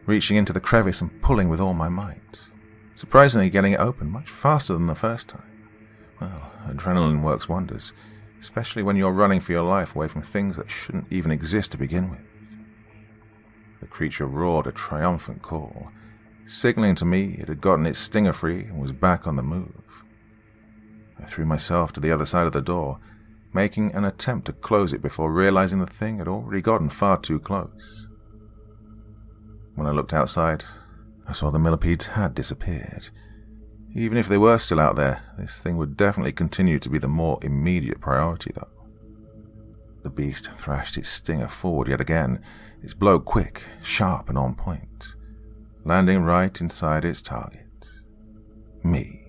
reaching into the crevice and pulling with all my might, surprisingly getting it open much faster than the first time. Well, adrenaline works wonders, especially when you're running for your life away from things that shouldn't even exist to begin with. The creature roared a triumphant call, signaling to me it had gotten its stinger free and was back on the move. I threw myself to the other side of the door, making an attempt to close it before realizing the thing had already gotten far too close. When I looked outside, I saw the millipedes had disappeared. Even if they were still out there, this thing would definitely continue to be the more immediate priority, though. The beast thrashed its stinger forward yet again, its blow quick, sharp, and on point, landing right inside its target. Me.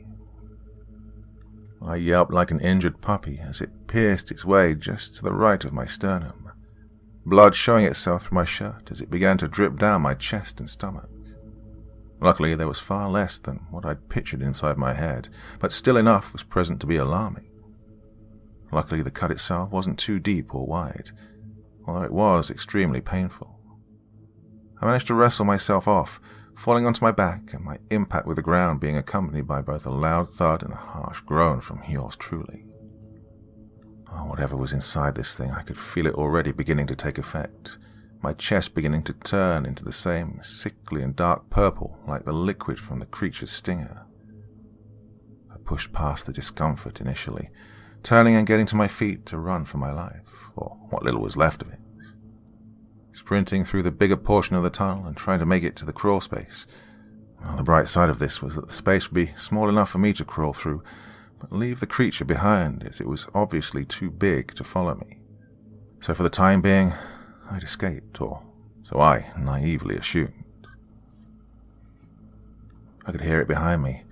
I yelped like an injured puppy as it pierced its way just to the right of my sternum. blood showing itself through my shirt as it began to drip down my chest and stomach. Luckily, there was far less than what I'd pictured inside my head, but still enough was present to be alarming. Luckily, the cut itself wasn't too deep or wide, although it was extremely painful. I managed to wrestle myself off, falling onto my back, and my impact with the ground being accompanied by both a loud thud and a harsh groan from yours truly. Oh, whatever was inside this thing, I could feel it already beginning to take effect, my chest beginning to turn into the same sickly and dark purple like the liquid from the creature's stinger. I pushed past the discomfort initially, turning and getting to my feet to run for my life, or what little was left of it. Sprinting through the bigger portion of the tunnel and trying to make it to the crawl space. Well, the bright side of this was that the space would be small enough for me to crawl through, but leave the creature behind, as it was obviously too big to follow me. So for the time being, I'd escaped, or so I naively assumed. I could hear it behind me,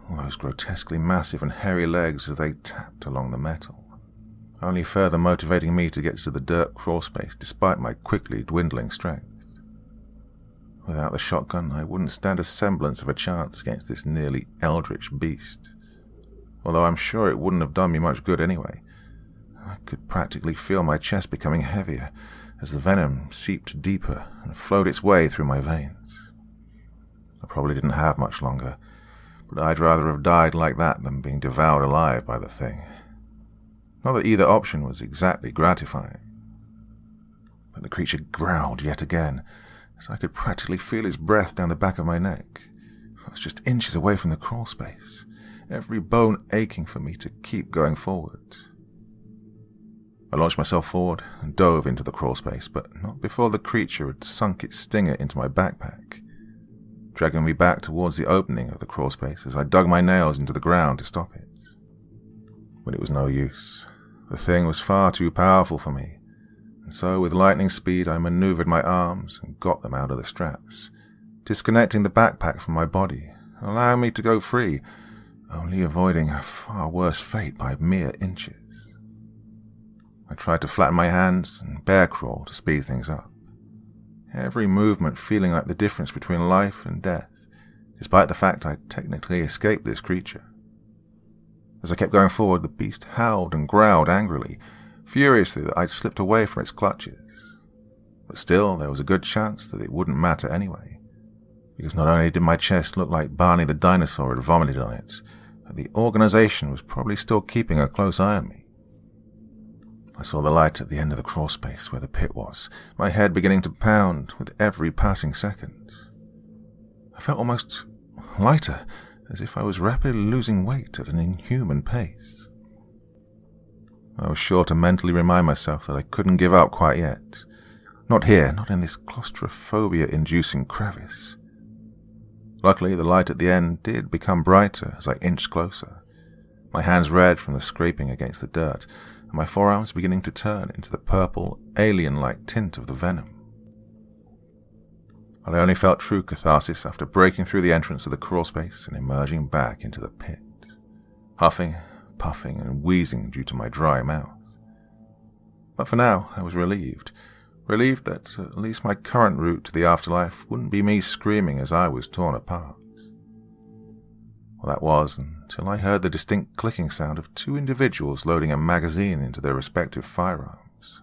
all those grotesquely massive and hairy legs as they tapped along the metal, only further motivating me to get to the dirt crawl space despite my quickly dwindling strength. Without the shotgun, I wouldn't stand a semblance of a chance against this nearly eldritch beast, although I'm sure it wouldn't have done me much good anyway. I could practically feel my chest becoming heavier as the venom seeped deeper and flowed its way through my veins. I probably didn't have much longer, but I'd rather have died like that than being devoured alive by the thing. Not that either option was exactly gratifying. But the creature growled yet again, as I could practically feel his breath down the back of my neck. I was just inches away from the crawl space, every bone aching for me to keep going forward. I launched myself forward and dove into the crawl space, but not before the creature had sunk its stinger into my backpack, dragging me back towards the opening of the crawl space as I dug my nails into the ground to stop it. But it was no use. The thing was far too powerful for me, and so with lightning speed I maneuvered my arms and got them out of the straps, disconnecting the backpack from my body, allowing me to go free, only avoiding a far worse fate by mere inches. I tried to flatten my hands and bear crawl to speed things up, every movement feeling like the difference between life and death, despite the fact I'd technically escaped this creature. As I kept going forward, the beast howled and growled angrily, furiously that I'd slipped away from its clutches. But still, there was a good chance that it wouldn't matter anyway, because not only did my chest look like Barney the dinosaur had vomited on it, but the organization was probably still keeping a close eye on me. I saw the light at the end of the crawl space where the pit was, my head beginning to pound with every passing second. I felt almost lighter, as if I was rapidly losing weight at an inhuman pace. I was sure to mentally remind myself that I couldn't give up quite yet. Not here, not in this claustrophobia-inducing crevice. Luckily, the light at the end did become brighter as I inched closer, my hands red from the scraping against the dirt, and my forearms beginning to turn into the purple, alien-like tint of the venom. I only felt true catharsis after breaking through the entrance of the crawl space and emerging back into the pit, huffing, puffing, and wheezing due to my dry mouth. But for now, I was relieved that at least my current route to the afterlife wouldn't be me screaming as I was torn apart. Well, that was until I heard the distinct clicking sound of two individuals loading a magazine into their respective firearms.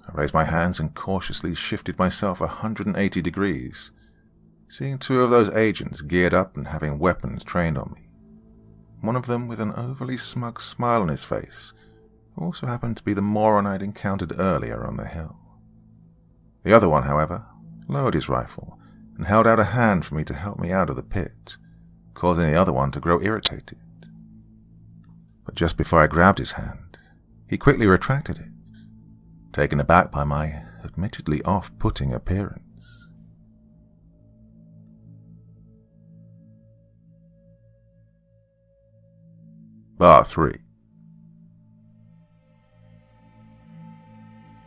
I raised my hands and cautiously shifted myself 180 degrees, seeing two of those agents geared up and having weapons trained on me. One of them with an overly smug smile on his face, who also happened to be the moron I'd encountered earlier on the hill. The other one, however, lowered his rifle and held out a hand for me to help me out of the pit, causing the other one to grow irritated. But just before I grabbed his hand, he quickly retracted it, taken aback by my admittedly off-putting appearance. Bar 3.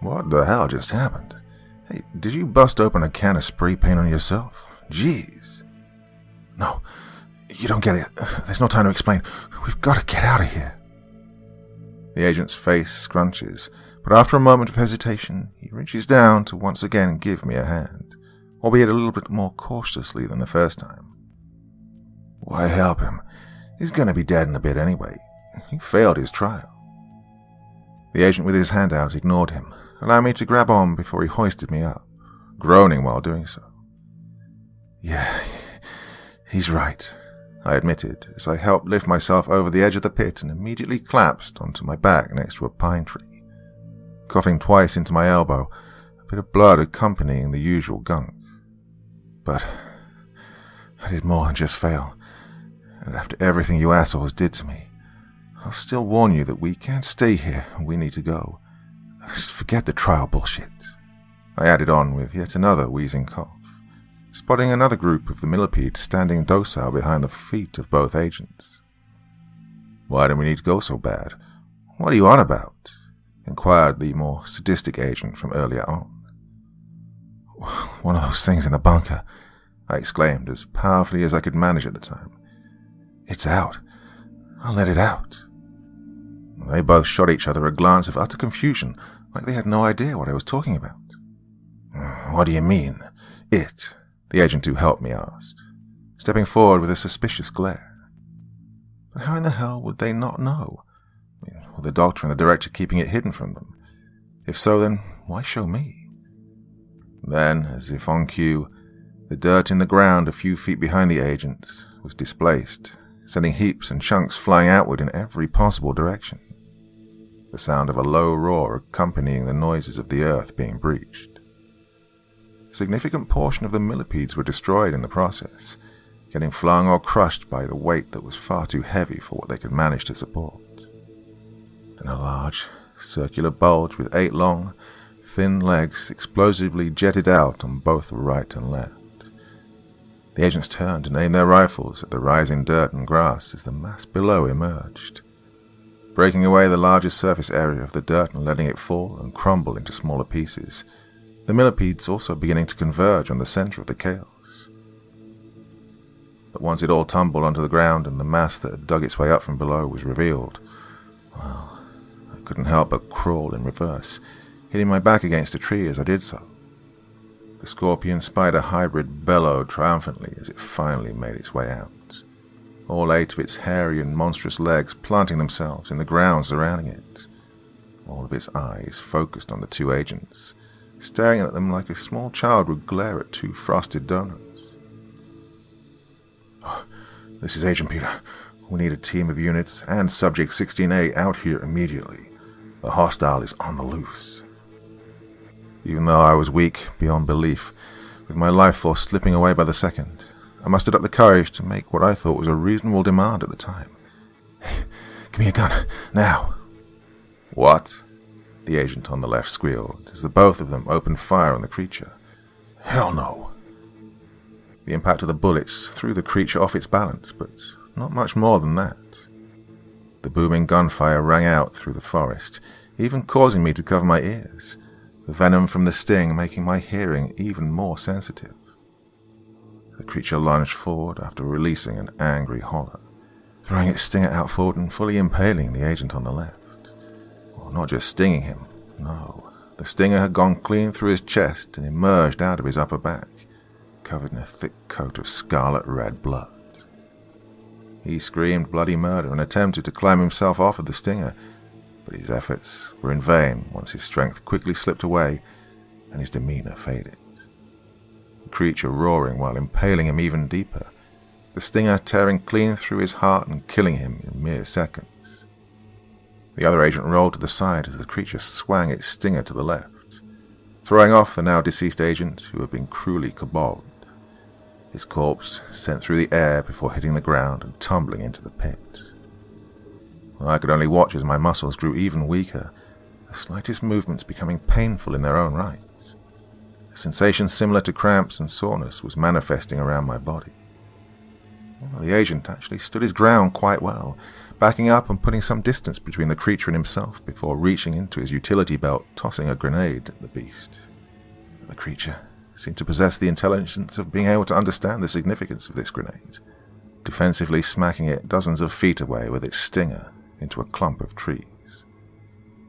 What the hell just happened? Hey, did you bust open a can of spray paint on yourself? Jeez. No, you don't get it. There's no time to explain. We've got to get out of here. The agent's face scrunches, but after a moment of hesitation, he reaches down to once again give me a hand, albeit a little bit more cautiously than the first time. Why help him? He's going to be dead in a bit anyway. He failed his trial. The agent with his hand out ignored him, allowing me to grab on before he hoisted me up, groaning while doing so. Yeah, he's right, I admitted as I helped lift myself over the edge of the pit and immediately collapsed onto my back next to a pine tree, coughing twice into my elbow, a bit of blood accompanying the usual gunk. But I did more than just fail, and after everything you assholes did to me, I'll still warn you that we can't stay here and we need to go. Forget the trial bullshit. I added on with yet another wheezing cough, spotting another group of the millipedes standing docile behind the feet of both agents. Why do we need to go so bad? What are you on about? Inquired the more sadistic agent from earlier on. One of those things in the bunker, I exclaimed as powerfully as I could manage at the time. It's out. I'll let it out. They both shot each other a glance of utter confusion, like they had no idea what I was talking about. What do you mean, it? The agent who helped me asked, stepping forward with a suspicious glare. But how in the hell would they not know? Were the doctor and the director keeping it hidden from them? If so, then why show me? Then, as if on cue, the dirt in the ground a few feet behind the agents was displaced, sending heaps and chunks flying outward in every possible direction. The sound of a low roar accompanying the noises of the earth being breached. A significant portion of the millipedes were destroyed in the process, getting flung or crushed by the weight that was far too heavy for what they could manage to support. Then a large, circular bulge with 8 long, thin legs explosively jetted out on both the right and left. The agents turned and aimed their rifles at the rising dirt and grass as the mass below emerged, breaking away the largest surface area of the dirt and letting it fall and crumble into smaller pieces, the millipedes also beginning to converge on the center of the chaos. But once it all tumbled onto the ground and the mass that had dug its way up from below was revealed, well, I couldn't help but crawl in reverse, hitting my back against a tree as I did so. The scorpion-spider hybrid bellowed triumphantly as it finally made its way out, all 8 of its hairy and monstrous legs planting themselves in the ground surrounding it, all of its eyes focused on the 2 agents, staring at them like a small child would glare at 2 frosted donuts. Oh, this is Agent Peter. We need a team of units and Subject 16A out here immediately. The hostile is on the loose. Even though I was weak beyond belief, with my life force slipping away by the second, I mustered up the courage to make what I thought was a reasonable demand at the time. Give me a gun, now. What? The agent on the left squealed, as the both of them opened fire on the creature. Hell no. The impact of the bullets threw the creature off its balance, but not much more than that. The booming gunfire rang out through the forest, even causing me to cover my ears, the venom from the sting making my hearing even more sensitive. The creature lunged forward after releasing an angry holler, throwing its stinger out forward and fully impaling the agent on the left. Well, not just stinging him, no. The stinger had gone clean through his chest and emerged out of his upper back, covered in a thick coat of scarlet red blood. He screamed bloody murder and attempted to climb himself off of the stinger, but his efforts were in vain once his strength quickly slipped away and his demeanor faded. The creature roaring while impaling him even deeper, the stinger tearing clean through his heart and killing him in mere seconds. The other agent rolled to the side as the creature swung its stinger to the left, throwing off the now deceased agent who had been cruelly kobolded. His corpse sent through the air before hitting the ground and tumbling into the pit. I could only watch as my muscles grew even weaker, the slightest movements becoming painful in their own right. A sensation similar to cramps and soreness was manifesting around my body. Well, the agent actually stood his ground quite well, backing up and putting some distance between the creature and himself before reaching into his utility belt, tossing a grenade at the beast. But the creature seemed to possess the intelligence of being able to understand the significance of this grenade, defensively smacking it dozens of feet away with its stinger into a clump of trees.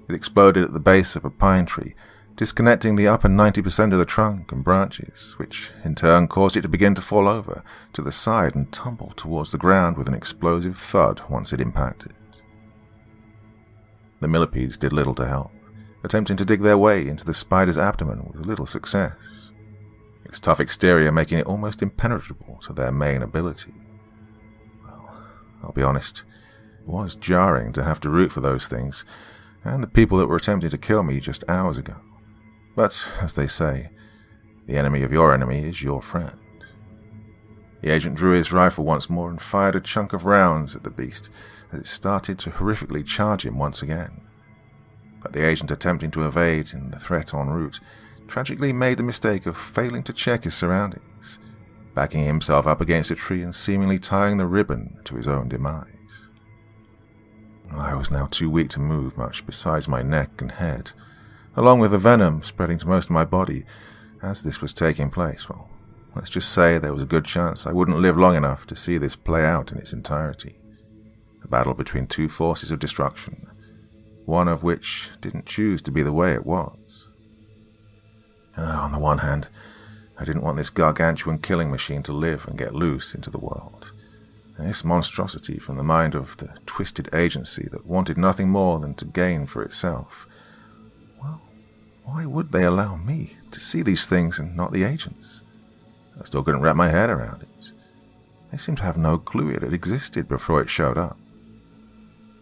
It exploded at the base of a pine tree, disconnecting the upper 90% of the trunk and branches, which in turn caused it to begin to fall over to the side and tumble towards the ground with an explosive thud once it impacted. The millipedes did little to help, attempting to dig their way into the spider's abdomen with little success, its tough exterior making it almost impenetrable to their main ability. Well, I'll be honest, it was jarring to have to root for those things and the people that were attempting to kill me just hours ago. But, as they say, the enemy of your enemy is your friend. The agent drew his rifle once more and fired a chunk of rounds at the beast as it started to horrifically charge him once again. But the agent, attempting to evade in the threat en route, tragically made the mistake of failing to check his surroundings, backing himself up against a tree and seemingly tying the ribbon to his own demise. I was now too weak to move much besides my neck and head, along with the venom spreading to most of my body. As this was taking place, well, let's just say there was a good chance I wouldn't live long enough to see this play out in its entirety. A battle between two forces of destruction, one of which didn't choose to be the way it was. On the one hand, I didn't want this gargantuan killing machine to live and get loose into the world. And this monstrosity from the mind of the twisted agency that wanted nothing more than to gain for itself. Well, why would they allow me to see these things and not the agents? I still couldn't wrap my head around it. They seemed to have no clue it had existed before it showed up.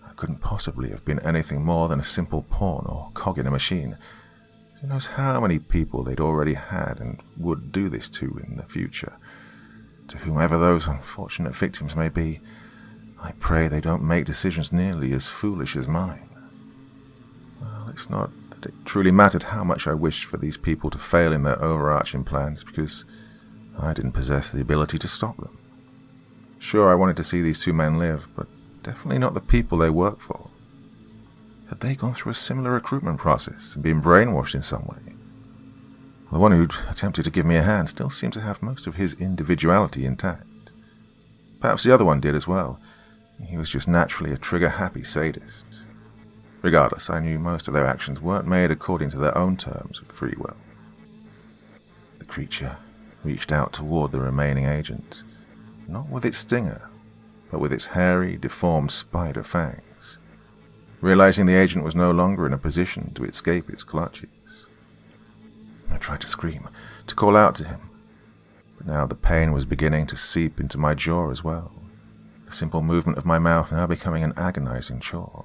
I couldn't possibly have been anything more than a simple pawn or cog in a machine. Who knows how many people they'd already had and would do this to in the future. To whomever those unfortunate victims may be, I pray they don't make decisions nearly as foolish as mine. Well, it's not that it truly mattered how much I wished for these people to fail in their overarching plans, because I didn't possess the ability to stop them. Sure, I wanted to see these two men live, but definitely not the people they worked for. Had they gone through a similar recruitment process and been brainwashed in some way? The one who'd attempted to give me a hand still seemed to have most of his individuality intact. Perhaps the other one did as well. He was just naturally a trigger-happy sadist. Regardless, I knew most of their actions weren't made according to their own terms of free will. The creature reached out toward the remaining agent, not with its stinger, but with its hairy, deformed spider fangs, realizing the agent was no longer in a position to escape its clutches. I tried to scream, to call out to him, but now the pain was beginning to seep into my jaw as well, the simple movement of my mouth now becoming an agonizing chore.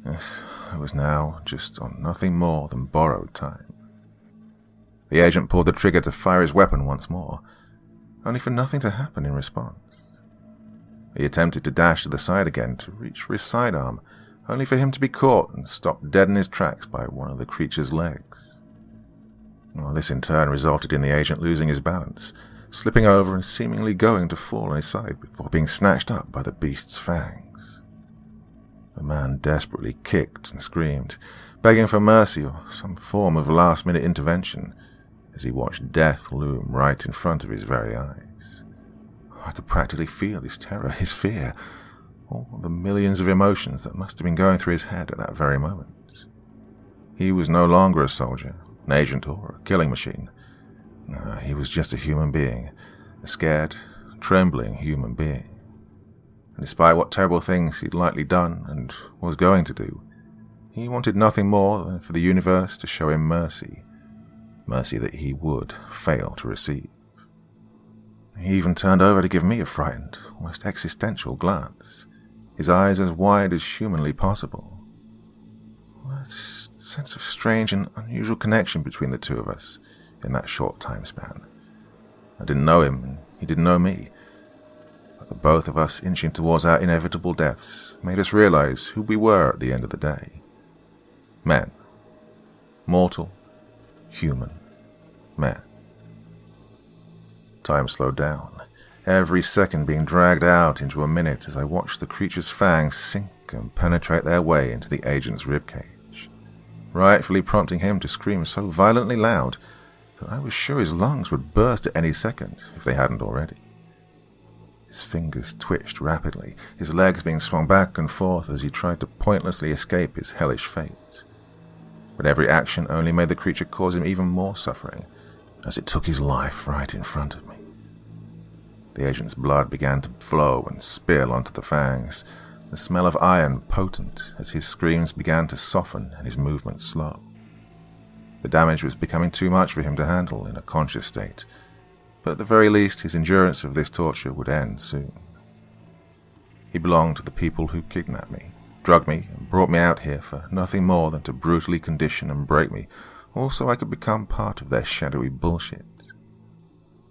Yes, I was now just on nothing more than borrowed time. The agent pulled the trigger to fire his weapon once more, only for nothing to happen in response. He attempted to dash to the side again to reach for his sidearm, only for him to be caught and stopped dead in his tracks by one of the creature's legs. Well, this in turn resulted in the agent losing his balance, slipping over and seemingly going to fall on his side before being snatched up by the beast's fangs. The man desperately kicked and screamed, begging for mercy or some form of last-minute intervention, as he watched death loom right in front of his very eyes. I could practically feel his terror, his fear, all the millions of emotions that must have been going through his head at that very moment. He was no longer a soldier, an agent, or a killing machine. No, he was just a human being, a scared, trembling human being. And despite what terrible things he'd likely done and was going to do, he wanted nothing more than for the universe to show him mercy, mercy that he would fail to receive. He even turned over to give me a frightened, almost existential glance, his eyes as wide as humanly possible. There's a sense of strange and unusual connection between the two of us in that short time span. I didn't know him, and he didn't know me. But the both of us inching towards our inevitable deaths made us realize who we were at the end of the day. Men. Mortal, human men. Time slowed down, every second being dragged out into a minute as I watched the creature's fangs sink and penetrate their way into the agent's ribcage, rightfully prompting him to scream so violently loud that I was sure his lungs would burst at any second if they hadn't already. His fingers twitched rapidly, his legs being swung back and forth as he tried to pointlessly escape his hellish fate. But every action only made the creature cause him even more suffering, as it took his life right in front of me. The agent's blood began to flow and spill onto the fangs, the smell of iron potent as his screams began to soften and his movements slow. The damage was becoming too much for him to handle in a conscious state, but at the very least his endurance of this torture would end soon. He belonged to the people who kidnapped me, drugged me, and brought me out here for nothing more than to brutally condition and break me, all so I could become part of their shadowy bullshit.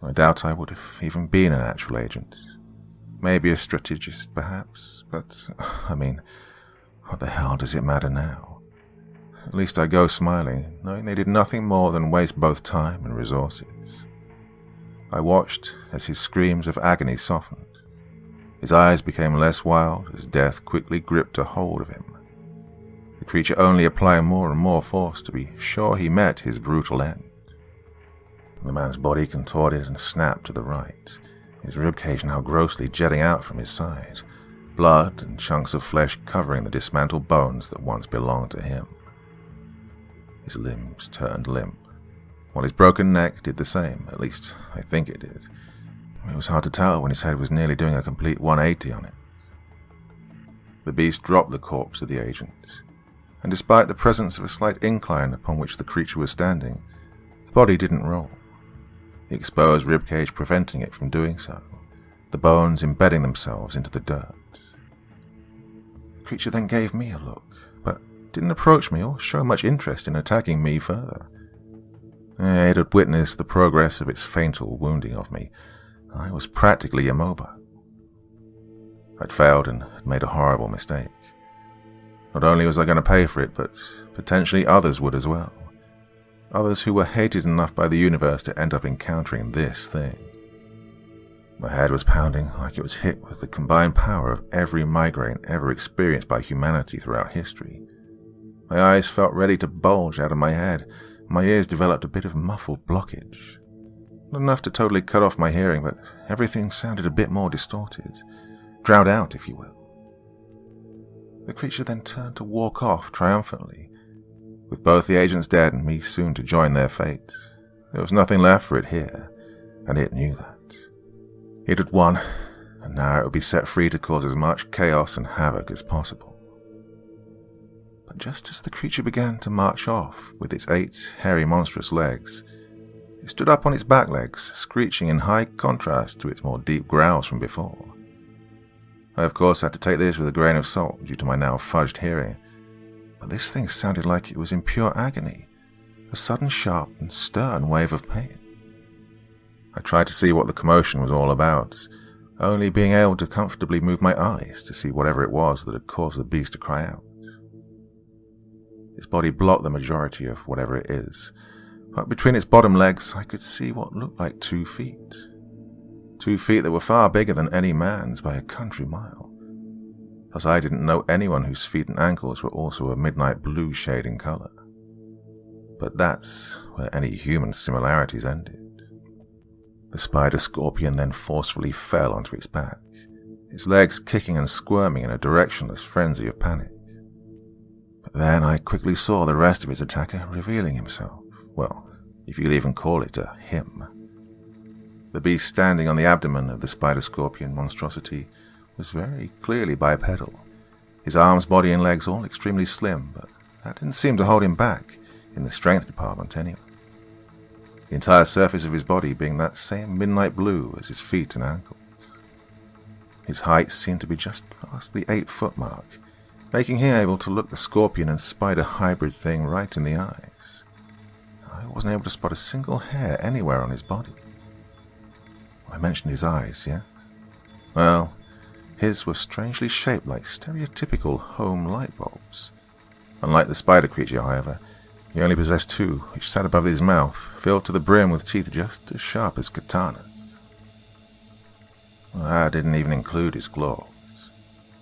I doubt I would have even been an actual agent. Maybe a strategist, perhaps, but, what the hell does it matter now? At least I go smiling, knowing they did nothing more than waste both time and resources. I watched as his screams of agony softened. His eyes became less wild as death quickly gripped a hold of him. The creature only applying more and more force to be sure he met his brutal end. The man's body contorted and snapped to the right, his ribcage now grossly jetting out from his side, blood and chunks of flesh covering the dismantled bones that once belonged to him. His limbs turned limp, while his broken neck did the same, at least I think it did. It was hard to tell when his head was nearly doing a complete 180 on it. The beast dropped the corpse of the agent, and despite the presence of a slight incline upon which the creature was standing, the body didn't roll, the exposed ribcage preventing it from doing so, the bones embedding themselves into the dirt. The creature then gave me a look, but didn't approach me or show much interest in attacking me further. It had witnessed the progress of its fatal wounding of me. I was practically immobile. I'd failed and had made a horrible mistake. Not only was I going to pay for it, but potentially others would as well. Others who were hated enough by the universe to end up encountering this thing. My head was pounding like it was hit with the combined power of every migraine ever experienced by humanity throughout history. My eyes felt ready to bulge out of my head. My ears developed a bit of muffled blockage. Not enough to totally cut off my hearing, but everything sounded a bit more distorted. Drowned out, if you will. The creature then turned to walk off triumphantly, with both the agents dead and me soon to join their fate. There was nothing left for it here, and it knew that. It had won, and now it would be set free to cause as much chaos and havoc as possible. But just as the creature began to march off with its 8 hairy monstrous legs, it stood up on its back legs, screeching in high contrast to its more deep growls from before. I of course had to take this with a grain of salt due to my now fudged hearing, but this thing sounded like it was in pure agony, a sudden sharp and stern wave of pain. I tried to see what the commotion was all about, only being able to comfortably move my eyes to see whatever it was that had caused the beast to cry out. Its body blocked the majority of whatever it is, but between its bottom legs I could see what looked like 2 feet. 2 feet that were far bigger than any man's by a country mile. Plus I didn't know anyone whose feet and ankles were also a midnight blue shade in color. But that's where any human similarities ended. The spider-scorpion then forcefully fell onto its back, its legs kicking and squirming in a directionless frenzy of panic. But then I quickly saw the rest of its attacker revealing himself. Well, if you could even call it a him. The beast standing on the abdomen of the spider-scorpion monstrosity was very clearly bipedal, his arms, body and legs all extremely slim, but that didn't seem to hold him back in the strength department anyway. The entire surface of his body being that same midnight blue as his feet and ankles. His height seemed to be just past the 8-foot mark, making him able to look the scorpion and spider hybrid thing right in the eyes. I wasn't able to spot a single hair anywhere on his body. I mentioned his eyes, yes? Well, his were strangely shaped like stereotypical home light bulbs. Unlike the spider creature, however, he only possessed 2, which sat above his mouth, filled to the brim with teeth just as sharp as katanas. That didn't even include his claws.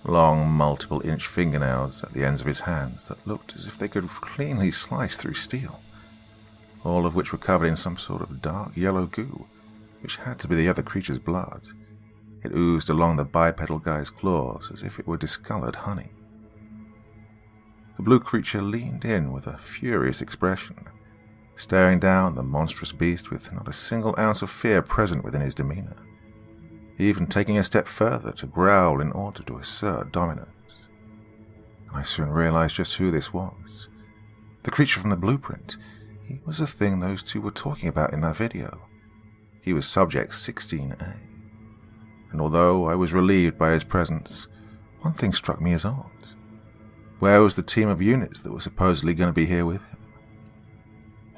Long, multiple-inch fingernails at the ends of his hands that looked as if they could cleanly slice through steel, all of which were covered in some sort of dark yellow goo, which had to be the other creature's blood. It oozed along the bipedal guy's claws as if it were discolored honey. The blue creature leaned in with a furious expression, staring down the monstrous beast with not a single ounce of fear present within his demeanor, even taking a step further to growl in order to assert dominance. I soon realized just who this was. The creature from the blueprint. He was the thing those two were talking about in that video. He was Subject 16A. And although I was relieved by his presence, one thing struck me as odd. Where was the team of units that were supposedly going to be here with him?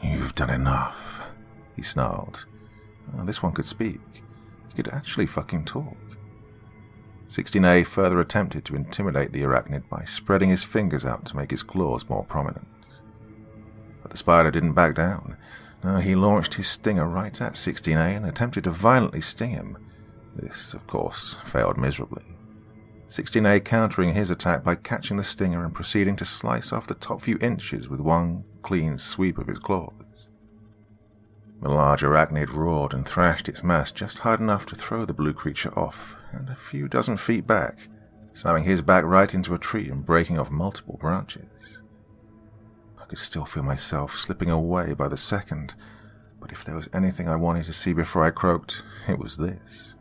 "You've done enough," he snarled. This one could speak. He could actually fucking talk. 16A further attempted to intimidate the arachnid by spreading his fingers out to make his claws more prominent. But the spider didn't back down. No, he launched his stinger right at 16A and attempted to violently sting him. This, of course, failed miserably. 16A countering his attack by catching the stinger and proceeding to slice off the top few inches with one clean sweep of his claws. The large arachnid roared and thrashed its mass just hard enough to throw the blue creature off, and a few dozen feet back, slamming his back right into a tree and breaking off multiple branches. I could still feel myself slipping away by the second, but if there was anything I wanted to see before I croaked, it was this.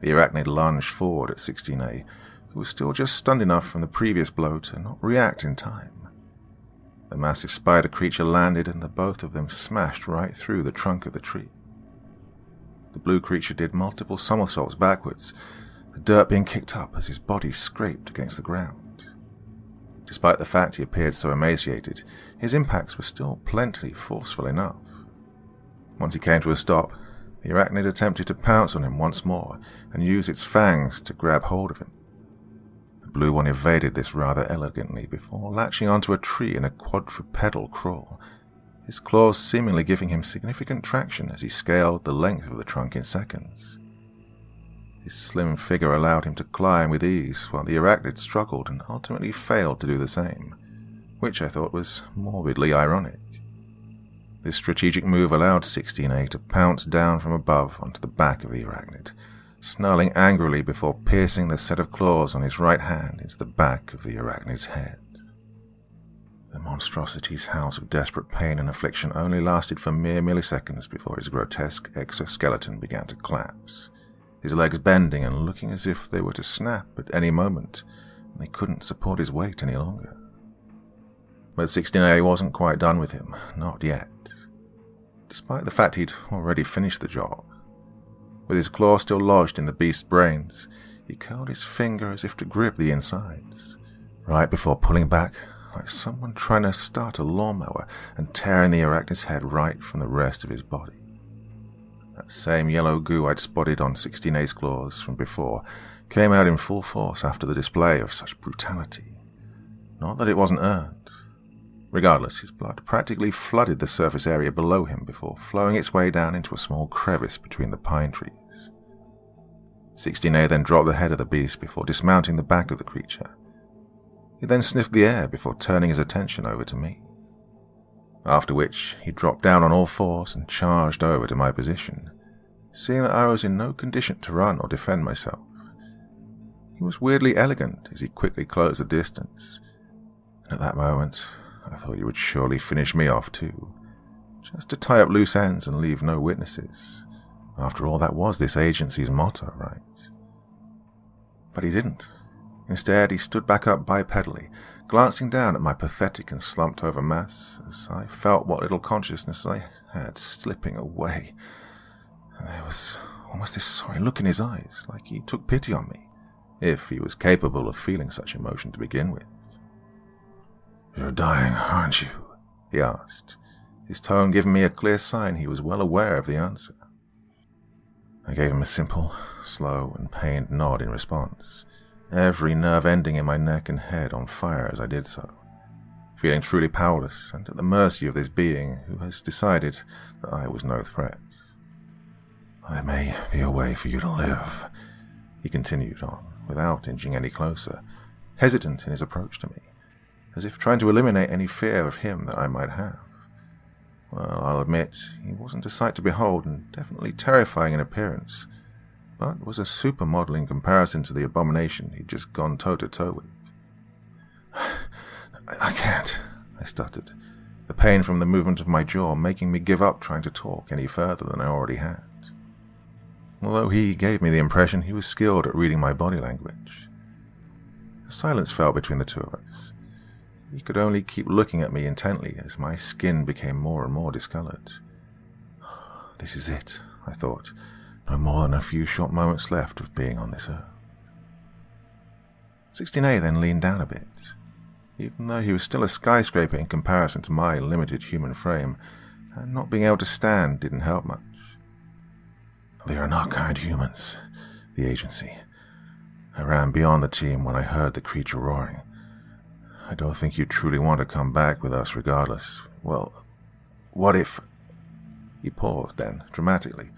The arachnid lunged forward at 16A, who was still just stunned enough from the previous blow to not react in time. The massive spider creature landed and the both of them smashed right through the trunk of the tree. The blue creature did multiple somersaults backwards, the dirt being kicked up as his body scraped against the ground. Despite the fact he appeared so emaciated, his impacts were still plenty forceful enough. Once he came to a stop, the arachnid attempted to pounce on him once more and use its fangs to grab hold of him. The blue one evaded this rather elegantly before latching onto a tree in a quadrupedal crawl, his claws seemingly giving him significant traction as he scaled the length of the trunk in seconds. His slim figure allowed him to climb with ease while the arachnid struggled and ultimately failed to do the same, which I thought was morbidly ironic. This strategic move allowed 16A to pounce down from above onto the back of the arachnid, snarling angrily before piercing the set of claws on his right hand into the back of the arachnid's head. The monstrosity's howls of desperate pain and affliction only lasted for mere milliseconds before his grotesque exoskeleton began to collapse, his legs bending and looking as if they were to snap at any moment, and they couldn't support his weight any longer. But 16A wasn't quite done with him, not yet. Despite the fact he'd already finished the job. With his claw still lodged in the beast's brains, he curled his finger as if to grip the insides, right before pulling back like someone trying to start a lawnmower and tearing the arachnid's head right from the rest of his body. That same yellow goo I'd spotted on 16A's claws from before came out in full force after the display of such brutality. Not that it wasn't earned. Regardless, his blood practically flooded the surface area below him before flowing its way down into a small crevice between the pine trees. 16A then dropped the head of the beast before dismounting the back of the creature. He then sniffed the air before turning his attention over to me. After which, he dropped down on all fours and charged over to my position, seeing that I was in no condition to run or defend myself. He was weirdly elegant as he quickly closed the distance, and at that moment, I thought he would surely finish me off too, just to tie up loose ends and leave no witnesses. After all, that was this agency's motto, right? But he didn't. Instead, he stood back up bipedally, glancing down at my pathetic and slumped-over mass as I felt what little consciousness I had slipping away. And there was almost this sorry look in his eyes, like he took pity on me, if he was capable of feeling such emotion to begin with. "You're dying, aren't you?" he asked, his tone giving me a clear sign he was well aware of the answer. I gave him a simple, slow, and pained nod in response, every nerve ending in my neck and head on fire as I did so, feeling truly powerless and at the mercy of this being who has decided that I was no threat. "There may be a way for you to live," he continued on, without inching any closer, hesitant in his approach to me, as if trying to eliminate any fear of him that I might have. Well, I'll admit, he wasn't a sight to behold and definitely terrifying in appearance, but was a supermodel in comparison to the abomination he'd just gone toe-to-toe with. I can't, I stuttered, the pain from the movement of my jaw making me give up trying to talk any further than I already had. Although he gave me the impression he was skilled at reading my body language. A silence fell between the two of us. He could only keep looking at me intently as my skin became more and more discolored. This is it, I thought. No more than a few short moments left of being on this earth. 16A then leaned down a bit. Even though he was still a skyscraper in comparison to my limited human frame, and not being able to stand didn't help much. They are not kind humans, the agency. I ran beyond the team when I heard the creature roaring. I don't think you truly want to come back with us regardless. Well, what if... He paused then, dramatically.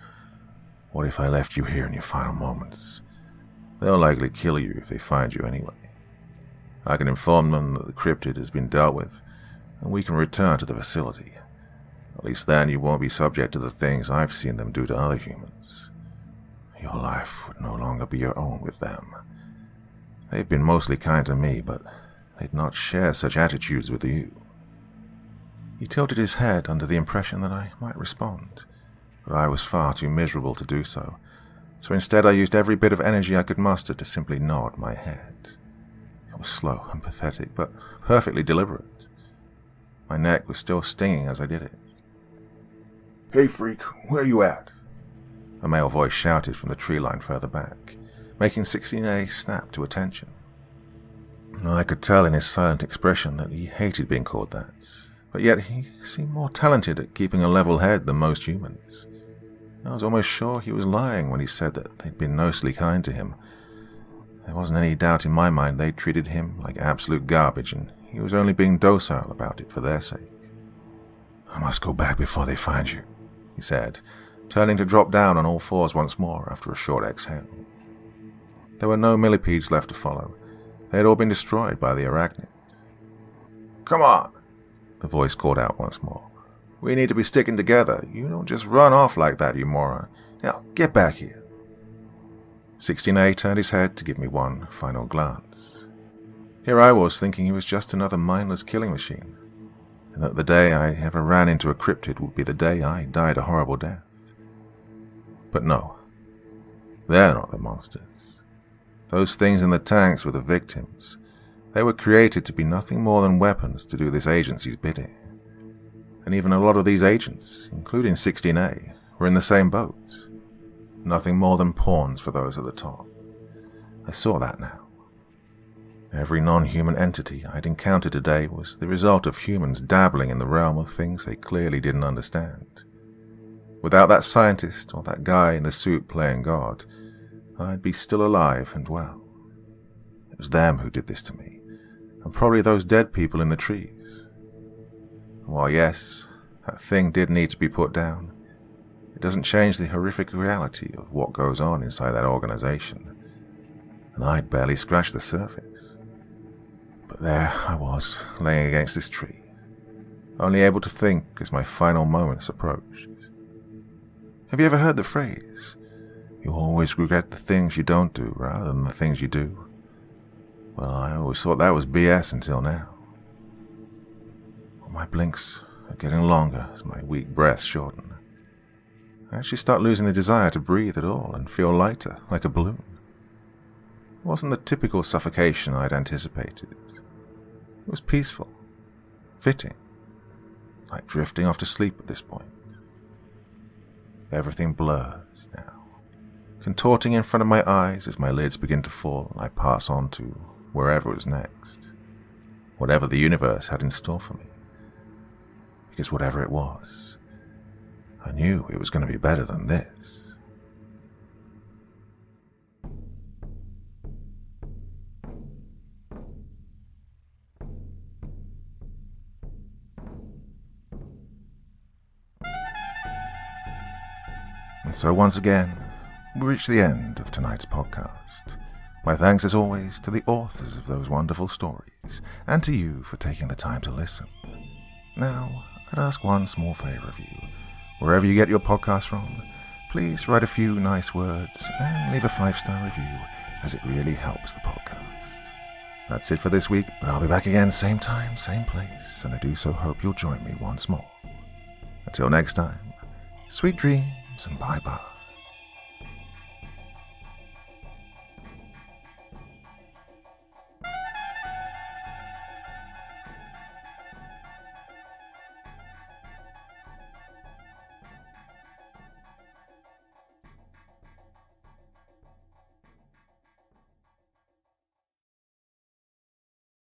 What if I left you here in your final moments? They'll likely kill you if they find you anyway. I can inform them that the cryptid has been dealt with, and we can return to the facility. At least then you won't be subject to the things I've seen them do to other humans. Your life would no longer be your own with them. They've been mostly kind to me, but they'd not share such attitudes with you. He tilted his head under the impression that I might respond, but I was far too miserable to do so, so instead I used every bit of energy I could muster to simply nod my head. It was slow and pathetic, but perfectly deliberate. My neck was still stinging as I did it. Hey freak, where you at? A male voice shouted from the tree line further back, making 16A snap to attention. I could tell in his silent expression that he hated being called that, but yet he seemed more talented at keeping a level head than most humans. I was almost sure he was lying when he said that they'd been mostly kind to him. There wasn't any doubt in my mind they'd treated him like absolute garbage, and he was only being docile about it for their sake. I must go back before they find you, he said, turning to drop down on all fours once more after a short exhale. There were no millipedes left to follow. They had all been destroyed by the arachnid. Come on, the voice called out once more. We need to be sticking together. You don't just run off like that, you moron. Now, get back here. 16A turned his head to give me one final glance. Here I was thinking he was just another mindless killing machine, and that the day I ever ran into a cryptid would be the day I died a horrible death. But no, they're not the monsters. Those things in the tanks were the victims. They were created to be nothing more than weapons to do this agency's bidding. And even a lot of these agents, including 16A, were in the same boat. Nothing more than pawns for those at the top. I saw that now. Every non-human entity I'd encountered today was the result of humans dabbling in the realm of things they clearly didn't understand. Without that scientist or that guy in the suit playing God, I'd be still alive and well. It was them who did this to me, and probably those dead people in the trees. While yes, that thing did need to be put down, it doesn't change the horrific reality of what goes on inside that organization, and I'd barely scratched the surface. But there I was, laying against this tree, only able to think as my final moments approached. Have you ever heard the phrase, you always regret the things you don't do rather than the things you do? Well, I always thought that was BS until now. My blinks are getting longer as my weak breaths shorten. I actually start losing the desire to breathe at all and feel lighter, like a balloon. It wasn't the typical suffocation I'd anticipated. It was peaceful, fitting, like drifting off to sleep at this point. Everything blurs now, contorting in front of my eyes as my lids begin to fall and I pass on to wherever was next, whatever the universe had in store for me. Because whatever it was, I knew it was going to be better than this. And so once again, we reach the end of tonight's podcast. My thanks as always to the authors of those wonderful stories, and to you for taking the time to listen. Now, I'd ask one small favor of you. Wherever you get your podcast from, please write a few nice words and leave a 5-star review, as it really helps the podcast. That's it for this week, but I'll be back again same time, same place, and I do so hope you'll join me once more. Until next time, sweet dreams and bye-bye.